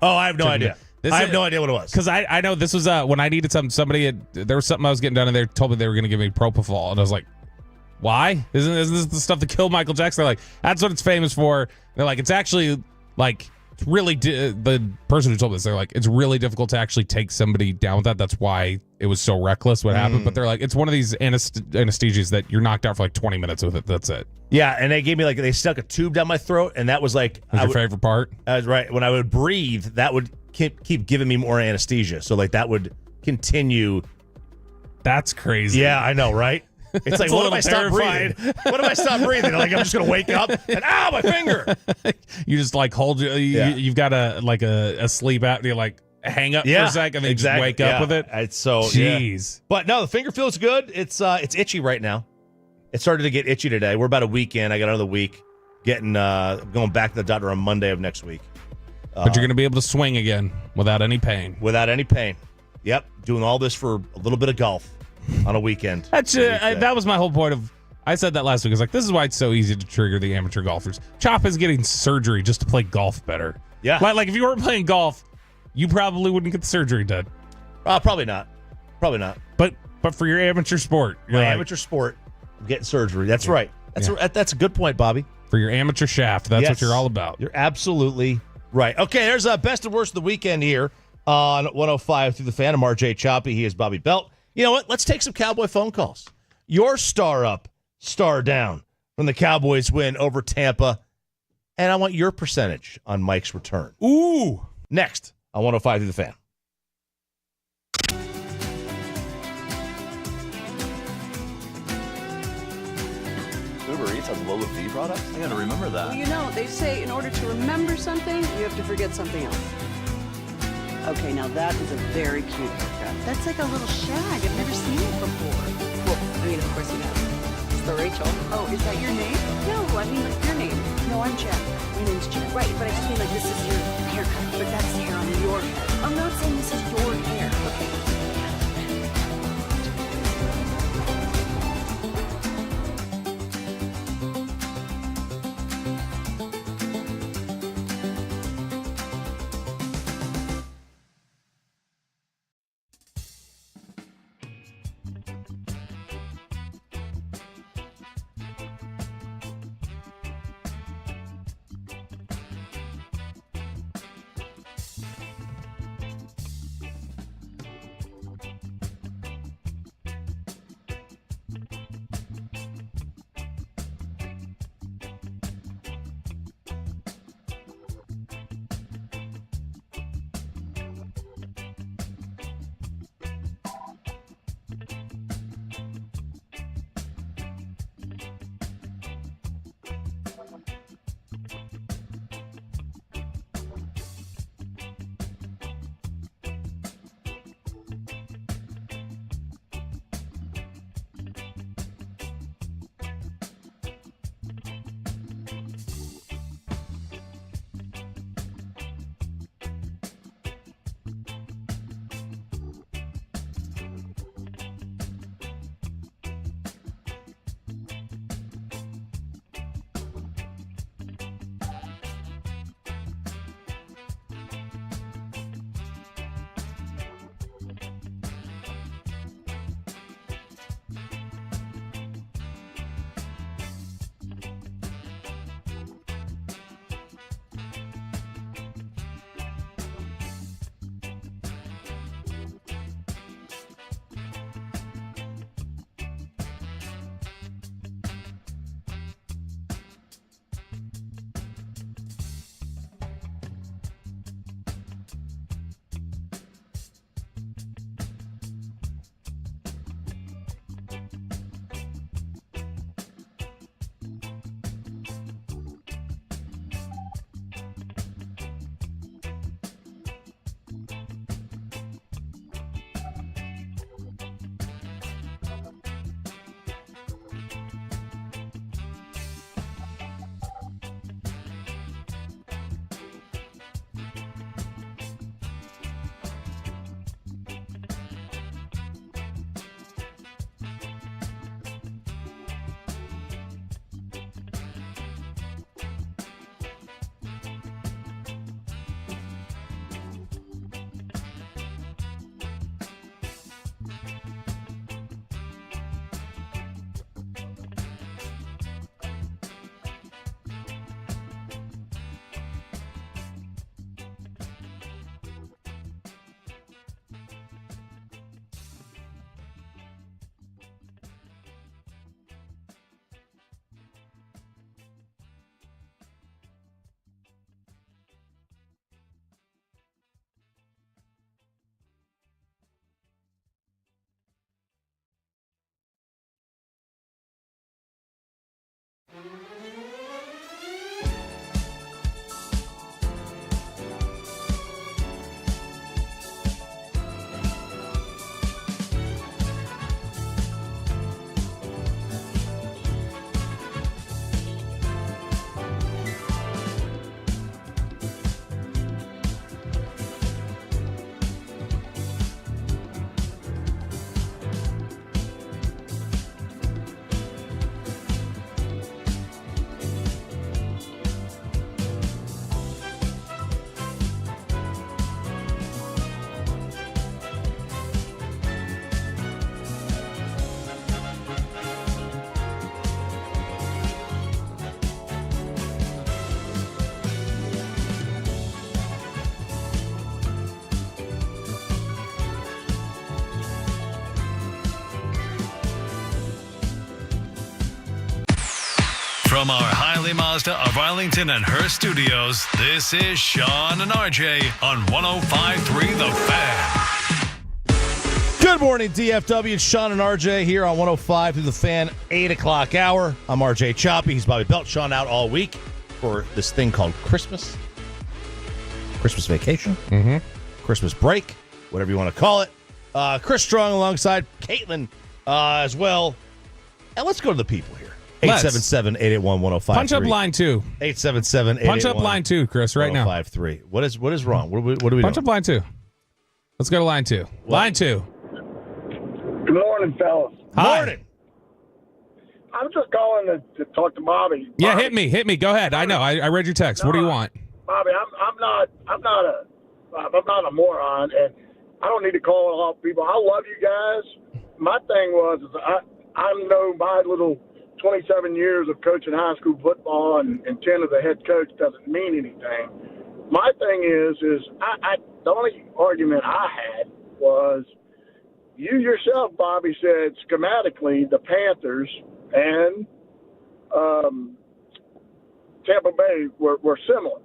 Speaker 3: Oh, I have no idea. I have no idea what it was.
Speaker 4: Because I know this was when I needed there was something I was getting done, and they told me they were going to give me propofol, and I was like, why? Isn't this the stuff that killed Michael Jackson? They're like, that's what it's famous for. They're like, it's actually like really the person who told me this, they're like, it's really difficult to actually take somebody down with that. That's why it was so reckless what happened. But they're like, it's one of these anesthesias that you're knocked out for like 20 minutes with it. That's it.
Speaker 3: Yeah, and they gave me they stuck a tube down my throat, and that was like
Speaker 4: your favorite part.
Speaker 3: Right. When I would breathe, that would keep giving me more anesthesia. So like that would continue.
Speaker 4: That's crazy.
Speaker 3: Yeah, I know, right? It's like, what if I stop breathing? What if I stop breathing? Like, I'm just going to wake up and, my finger.
Speaker 4: You just like hold you've got a sleep apnea, like hang up for a second and then just wake up with it.
Speaker 3: It's so,
Speaker 4: jeez.
Speaker 3: But no, the finger feels good. It's itchy right now. It started to get itchy today. We're about a week in. I got another week going back to the doctor on Monday of next week.
Speaker 4: But you're going to be able to swing again without any pain.
Speaker 3: Without any pain. Yep. Doing all this for a little bit of golf. On a weekend.
Speaker 4: That was my whole point I said that last week. It's like, this is why it's so easy to trigger the amateur golfers. Chop is getting surgery just to play golf better.
Speaker 3: Yeah.
Speaker 4: Like if you weren't playing golf, you probably wouldn't get the surgery done.
Speaker 3: Probably not.
Speaker 4: But for your amateur sport.
Speaker 3: Amateur sport, I'm getting surgery. That's right. That's a good point, Bobby.
Speaker 4: For your amateur shaft, that's what you're all about.
Speaker 3: You're absolutely right. Okay, there's best and worst of the weekend here on 105 through the Fan. I'm RJ Choppy. He is Bobby Belt. You know what? Let's take some Cowboy phone calls. Your star up, star down when the Cowboys win over Tampa. And I want your percentage on Mike's return.
Speaker 4: Ooh.
Speaker 3: Next on 105 through the Fan.
Speaker 5: Uber Eats has low fee products? I gotta remember that.
Speaker 6: Well, they say in order to remember something, you have to forget something else. Okay, now that is a very cute haircut. That's like a little shag. I've never seen it before.
Speaker 7: Well, I mean, of course you have. It's the Rachel.
Speaker 6: Oh, is that your name?
Speaker 7: No, I mean, like, your name.
Speaker 6: No, I'm Jen. My name's Jen.
Speaker 7: Right, but I just mean, like, this is your haircut.
Speaker 6: But that's hair on your head.
Speaker 7: I'm not saying this is your hair, okay?
Speaker 1: From our Highly Mazda of Arlington and Hearst studios, this is Sean and RJ on 105.3 The Fan.
Speaker 3: Good morning, DFW. It's Sean and RJ here on 105 through The Fan, 8 o'clock hour. I'm RJ Choppy. He's Bobby Belt. Sean out all week for this thing called Christmas vacation, Christmas break, whatever you want to call it. Chris Strong alongside Caitlin as well. And let's go to the people here. 877-881-1053.
Speaker 4: Punch up line 2.
Speaker 3: 877-881-1053.
Speaker 4: Punch up line 2, Chris, right now.
Speaker 3: 1053. What is wrong? What are we doing?
Speaker 4: Punch up line 2. Let's go to line 2.
Speaker 3: What?
Speaker 4: Line 2.
Speaker 17: Good morning, fellas.
Speaker 4: Hi.
Speaker 3: Morning.
Speaker 17: I'm just calling to talk to Bobby.
Speaker 4: Yeah, hit me. Go ahead. I know. I read your text. What do you want?
Speaker 17: Bobby, I'm not a moron, and I don't need to call all people. I love you guys. My thing is I know my little 27 years of coaching high school football and 10 as a head coach doesn't mean anything. My thing is the only argument I had was you yourself, Bobby, said schematically the Panthers and Tampa Bay were similar.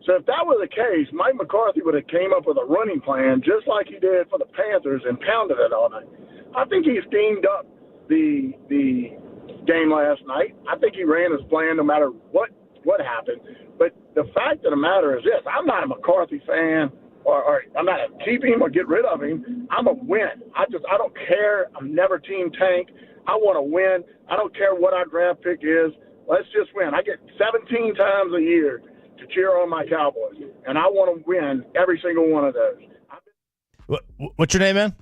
Speaker 17: So if that was the case, Mike McCarthy would have came up with a running plan just like he did for the Panthers and pounded it all night. I think he steamed up the game last night. I think he ran his plan no matter what happened. But the fact of the matter is this: I'm not a McCarthy fan, or I'm not a keep him or get rid of him. I'm a win. I don't care. I'm never team tank. I want to win. I don't care what our draft pick is. Let's just win. I get 17 times a year to cheer on my Cowboys, and I want to win every single one of those.
Speaker 3: What's your name, man?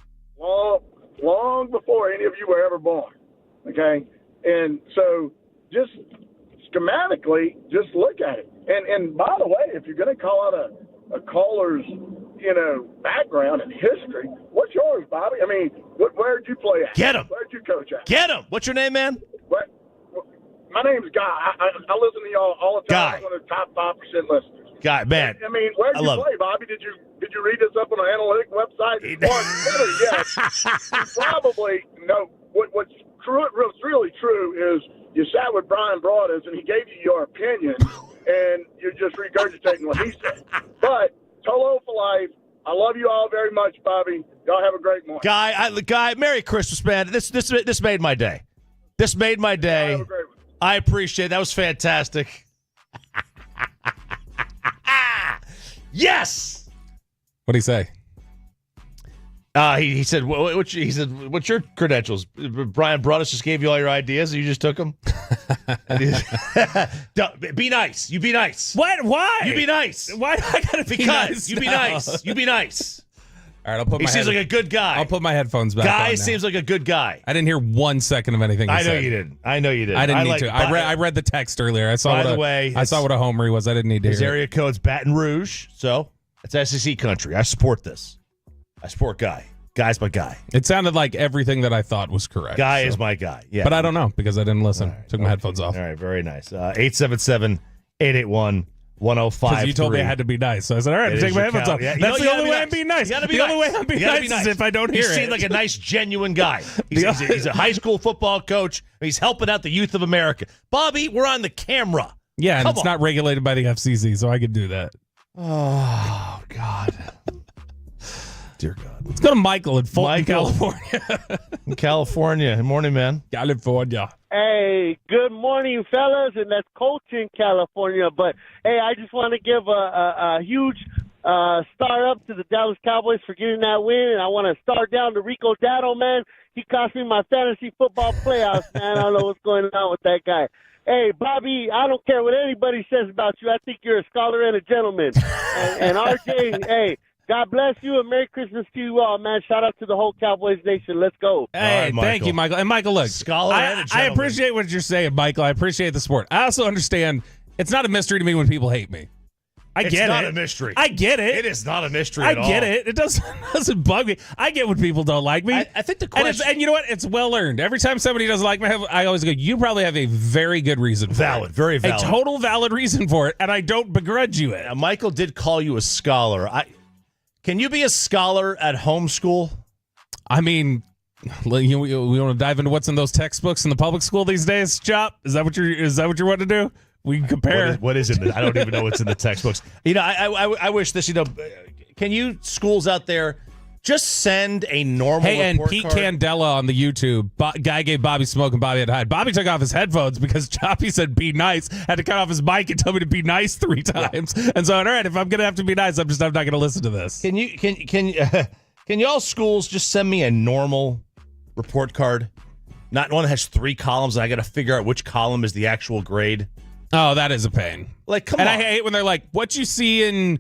Speaker 17: Long before any of you were ever born, okay? And so just schematically, just look at it. And by the way, if you're going to call out a caller's, background and history, what's yours, Bobby? I mean, where did you play at?
Speaker 3: Get him.
Speaker 17: Where did you coach at?
Speaker 3: Get him. What's your name, man?
Speaker 17: My name's Guy. I listen to y'all all the time.
Speaker 3: Guy.
Speaker 17: I'm one of the top 5% listeners.
Speaker 3: Guy, man.
Speaker 17: I mean, where did you play, Bobby? Did you read this up on an analytic website? Or better yet, you probably know what's really true is you sat with Brian Broaddus and he gave you your opinion and you're just regurgitating what he said. But Tolo for life. I love you all very much, Bobby. Y'all have a great morning.
Speaker 3: Guy, Merry Christmas, man. This made my day. This made my day.
Speaker 17: Have a great one.
Speaker 3: I appreciate it. That was fantastic. Yes.
Speaker 4: What did he say?
Speaker 3: He said, what's your credentials? Brian Broaddus just gave you all your ideas and you just took them? Be nice. You be nice.
Speaker 4: What? Why?
Speaker 3: You be nice.
Speaker 4: Why do I gotta be nice?
Speaker 3: You be
Speaker 4: now?
Speaker 3: nice. You be nice.
Speaker 4: All right, I'll put
Speaker 3: He seems like a good guy.
Speaker 4: I'll put my headphones back on
Speaker 3: Guy
Speaker 4: now.
Speaker 3: seems like a good guy.
Speaker 4: I didn't hear 1 second of anything he
Speaker 3: I know
Speaker 4: said.
Speaker 3: you didn't. I
Speaker 4: didn't need to. I read the text earlier. I saw I saw what a homer he was. I didn't need to
Speaker 3: his
Speaker 4: hear
Speaker 3: area
Speaker 4: it.
Speaker 3: code's Baton Rouge, so it's SEC country. I support this. I support Guy. Guy's my guy.
Speaker 4: It sounded like everything that I thought was correct.
Speaker 3: Guy is my guy. Yeah.
Speaker 4: But I don't know because I didn't listen.
Speaker 3: Right,
Speaker 4: Took my headphones off.
Speaker 3: All right, very nice. 877-881-1053.
Speaker 4: Because you told me I had to be nice. So I said, all right, I'm taking my headphones off.
Speaker 3: Yeah,
Speaker 4: That's the only way I'm being nice.
Speaker 3: The
Speaker 4: only way I'm being nice is if I don't hear it.
Speaker 3: He seemed like a nice, genuine guy. He's a high school football coach. He's helping out the youth of America. Bobby, we're on the camera.
Speaker 4: Yeah, and it's not regulated by the FCC, so I could do that.
Speaker 3: Oh, God. Dear God.
Speaker 4: Let's go to Michael in Fulton, California.
Speaker 3: In California. Good morning, man.
Speaker 4: California.
Speaker 18: Hey, good morning, fellas, and that's Colton, California. But, hey, I just want to give a huge star up to the Dallas Cowboys for getting that win, and I want to star down to Rico Dado, man. He cost me my fantasy football playoffs, man. I don't know what's going on with that guy. Hey, Bobby, I don't care what anybody says about you. I think you're a scholar and a gentleman. And RJ, hey, God bless you and Merry Christmas to you all, man. Shout out to the whole Cowboys Nation. Let's go.
Speaker 4: Hey, thank you, Michael. And Michael, look,
Speaker 3: scholar and a
Speaker 4: I
Speaker 3: gentleman.
Speaker 4: appreciate what you're saying, Michael. I appreciate the support. I also understand it's not a mystery to me when people hate me.
Speaker 3: It's not a mystery.
Speaker 4: I get it.
Speaker 3: It is not a mystery at all.
Speaker 4: I get it. It doesn't bug me. I get when people don't like me.
Speaker 3: I think the question...
Speaker 4: And you know what? It's well earned. Every time somebody doesn't like me, I always go, you probably have a very good reason for it.
Speaker 3: Very valid.
Speaker 4: A total valid reason for it, and I don't begrudge you it.
Speaker 3: Now, Michael did call you a scholar. Can you be a scholar at homeschool?
Speaker 4: I mean, We want to dive into what's in those textbooks in the public school these days, Chop? Is that what you're wanting to do? We can compare.
Speaker 3: What is it? I don't even know what's in the textbooks. I wish this. Can you schools out there just send a normal?
Speaker 4: Hey, and
Speaker 3: report
Speaker 4: Pete
Speaker 3: card?
Speaker 4: Candela on the YouTube. Guy gave Bobby smoke and Bobby had to hide. Bobby took off his headphones because Choppy said be nice. Had to cut off his mic and tell me to be nice 3 times. Yeah. And so, all right, if I'm gonna have to be nice, I'm not gonna listen to this.
Speaker 3: Can y'all schools just send me a normal report card? Not one that has 3 columns and I got to figure out which column is the actual grade.
Speaker 4: Oh, that is a pain.
Speaker 3: Like, come on.
Speaker 4: And I hate when they're like, what you see in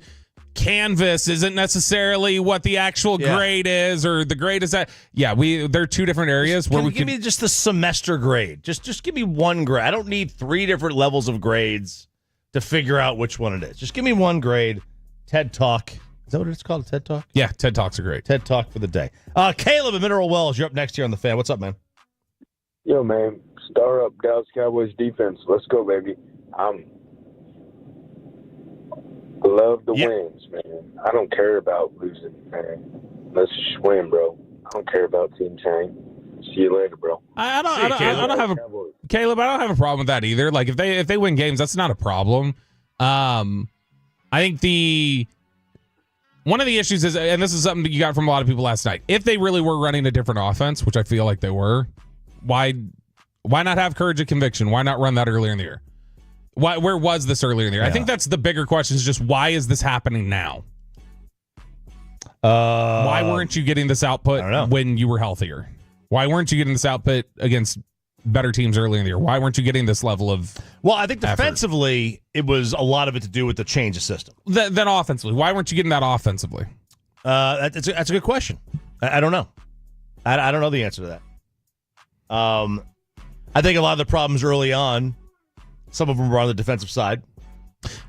Speaker 4: Canvas isn't necessarily what the actual grade is, or the grade is that. Yeah, they're 2 different areas where we
Speaker 3: give me just the semester grade. Just give me one grade. I don't need 3 different levels of grades to figure out which one it is. Just give me one grade. TED Talk. Is that what it's called? TED Talk?
Speaker 4: Yeah, TED Talks are great.
Speaker 3: TED Talk for the day. Caleb at Mineral Wells, you're up next here on The Fan. What's up, man?
Speaker 19: Yo, man. Star up Dallas Cowboys defense. Let's go, baby. Love the wins, man. I don't care about losing, man. Let's just win, bro. I don't care about team change. See you later, bro.
Speaker 4: I don't have a problem with that either. Like if they win games, that's not a problem. I think one of the issues is, and this is something that you got from a lot of people last night, if they really were running a different offense, which I feel like they were, why not have courage of conviction? Why not run that earlier in the year? Where was this earlier in the year? Yeah. I think that's the bigger question, is just why is this happening now? Why weren't you getting this output when you were healthier? Why weren't you getting this output against better teams earlier in the year? Why weren't you getting this level of
Speaker 3: I think defensively, it was a lot of it to do with the change of system.
Speaker 4: Then offensively, why weren't you getting that offensively?
Speaker 3: That's a good question. I don't know. I don't know the answer to that. I think a lot of the problems early on, some of them were on the defensive side.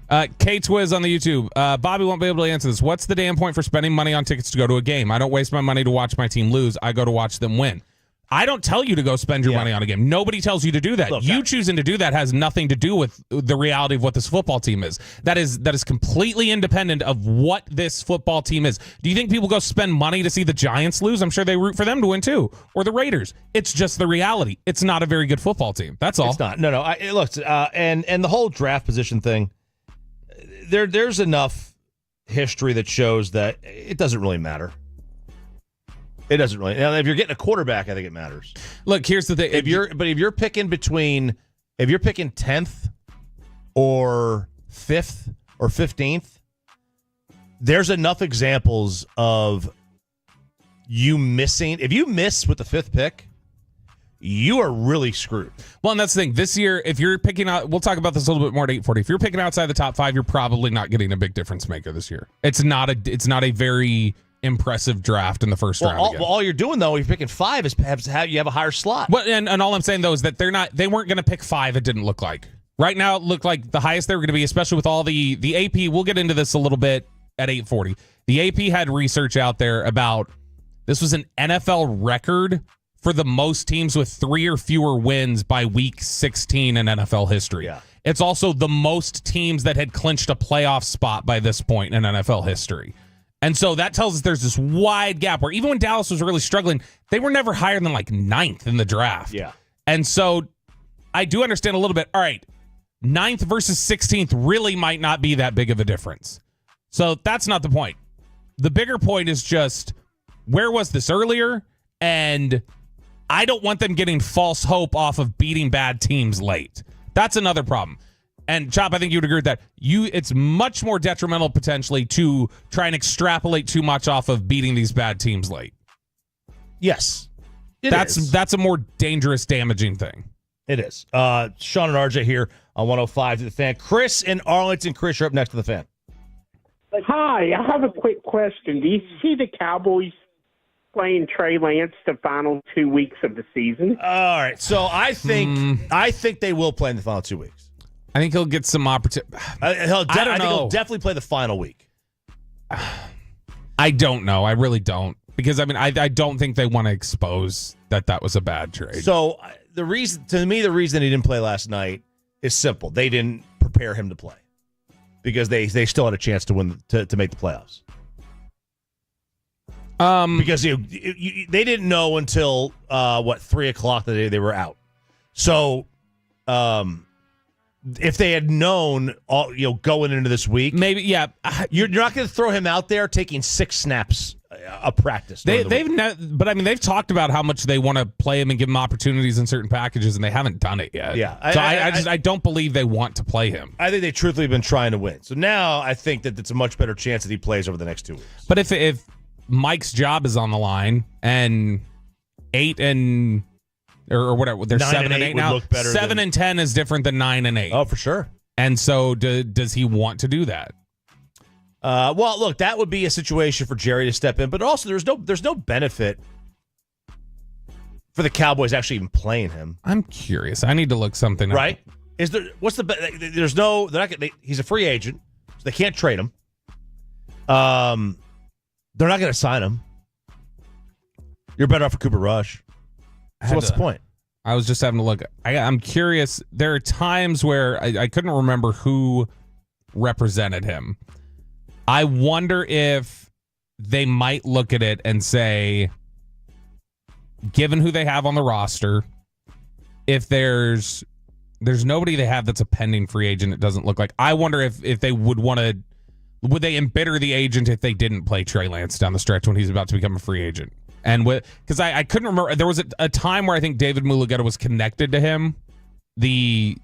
Speaker 4: K-Twiz on the YouTube. Bobby won't be able to answer this. What's the damn point for spending money on tickets to go to a game? I don't waste my money to watch my team lose. I go to watch them win. I don't tell you to go spend your money on a game. Nobody tells you to do that. Look, you choosing to do that has nothing to do with the reality of what this football team is. That is completely independent of what this football team is. Do you think people go spend money to see the Giants lose? I'm sure they root for them to win too, or the Raiders. It's just the reality. It's not a very good football team. That's all.
Speaker 3: It's not. No. Look, and the whole draft position thing. There's enough history that shows that it doesn't really matter. It doesn't really. Now, if you're getting a quarterback, I think it matters.
Speaker 4: Look, here's the thing.
Speaker 3: If you're picking 10th or 5th or 15th, there's enough examples of you missing. If you miss with the 5th pick, you are really screwed.
Speaker 4: Well, and that's the thing. This year, if you're picking out, we'll talk about this a little bit more at 8:40. If you're picking outside the top 5, you're probably not getting a big difference maker this year. It's not a very impressive draft in the first round.
Speaker 3: All you're doing though, if you're picking 5, is perhaps you have a higher slot.
Speaker 4: But and all I'm saying though is that they weren't going to pick 5. It didn't look like. Right now, it looked like the highest they were going to be, especially with all the AP. We'll get into this a little bit at 8:40. The AP had research out there about this was an NFL record for the most teams with 3 or fewer wins by week 16 in NFL history.
Speaker 3: Yeah.
Speaker 4: It's also the most teams that had clinched a playoff spot by this point in NFL history. And so that tells us there's this wide gap where even when Dallas was really struggling, they were never higher than like 9th in the draft.
Speaker 3: Yeah.
Speaker 4: And so I do understand a little bit. All right, 9th versus 16th really might not be that big of a difference. So that's not the point. The bigger point is just, where was this earlier? And I don't want them getting false hope off of beating bad teams late. That's another problem. And Chop, I think you would agree with that. It's much more detrimental potentially to try and extrapolate too much off of beating these bad teams late.
Speaker 3: Yes.
Speaker 4: That's a more dangerous, damaging thing.
Speaker 3: It is. Sean and RJ here on 105 to the Fan. Chris in Arlington. Chris, you're up next to the Fan.
Speaker 20: Hi, I have a quick question. Do you see the Cowboys playing Trey Lance the final 2 weeks of the season?
Speaker 3: All right. So I think they will play in the final 2 weeks.
Speaker 4: I think he'll get some opportunity.
Speaker 3: I think he'll definitely play the final week.
Speaker 4: I don't know. I really don't. Because, I mean, I don't think they want to expose that was a bad trade.
Speaker 3: So the reason he didn't play last night is simple. They didn't prepare him to play because they still had a chance to win to make the playoffs. Because they didn't know until 3 o'clock the day they were out. So, if they had known, going into this week,
Speaker 4: maybe
Speaker 3: you're not going to throw him out there taking 6 snaps a practice.
Speaker 4: But I mean, they've talked about how much they want to play him and give him opportunities in certain packages, and they haven't done it yet.
Speaker 3: Yeah,
Speaker 4: I don't believe they want to play him.
Speaker 3: I think they truthfully have been trying to win. So now I think that it's a much better chance that he plays over the next 2 weeks.
Speaker 4: But if Mike's job is on the line and 8 and or whatever, they're 7 and 8 now. 7 and 10 is different than 9 and 8.
Speaker 3: Oh, for sure.
Speaker 4: And so does he want to do that?
Speaker 3: Well, look, that would be a situation for Jerry to step in, but also there's no benefit for the Cowboys actually even playing him.
Speaker 4: I'm curious. I need to look something up.
Speaker 3: Right? Is there? What's the? There's no. They're not. He's a free agent, so they can't trade him. They're not going to sign him. You're better off for Cooper Rush. So what's the point?
Speaker 4: I was just having to look. I'm curious. There are times where I couldn't remember who represented him. I wonder if they might look at it and say, given who they have on the roster, if there's nobody they have that's a pending free agent, it doesn't look like. I wonder if they would they embitter the agent if they didn't play Trey Lance down the stretch when he's about to become a free agent? And because I couldn't remember, there was a time where I think David Mulugeta was connected to him, the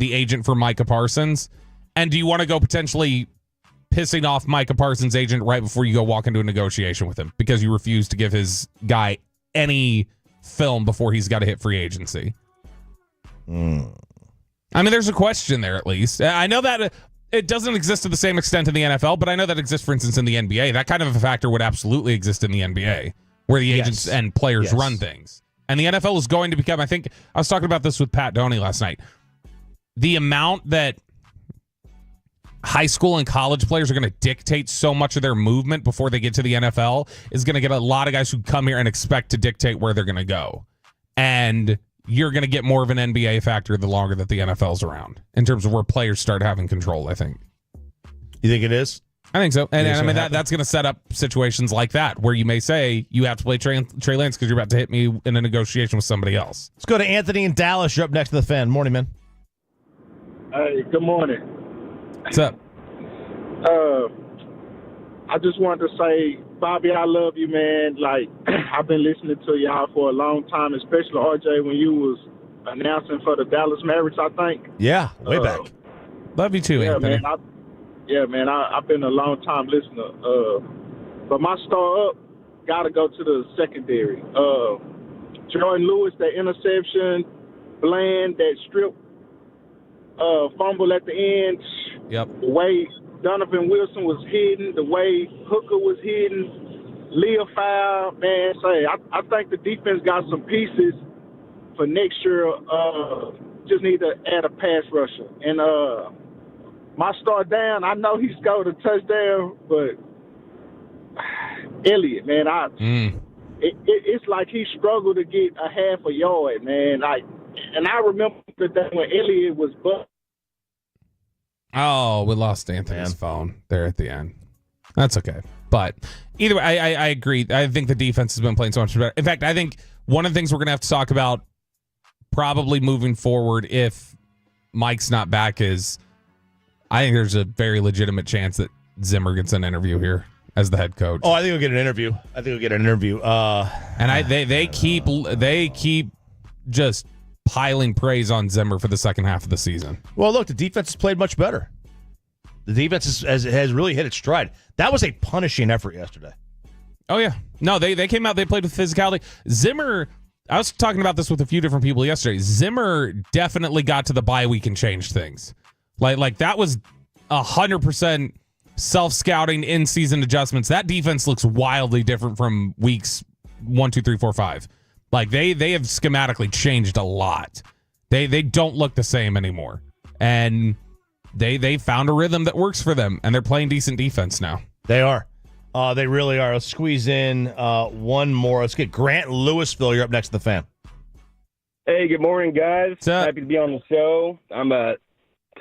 Speaker 4: agent for Micah Parsons. And do you want to go potentially pissing off Micah Parsons' agent right before you go walk into a negotiation with him because you refuse to give his guy any film before he's got to hit free agency? I mean, there's a question there at least. I know that it doesn't exist to the same extent in the NFL, but I know that exists, for instance, in the NBA. That kind of a factor would absolutely exist in the NBA, where the agents and players run things. And the NFL is going to become, I think, I was talking about this with Pat Doney last night, the amount that high school and college players are going to dictate so much of their movement before they get to the NFL is going to get a lot of guys who come here and expect to dictate where they're going to go. And you're going to get more of an NBA factor the longer that the NFL's around in terms of where players start having control, I think.
Speaker 3: You think it is?
Speaker 4: I think so. And I mean, that's going to set up situations like that where you may say you have to play Trey Lance because you're about to hit me in a negotiation with somebody else.
Speaker 3: Let's go to Anthony in Dallas. You're up next to the Fan. Morning, man.
Speaker 21: Hey, good morning.
Speaker 4: What's up?
Speaker 21: I just wanted to say, Bobby, I love you, man. Like, I've been listening to y'all for a long time, especially RJ when you was announcing for the Dallas Mavericks, I think.
Speaker 3: Yeah, way back.
Speaker 4: Love you too, Anthony.
Speaker 21: Man, I've been a long time listener. But my star up got to go to the secondary. Jordan Lewis, that interception, Bland, that strip fumble at the end.
Speaker 4: Yep.
Speaker 21: The way Donovan Wilson was hidden, the way Hooker was hidden, Leah foul, man, I think the defense got some pieces for next year. Just need to add a pass rusher. And my star down, I know he scored a touchdown, but Elliott, man, it's like he struggled to get a half a yard, man. And I remember the day when Elliott was bucked.
Speaker 4: Oh, we lost Anthony's phone there at the end. That's okay. But either way, I agree. I think the defense has been playing so much better. In fact, I think one of the things we're going to have to talk about probably moving forward if Mike's not back is I think there's a very legitimate chance that Zimmer gets an interview here as the head coach.
Speaker 3: Oh, I think he'll get an interview.
Speaker 4: And they keep just piling praise on Zimmer for the second half of the season.
Speaker 3: Well, look, the defense has played much better. The defense has really hit its stride. That was a punishing effort yesterday.
Speaker 4: Oh, yeah. No, they came out, they played with physicality. Zimmer, I was talking about this with a few different people yesterday. Zimmer definitely got to the bye week and changed things. Like that was 100% self-scouting, in-season adjustments. That defense looks wildly different from weeks 1, 2, 3, 4, 5. Like they have schematically changed a lot. They don't look the same anymore. And they found a rhythm that works for them, and they're playing decent defense now.
Speaker 3: They are. They really are. Let's squeeze in one more. Let's get Grant in Louisville. You're up next to the Fan.
Speaker 22: Hey, good morning, guys. Happy to be on the show. I'm a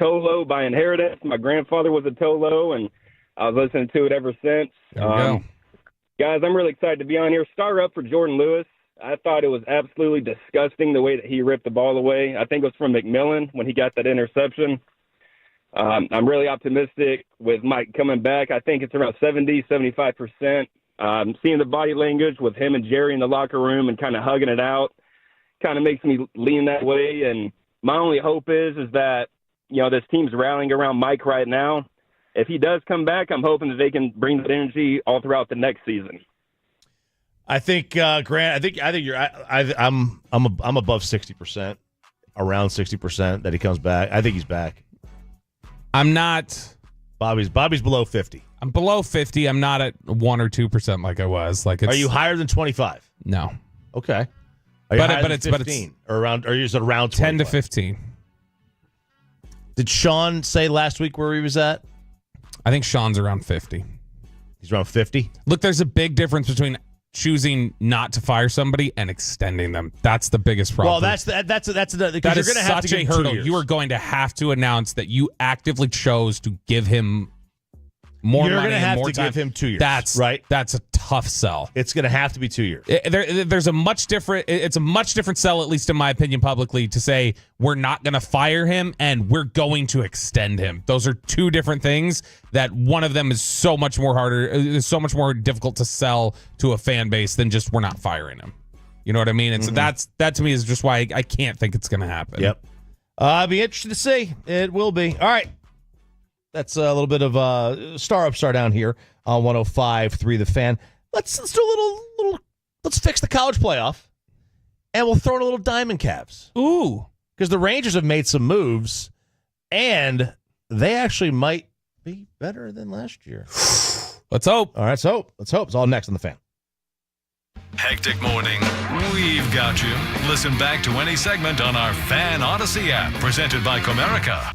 Speaker 22: Tolo by inheritance. My grandfather was a Tolo, and I was listening to it ever since.
Speaker 4: There we go.
Speaker 22: Guys, I'm really excited to be on here. Star up for Jordan Lewis. I thought it was absolutely disgusting the way that he ripped the ball away. I think it was from McMillan when he got that interception. I'm really optimistic with Mike coming back. I think it's around 70, 75%. Seeing the body language with him and Jerry in the locker room and kind of hugging it out kind of makes me lean that way. And my only hope is that, this team's rallying around Mike right now. If he does come back, I'm hoping that they can bring that energy all throughout the next season.
Speaker 3: I think, Grant. I think you're. I'm above 60%, around 60% that he comes back. I think he's back.
Speaker 4: I'm not.
Speaker 3: Bobby's below 50.
Speaker 4: I'm below 50. I'm not at 1 or 2% like I was.
Speaker 3: Are you higher than 25?
Speaker 4: No.
Speaker 3: Okay. Are you higher than
Speaker 4: it's
Speaker 3: 15? Or around? Or is it around 25?
Speaker 4: 10 to 15?
Speaker 3: Did Sean say last week where he was at?
Speaker 4: I think Sean's around 50.
Speaker 3: He's around 50?
Speaker 4: Look, there's a big difference between choosing not to fire somebody and extending them. That's the biggest problem.
Speaker 3: Well, that's because you're going to have to give him
Speaker 4: hurdle.
Speaker 3: 2 years.
Speaker 4: You are going to have to announce that you actively chose to give him more money.
Speaker 3: You're going to have to
Speaker 4: time.
Speaker 3: give him 2 years.
Speaker 4: That's
Speaker 3: right.
Speaker 4: That's a tough sell.
Speaker 3: It's going to have to be 2 years.
Speaker 4: There's a much different. It's a much different sell, at least in my opinion, publicly, to say we're not going to fire him and we're going to extend him. Those are two different things. That one of them is so much more harder, is so much more difficult to sell to a fan base than just we're not firing him. You know what I mean? And so that to me is just why I can't think it's going to happen.
Speaker 3: Yep. I'll be interested to see. It will be. All right. That's a little bit of star up, star down here on 105.3 The Fan. Let's do a little. Let's fix the college playoff, and we'll throw in a little Diamond Cavs.
Speaker 4: Ooh,
Speaker 3: because the Rangers have made some moves, and they actually might be better than last year.
Speaker 4: Let's hope.
Speaker 3: All right, let's hope. Let's hope. It's all next on The Fan.
Speaker 1: Hectic morning. We've got you. Listen back to any segment on our Fan Odyssey app, presented by Comerica.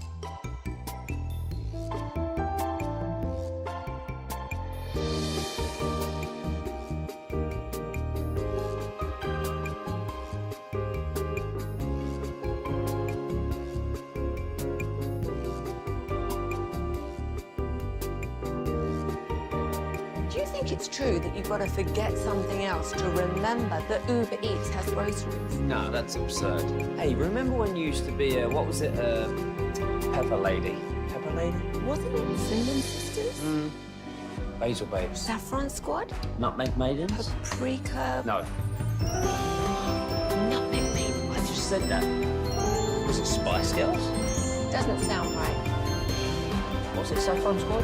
Speaker 10: It's true that you've got to forget something else to remember that Uber Eats has groceries.
Speaker 11: No, that's absurd. Hey, remember when you used to be Pepper Lady? Pepper Lady?
Speaker 10: Wasn't it Cinnamon Sisters?
Speaker 11: Basil Babes.
Speaker 10: Saffron Squad?
Speaker 11: Nutmeg Maidens?
Speaker 10: Paprika?
Speaker 11: No.
Speaker 10: Nutmeg Maidens?
Speaker 11: I just said that. Was it Spice Girls?
Speaker 10: Doesn't sound right.
Speaker 11: Was it Saffron Squad?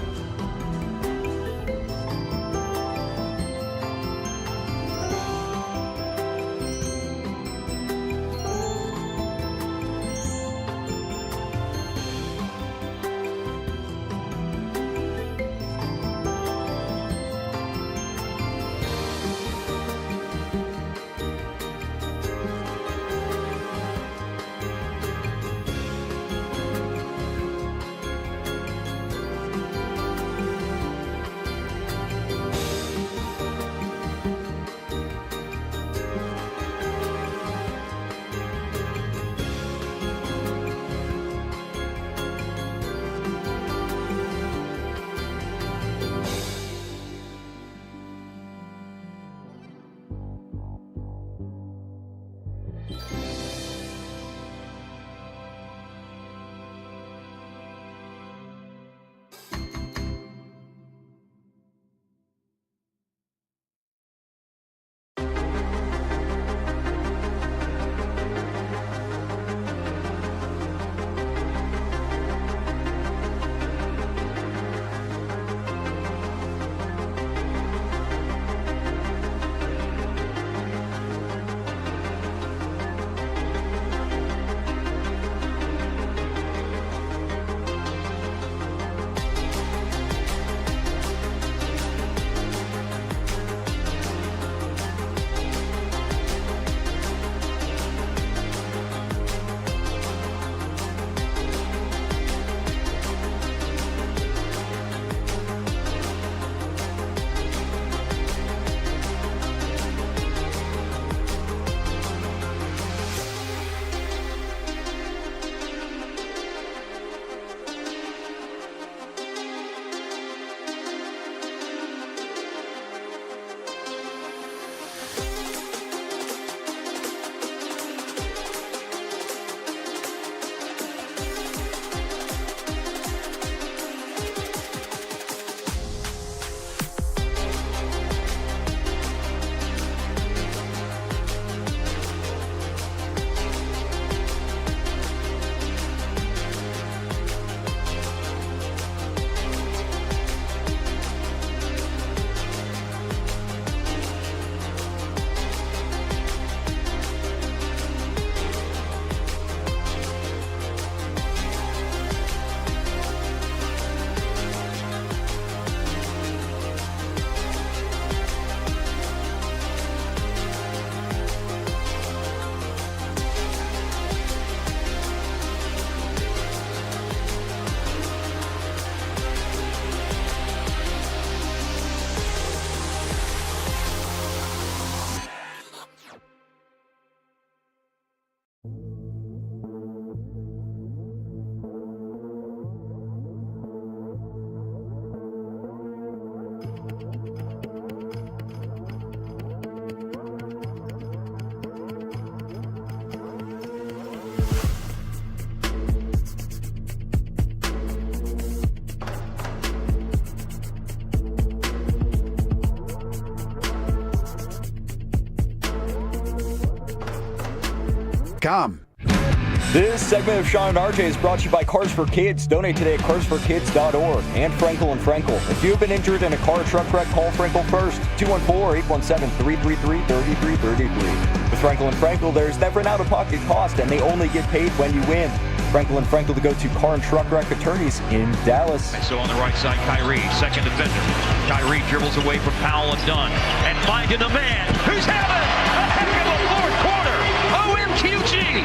Speaker 2: krld-fm.com.
Speaker 8: This segment of Sean and RJ is brought to you by Cars for Kids. Donate today at carsforkids.org and Frankel & Frankel. If you've been injured in a car or truck wreck, call Frankel first. 214-817-333-3333. With Frankel & Frankel, there's never an out-of-pocket cost, and they only get paid when you win. Frankel & Frankel, the go-to car and truck wreck attorneys in Dallas.
Speaker 12: So on the right side, Kyrie, second defender. Kyrie dribbles away from Powell and Dunn, and finding a man who's having a heck of a fourth quarter. OMQG!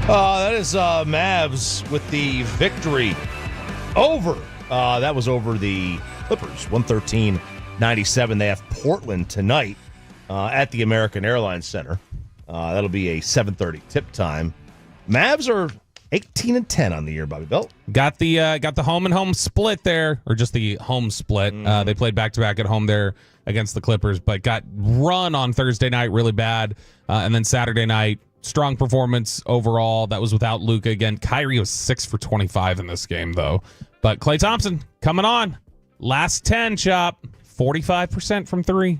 Speaker 3: That is Mavs with the victory over. That was over the Clippers, 113-97. They have Portland tonight at the American Airlines Center. That'll be a 7:30 tip time. Mavs are 18-10 on the year, Bobby Belt.
Speaker 4: Got the home and home split there, or just the home split. They played back-to-back at home there against the Clippers, but got run on Thursday night really bad. And then Saturday night, strong performance overall. That was without Luka again. Kyrie was 6 for 25 in this game, though. But Klay Thompson coming on. Last 10, Chop. 45% from 3.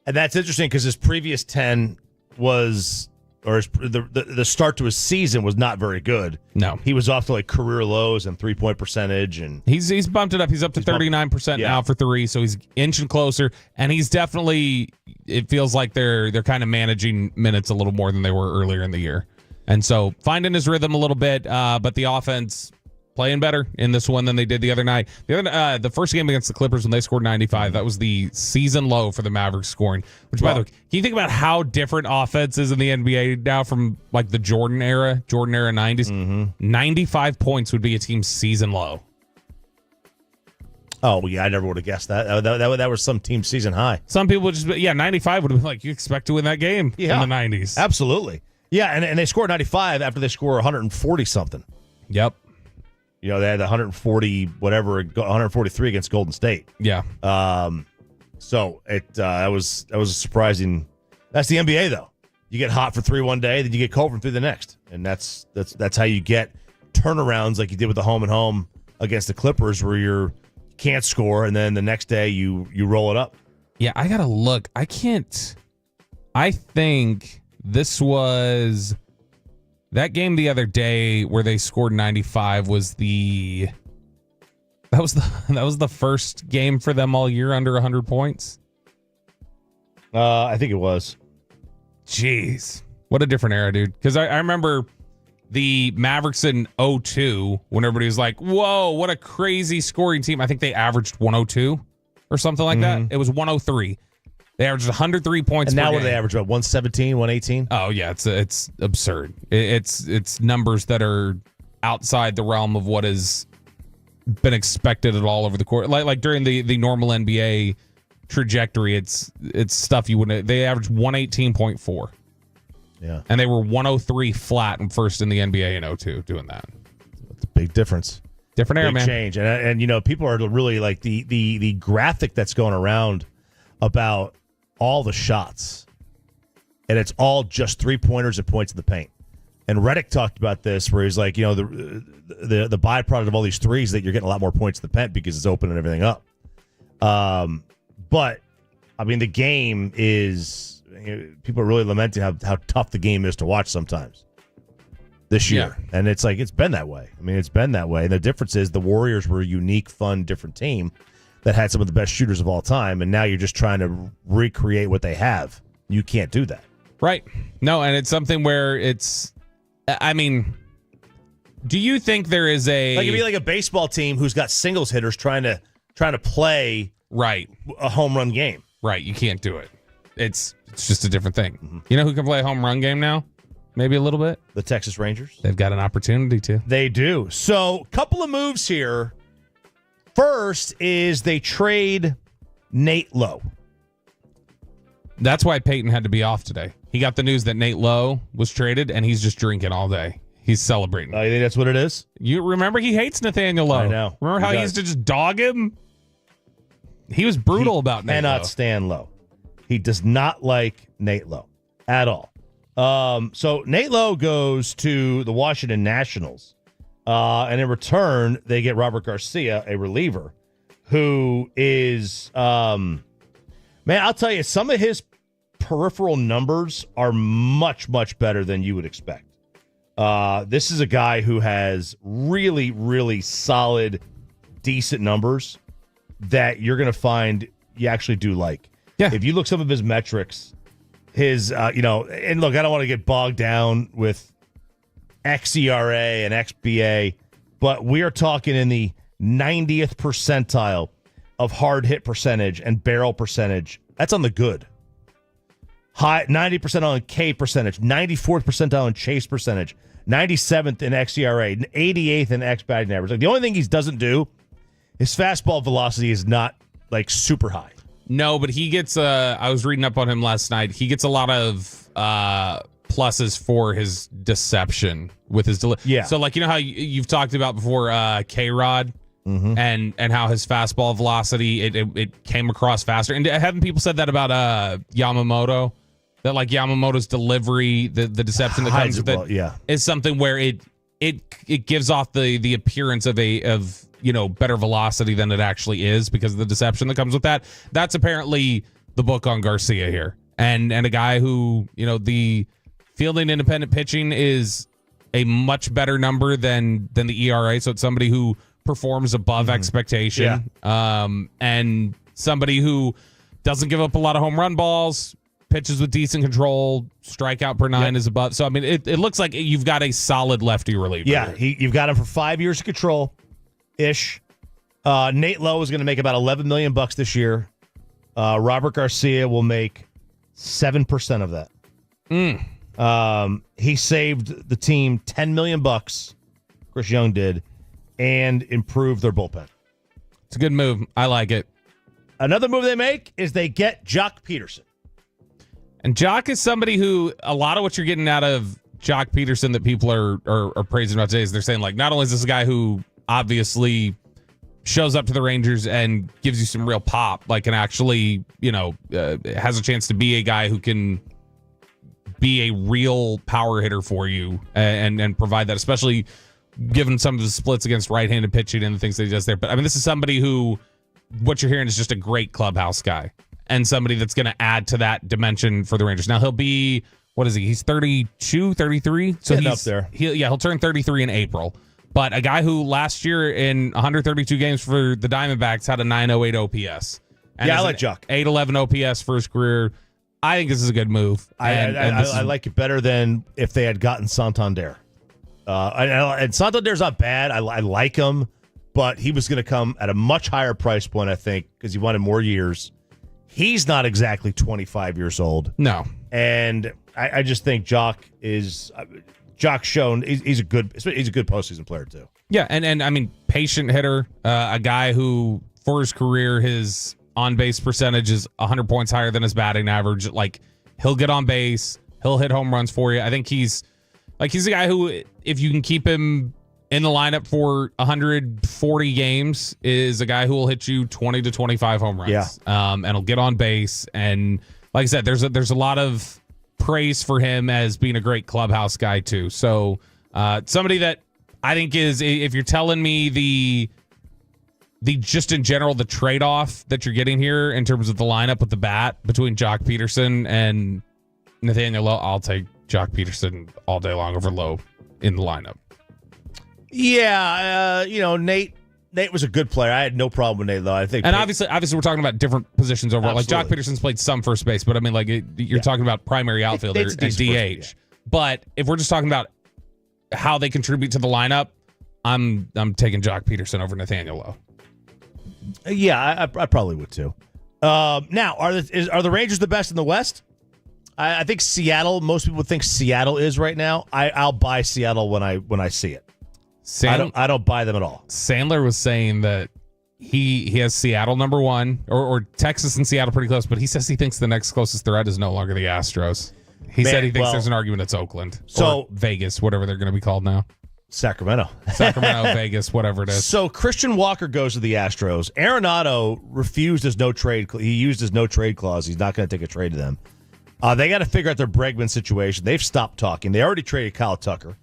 Speaker 3: And that's interesting because his previous 10 was, or the start to his season was not very good.
Speaker 4: No.
Speaker 3: He was off to like career lows and 3-point percentage. And
Speaker 4: he's bumped it up. He's up to 39% now for 3, so he's inching closer. And he's definitely, it feels like they're kind of managing minutes a little more than they were earlier in the year. And so finding his rhythm a little bit, but the offense playing better in this one than they did the other night. The first game against the Clippers when they scored 95, that was the season low for the Mavericks scoring. Which, by the way, can you think about how different offense is in the NBA now from like the Jordan era 90s? 95 points would be a team's season low.
Speaker 3: Oh, yeah, I never would have guessed that. That was some team season high.
Speaker 4: Some people just, 95 would have been like, you expect to win that game in the 90s.
Speaker 3: Absolutely. Yeah, and they scored 95 after they score 140-something.
Speaker 4: Yep.
Speaker 3: You know, they had 143 against Golden State.
Speaker 4: Yeah.
Speaker 3: So that was a surprising. That's the NBA, though. You get hot for 3 one day, then you get cold from 3 the next, and that's how you get turnarounds like you did with the home and home against the Clippers, where you can't score, and then the next day you roll it up.
Speaker 4: Yeah, I gotta look. I can't. I think this was. That game the other day where they scored 95 was the first game for them all year under 100 points.
Speaker 3: I think it was.
Speaker 4: Jeez, what a different era, dude. Because I remember the Mavericks in 02 when everybody was like, "Whoa, what a crazy scoring team!" I think they averaged 102 or something like that. It was 103. They averaged 103 points.
Speaker 3: And now
Speaker 4: per
Speaker 3: what do
Speaker 4: game.
Speaker 3: they average? About 117, 118?
Speaker 4: Oh yeah, it's absurd. It's numbers that are outside the realm of what has been expected at all over the court. Like during the normal NBA trajectory, it's stuff you wouldn't. They averaged 118.4.
Speaker 3: Yeah,
Speaker 4: and they were 103 flat and first in the NBA in 02 doing that.
Speaker 3: That's a big difference.
Speaker 4: Different era,
Speaker 3: big
Speaker 4: man.
Speaker 3: Change, and you know, people are really like the graphic that's going around about all the shots, and it's all just 3-pointers and points in the paint. And Redick talked about this, where he's like, you know, the byproduct of all these threes that you're getting a lot more points in the paint because it's opening everything up. But I mean, the game is, people are really lamenting how tough the game is to watch sometimes this year, and it's like it's been that way. I mean, it's been that way. And the difference is the Warriors were a unique, fun, different team that had some of the best shooters of all time, and now you're just trying to recreate what they have. You can't do that.
Speaker 4: Right. No, and it's something where it's, I mean, do you think there is a...
Speaker 3: Like, it'd be like a baseball team who's got singles hitters trying to play a home run game.
Speaker 4: Right, you can't do it. It's just a different thing. Mm-hmm. You know who can play a home run game now? Maybe a little bit?
Speaker 3: The Texas Rangers.
Speaker 4: They've got an opportunity to.
Speaker 3: They do. So, couple of moves here. First is they trade Nate Lowe.
Speaker 4: That's why Peyton had to be off today. He got the news that Nate Lowe was traded, and he's just drinking all day. He's celebrating.
Speaker 3: You think that's what it is?
Speaker 4: You remember he hates Nathaniel Lowe.
Speaker 3: I know.
Speaker 4: Remember how he used to just dog him? He was brutal about Nate Lowe.
Speaker 3: Cannot stand Lowe. He does not like Nate Lowe at all. So Nate Lowe goes to the Washington Nationals. And in return, they get Robert Garcia, a reliever, who is, man, I'll tell you, some of his peripheral numbers are much, much better than you would expect. This is a guy who has really, really solid, decent numbers that you're going to find you actually do like.
Speaker 4: Yeah.
Speaker 3: If you look some of his metrics, his, and look, I don't want to get bogged down with XERA and XBA, but we are talking in the 90th percentile of hard hit percentage and barrel percentage. That's on the good. High 90% on K percentage, 94th percentile in chase percentage, 97th in XERA, 88th in X batting average. Like, the only thing he doesn't do, his fastball velocity is not like super high.
Speaker 4: No, but he gets I was reading up on him last night. He gets a lot of pluses for his deception with his
Speaker 3: Yeah.
Speaker 4: So like, you know how you've talked about before K-Rod and how his fastball velocity it came across faster. And haven't people said that about Yamamoto? That like Yamamoto's delivery, the deception that comes with it is something where it gives off the appearance of better velocity than it actually is because of the deception that comes with that. That's apparently the book on Garcia here. And a guy who, the fielding independent pitching is a much better number than the ERA. So it's somebody who performs above expectation. And somebody who doesn't give up a lot of home run balls, pitches with decent control, strikeout per 9 is above. So, I mean, it looks like you've got a solid lefty reliever.
Speaker 3: Yeah, you've got him for 5 years of control-ish. Nate Lowe is going to make about $11 million this year. Robert Garcia will make 7% of that. He saved the team $10 million. Chris Young did, and improved their bullpen.
Speaker 4: It's a good move. I like it.
Speaker 3: Another move they make is they get Jock Peterson.
Speaker 4: And Jock is somebody who, a lot of what you're getting out of Jock Peterson that people are praising about today is they're saying, like, not only is this a guy who obviously shows up to the Rangers and gives you some real pop, like, and actually, has a chance to be a guy who can be a real power hitter for you and provide that, especially given some of the splits against right-handed pitching and the things that he does there. But, I mean, this is somebody who, what you're hearing is just a great clubhouse guy. And somebody that's going to add to that dimension for the Rangers. Now, he'll be, what is he? He's 32, 33? So
Speaker 3: Getting
Speaker 4: he's
Speaker 3: up there.
Speaker 4: He'll turn 33 in April. But a guy who last year in 132 games for the Diamondbacks had a 908 OPS. And
Speaker 3: I like Jock.
Speaker 4: 811 OPS for his career. I think this is a good move.
Speaker 3: I like it better than if they had gotten Santander. And Santander's not bad. I like him, but he was going to come at a much higher price point, I think, because he wanted more years. He's not exactly 25 years old.
Speaker 4: No.
Speaker 3: And I just think Jock's shown he's a good postseason player too.
Speaker 4: Yeah, and I mean, patient hitter, a guy who for his career his on-base percentage is 100 points higher than his batting average. Like, he'll get on base, he'll hit home runs for you. I think he's a guy who, if you can keep him in the lineup for 140 games, is a guy who will hit you 20 to 25 home runs.
Speaker 3: Yeah.
Speaker 4: And he'll get on base. And like I said, there's a lot of praise for him as being a great clubhouse guy too. So somebody that I think is, if you're telling me the just in general, the trade-off that you're getting here in terms of the lineup with the bat between Jock Peterson and Nathaniel Lowe, I'll take Jock Peterson all day long over Lowe in the lineup.
Speaker 3: Yeah, Nate was a good player. I had no problem with Nate, though. I think,
Speaker 4: and obviously, we're talking about different positions overall.
Speaker 3: Absolutely.
Speaker 4: Like, Jock Peterson's played some first base, but I mean, like, you're talking about primary outfielder and DH. But if we're just talking about how they contribute to the lineup, I'm taking Jock Peterson over Nathaniel Lowe.
Speaker 3: Yeah, I probably would too. Now, are the Rangers the best in the West? I think Seattle. Most people think Seattle is right now. I'll buy Seattle when I see it. I don't buy them at all.
Speaker 4: Sandler was saying that he has Seattle number one, or Texas and Seattle pretty close, but he says he thinks the next closest threat is no longer the Astros. He said he thinks there's an argument it's Oakland or Vegas, whatever they're going to be called now.
Speaker 3: Sacramento,
Speaker 4: Vegas, whatever it is.
Speaker 3: So Christian Walker goes to the Astros. Arenado refused his no trade. He used his no trade clause. He's not going to take a trade to them. They got to figure out their Bregman situation. They've stopped talking. They already traded Kyle Tucker.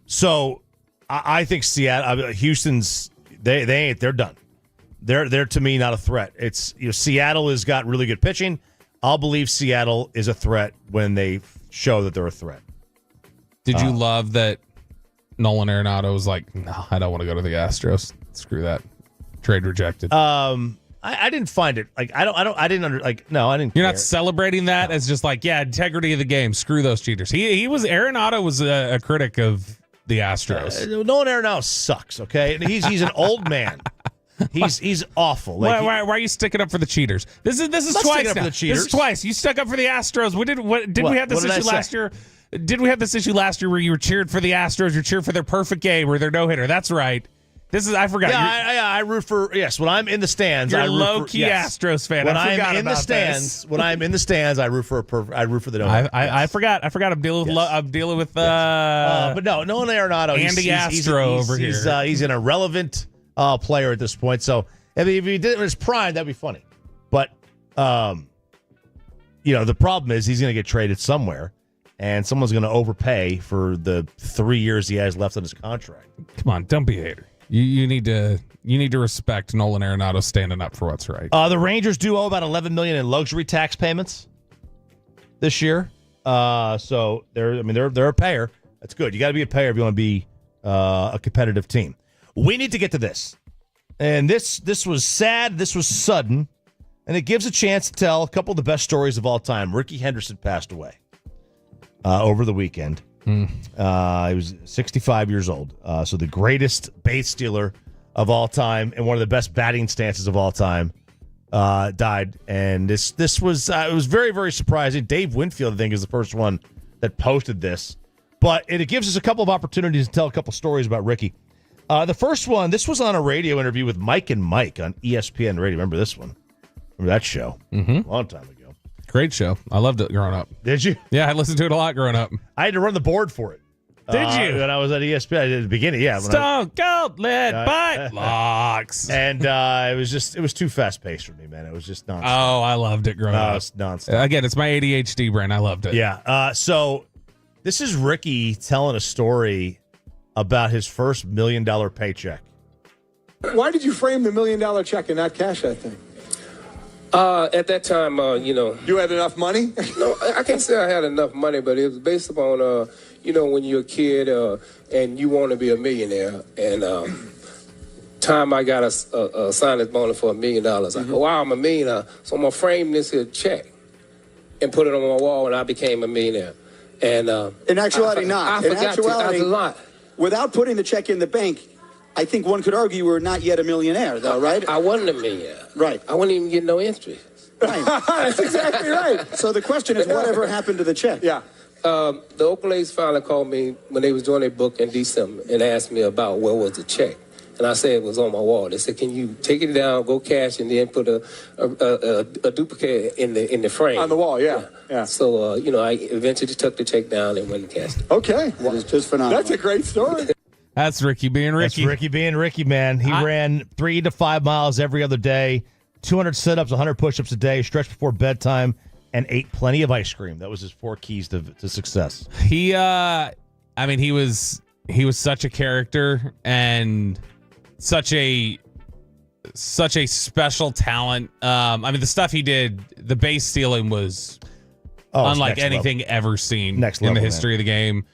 Speaker 3: So I think Seattle, Houston's they're done. They're to me not a threat. It's Seattle has got really good pitching. I'll believe Seattle is a threat when they show that they're a threat.
Speaker 4: Did you love that Nolan Arenado was like, no, I don't want to go to the Astros. Screw that. Trade rejected.
Speaker 3: I didn't find it like I didn't
Speaker 4: You're
Speaker 3: care.
Speaker 4: not celebrating that as just like, yeah, integrity of the game. Screw those cheaters. Arenado was a critic of the Astros.
Speaker 3: Nolan Arenado sucks. Okay, he's an old man. He's awful.
Speaker 4: Why are you sticking up for the cheaters? This is twice now. This is twice. You stuck up for the Astros. We have this issue last year? Did we have this issue last year where you were cheered for the Astros? You cheered for their perfect game or their no hitter. That's right. I forgot.
Speaker 3: Yeah, I root for when I'm in the stands.
Speaker 4: You're
Speaker 3: I
Speaker 4: a low-key Astros fan.
Speaker 3: When I'm in the stands, I root for the no hitter.
Speaker 4: I forgot. I'm dealing with.
Speaker 3: But no, Nolan Arenado,
Speaker 4: Andy Astro over here.
Speaker 3: He's an irrelevant player at this point. So if he did it in his prime, that'd be funny. But the problem is he's going to get traded somewhere, and someone's going to overpay for the 3 years he has left on his contract.
Speaker 4: Come on, don't be a hater. You need to respect Nolan Arenado standing up for what's right.
Speaker 3: The Rangers do owe about $11 million in luxury tax payments this year. So they're a payer. That's good. You got to be a payer if you want to be a competitive team. We need to get to this. And this was sad. This was sudden. And it gives a chance to tell a couple of the best stories of all time. Rickey Henderson passed away over the weekend. He was 65 years old. So the greatest base stealer of all time and one of the best batting stances of all time died. And this was it was very, very surprising. Dave Winfield, I think, is the first one that posted this. But it gives us a couple of opportunities to tell a couple stories about Rickey. The first one, this was on a radio interview with Mike and Mike on ESPN Radio. Remember this one? Remember that show?
Speaker 4: Mm-hmm.
Speaker 3: A long time ago.
Speaker 4: Great show. I loved it growing up.
Speaker 3: Did you?
Speaker 4: Yeah, I listened to it a lot growing up.
Speaker 3: I had to run the board for it.
Speaker 4: Did you?
Speaker 3: When I was at ESPN at the beginning, yeah.
Speaker 4: Stone Cold Lead Butt Locks.
Speaker 3: And it was too fast paced for me, man. It was just nonstop.
Speaker 4: Oh, I loved it growing up.
Speaker 3: It was nonstop.
Speaker 4: Again, it's my ADHD brain. I loved it.
Speaker 3: Yeah. So this is Rickey telling a story about his first $1 million paycheck.
Speaker 2: Why did you frame the $1 million check and not cash that thing?
Speaker 9: At that time,
Speaker 2: You had enough money?
Speaker 9: No, I can't say I had enough money, but it was based upon, when you're a kid and you want to be a millionaire. And time I got a signing bonus for $1 million. I go, wow, I'm a millionaire. So I'm going to frame this here check and put it on my wall, and I became a millionaire. And
Speaker 2: in actuality, not.
Speaker 9: I forgot
Speaker 2: actuality,
Speaker 9: to. I forgot.
Speaker 2: Without putting the check in the bank, I think one could argue we're not yet a millionaire, though, right?
Speaker 9: I wasn't a millionaire.
Speaker 2: Right.
Speaker 9: I wasn't even getting no interest.
Speaker 2: Right. That's exactly right. So the question is, whatever happened to the check?
Speaker 9: Yeah. The Oakland A's finally called me when they was doing their book in December and asked me about where was the check. And I said it was on my wall. They said, can you take it down, go cash, and then put a duplicate in the frame?
Speaker 2: On the wall, yeah.
Speaker 9: So, I eventually took the check down and went and cashed it.
Speaker 2: Okay. Well, it's just phenomenal. That's a great story.
Speaker 4: That's Rickey being Rickey.
Speaker 3: That's Rickey being Rickey, man. He ran 3 to 5 miles every other day, 200 sit-ups, 100 push-ups a day, stretched before bedtime, and ate plenty of ice cream. That was his 4 keys to success.
Speaker 4: He was such a character and such a special talent. The stuff he did, the base stealing was unlike anything ever seen in the history of the game.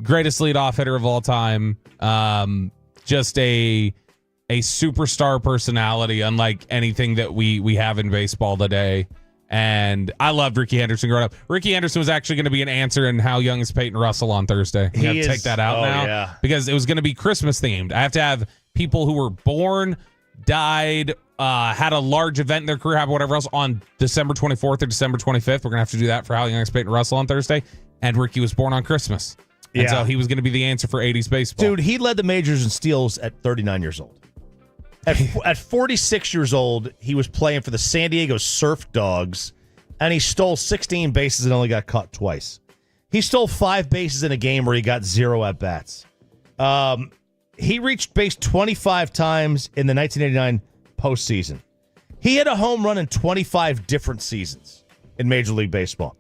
Speaker 4: Greatest leadoff hitter of all time. Just a superstar personality, unlike anything that we have in baseball today. And I loved Rickey Henderson growing up. Rickey Henderson was actually going to be an answer in How Young is Peyton Russell on Thursday. We have to take that out now because it was going to be Christmas themed. I have to have people who were born, died, had a large event in their career, have whatever else on December 24th or December 25th. We're going to have to do that for How Young is Peyton Russell on Thursday. And Rickey was born on Christmas. And so he was going to be the answer for 80s baseball.
Speaker 3: Dude, he led the majors in steals at 39 years old. At 46 years old, he was playing for the San Diego Surf Dogs, and he stole 16 bases and only got caught twice. He stole 5 bases in a game where he got 0 at-bats. He reached base 25 times in the 1989 postseason. He hit a home run in 25 different seasons in Major League Baseball.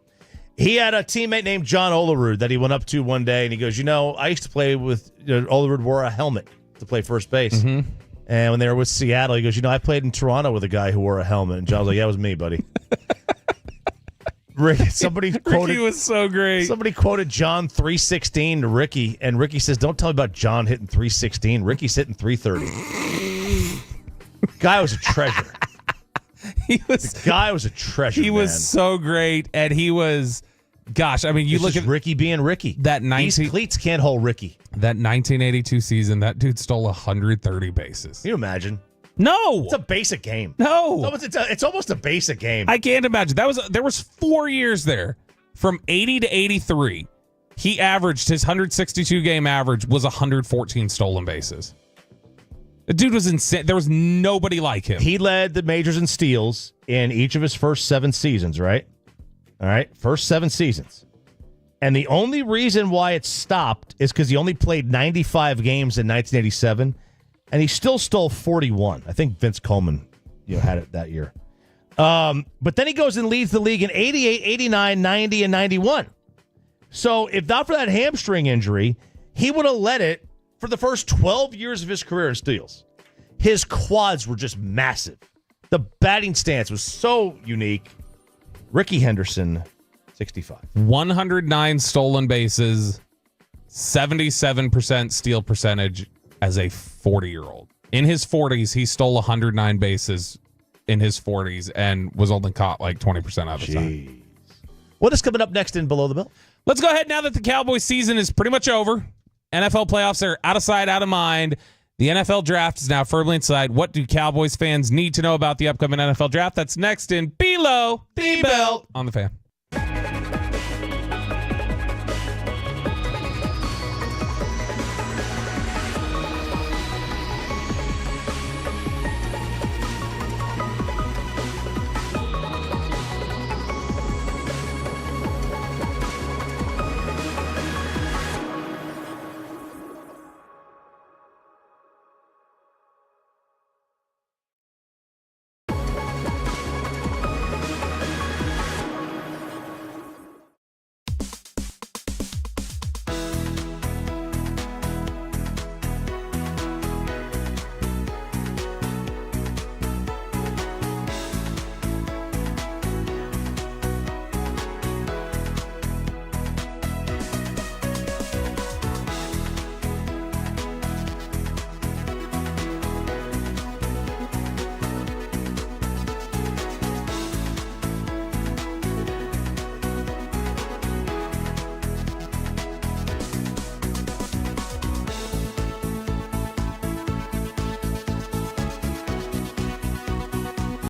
Speaker 3: He had a teammate named John Olerud that he went up to one day, and he goes, I used to play with Olerud wore a helmet to play first base.
Speaker 4: Mm-hmm.
Speaker 3: And when they were with Seattle, he goes, I played in Toronto with a guy who wore a helmet. And John's like, yeah, it was me, buddy. Somebody quoted,
Speaker 4: Ricky was so great.
Speaker 3: Somebody quoted John 3:16 to Ricky, and Ricky says, "Don't tell me about John hitting 3:16. Ricky's hitting 3:30." Guy was a treasure. The guy was a treasure.
Speaker 4: He was so great, and he was. Gosh, I mean, you look at
Speaker 3: Ricky being Ricky. These cleats can't hold Ricky.
Speaker 4: That 1982 season, that dude stole 130 bases.
Speaker 3: Can you imagine?
Speaker 4: No,
Speaker 3: it's a basic game.
Speaker 4: No,
Speaker 3: it's almost a basic game.
Speaker 4: I can't imagine. There was 4 years there, from 80 to 83. He averaged his 162 game average was 114 stolen bases. The dude was insane. There was nobody like him.
Speaker 3: He led the majors in steals in each of his first 7 seasons. Right. All right, first 7 seasons. And the only reason why it stopped is because he only played 95 games in 1987, and he still stole 41. I think Vince Coleman had it that year. But then he goes and leads the league in 88, 89, 90, and 91. So if not for that hamstring injury, he would have led it for the first 12 years of his career in steals. His quads were just massive. The batting stance was so unique. Ricky Henderson, 65.
Speaker 4: 109 stolen bases, 77% steal percentage as a 40-year-old. In his 40s, he stole 109 bases in his 40s and was only caught like 20% of the time.
Speaker 3: What is coming up next in Below the Belt?
Speaker 4: Let's go ahead now that the Cowboys season is pretty much over. NFL playoffs are out of sight, out of mind. The NFL draft is now firmly inside. What do Cowboys fans need to know about the upcoming NFL draft? That's next in Below the Belt on the Fan.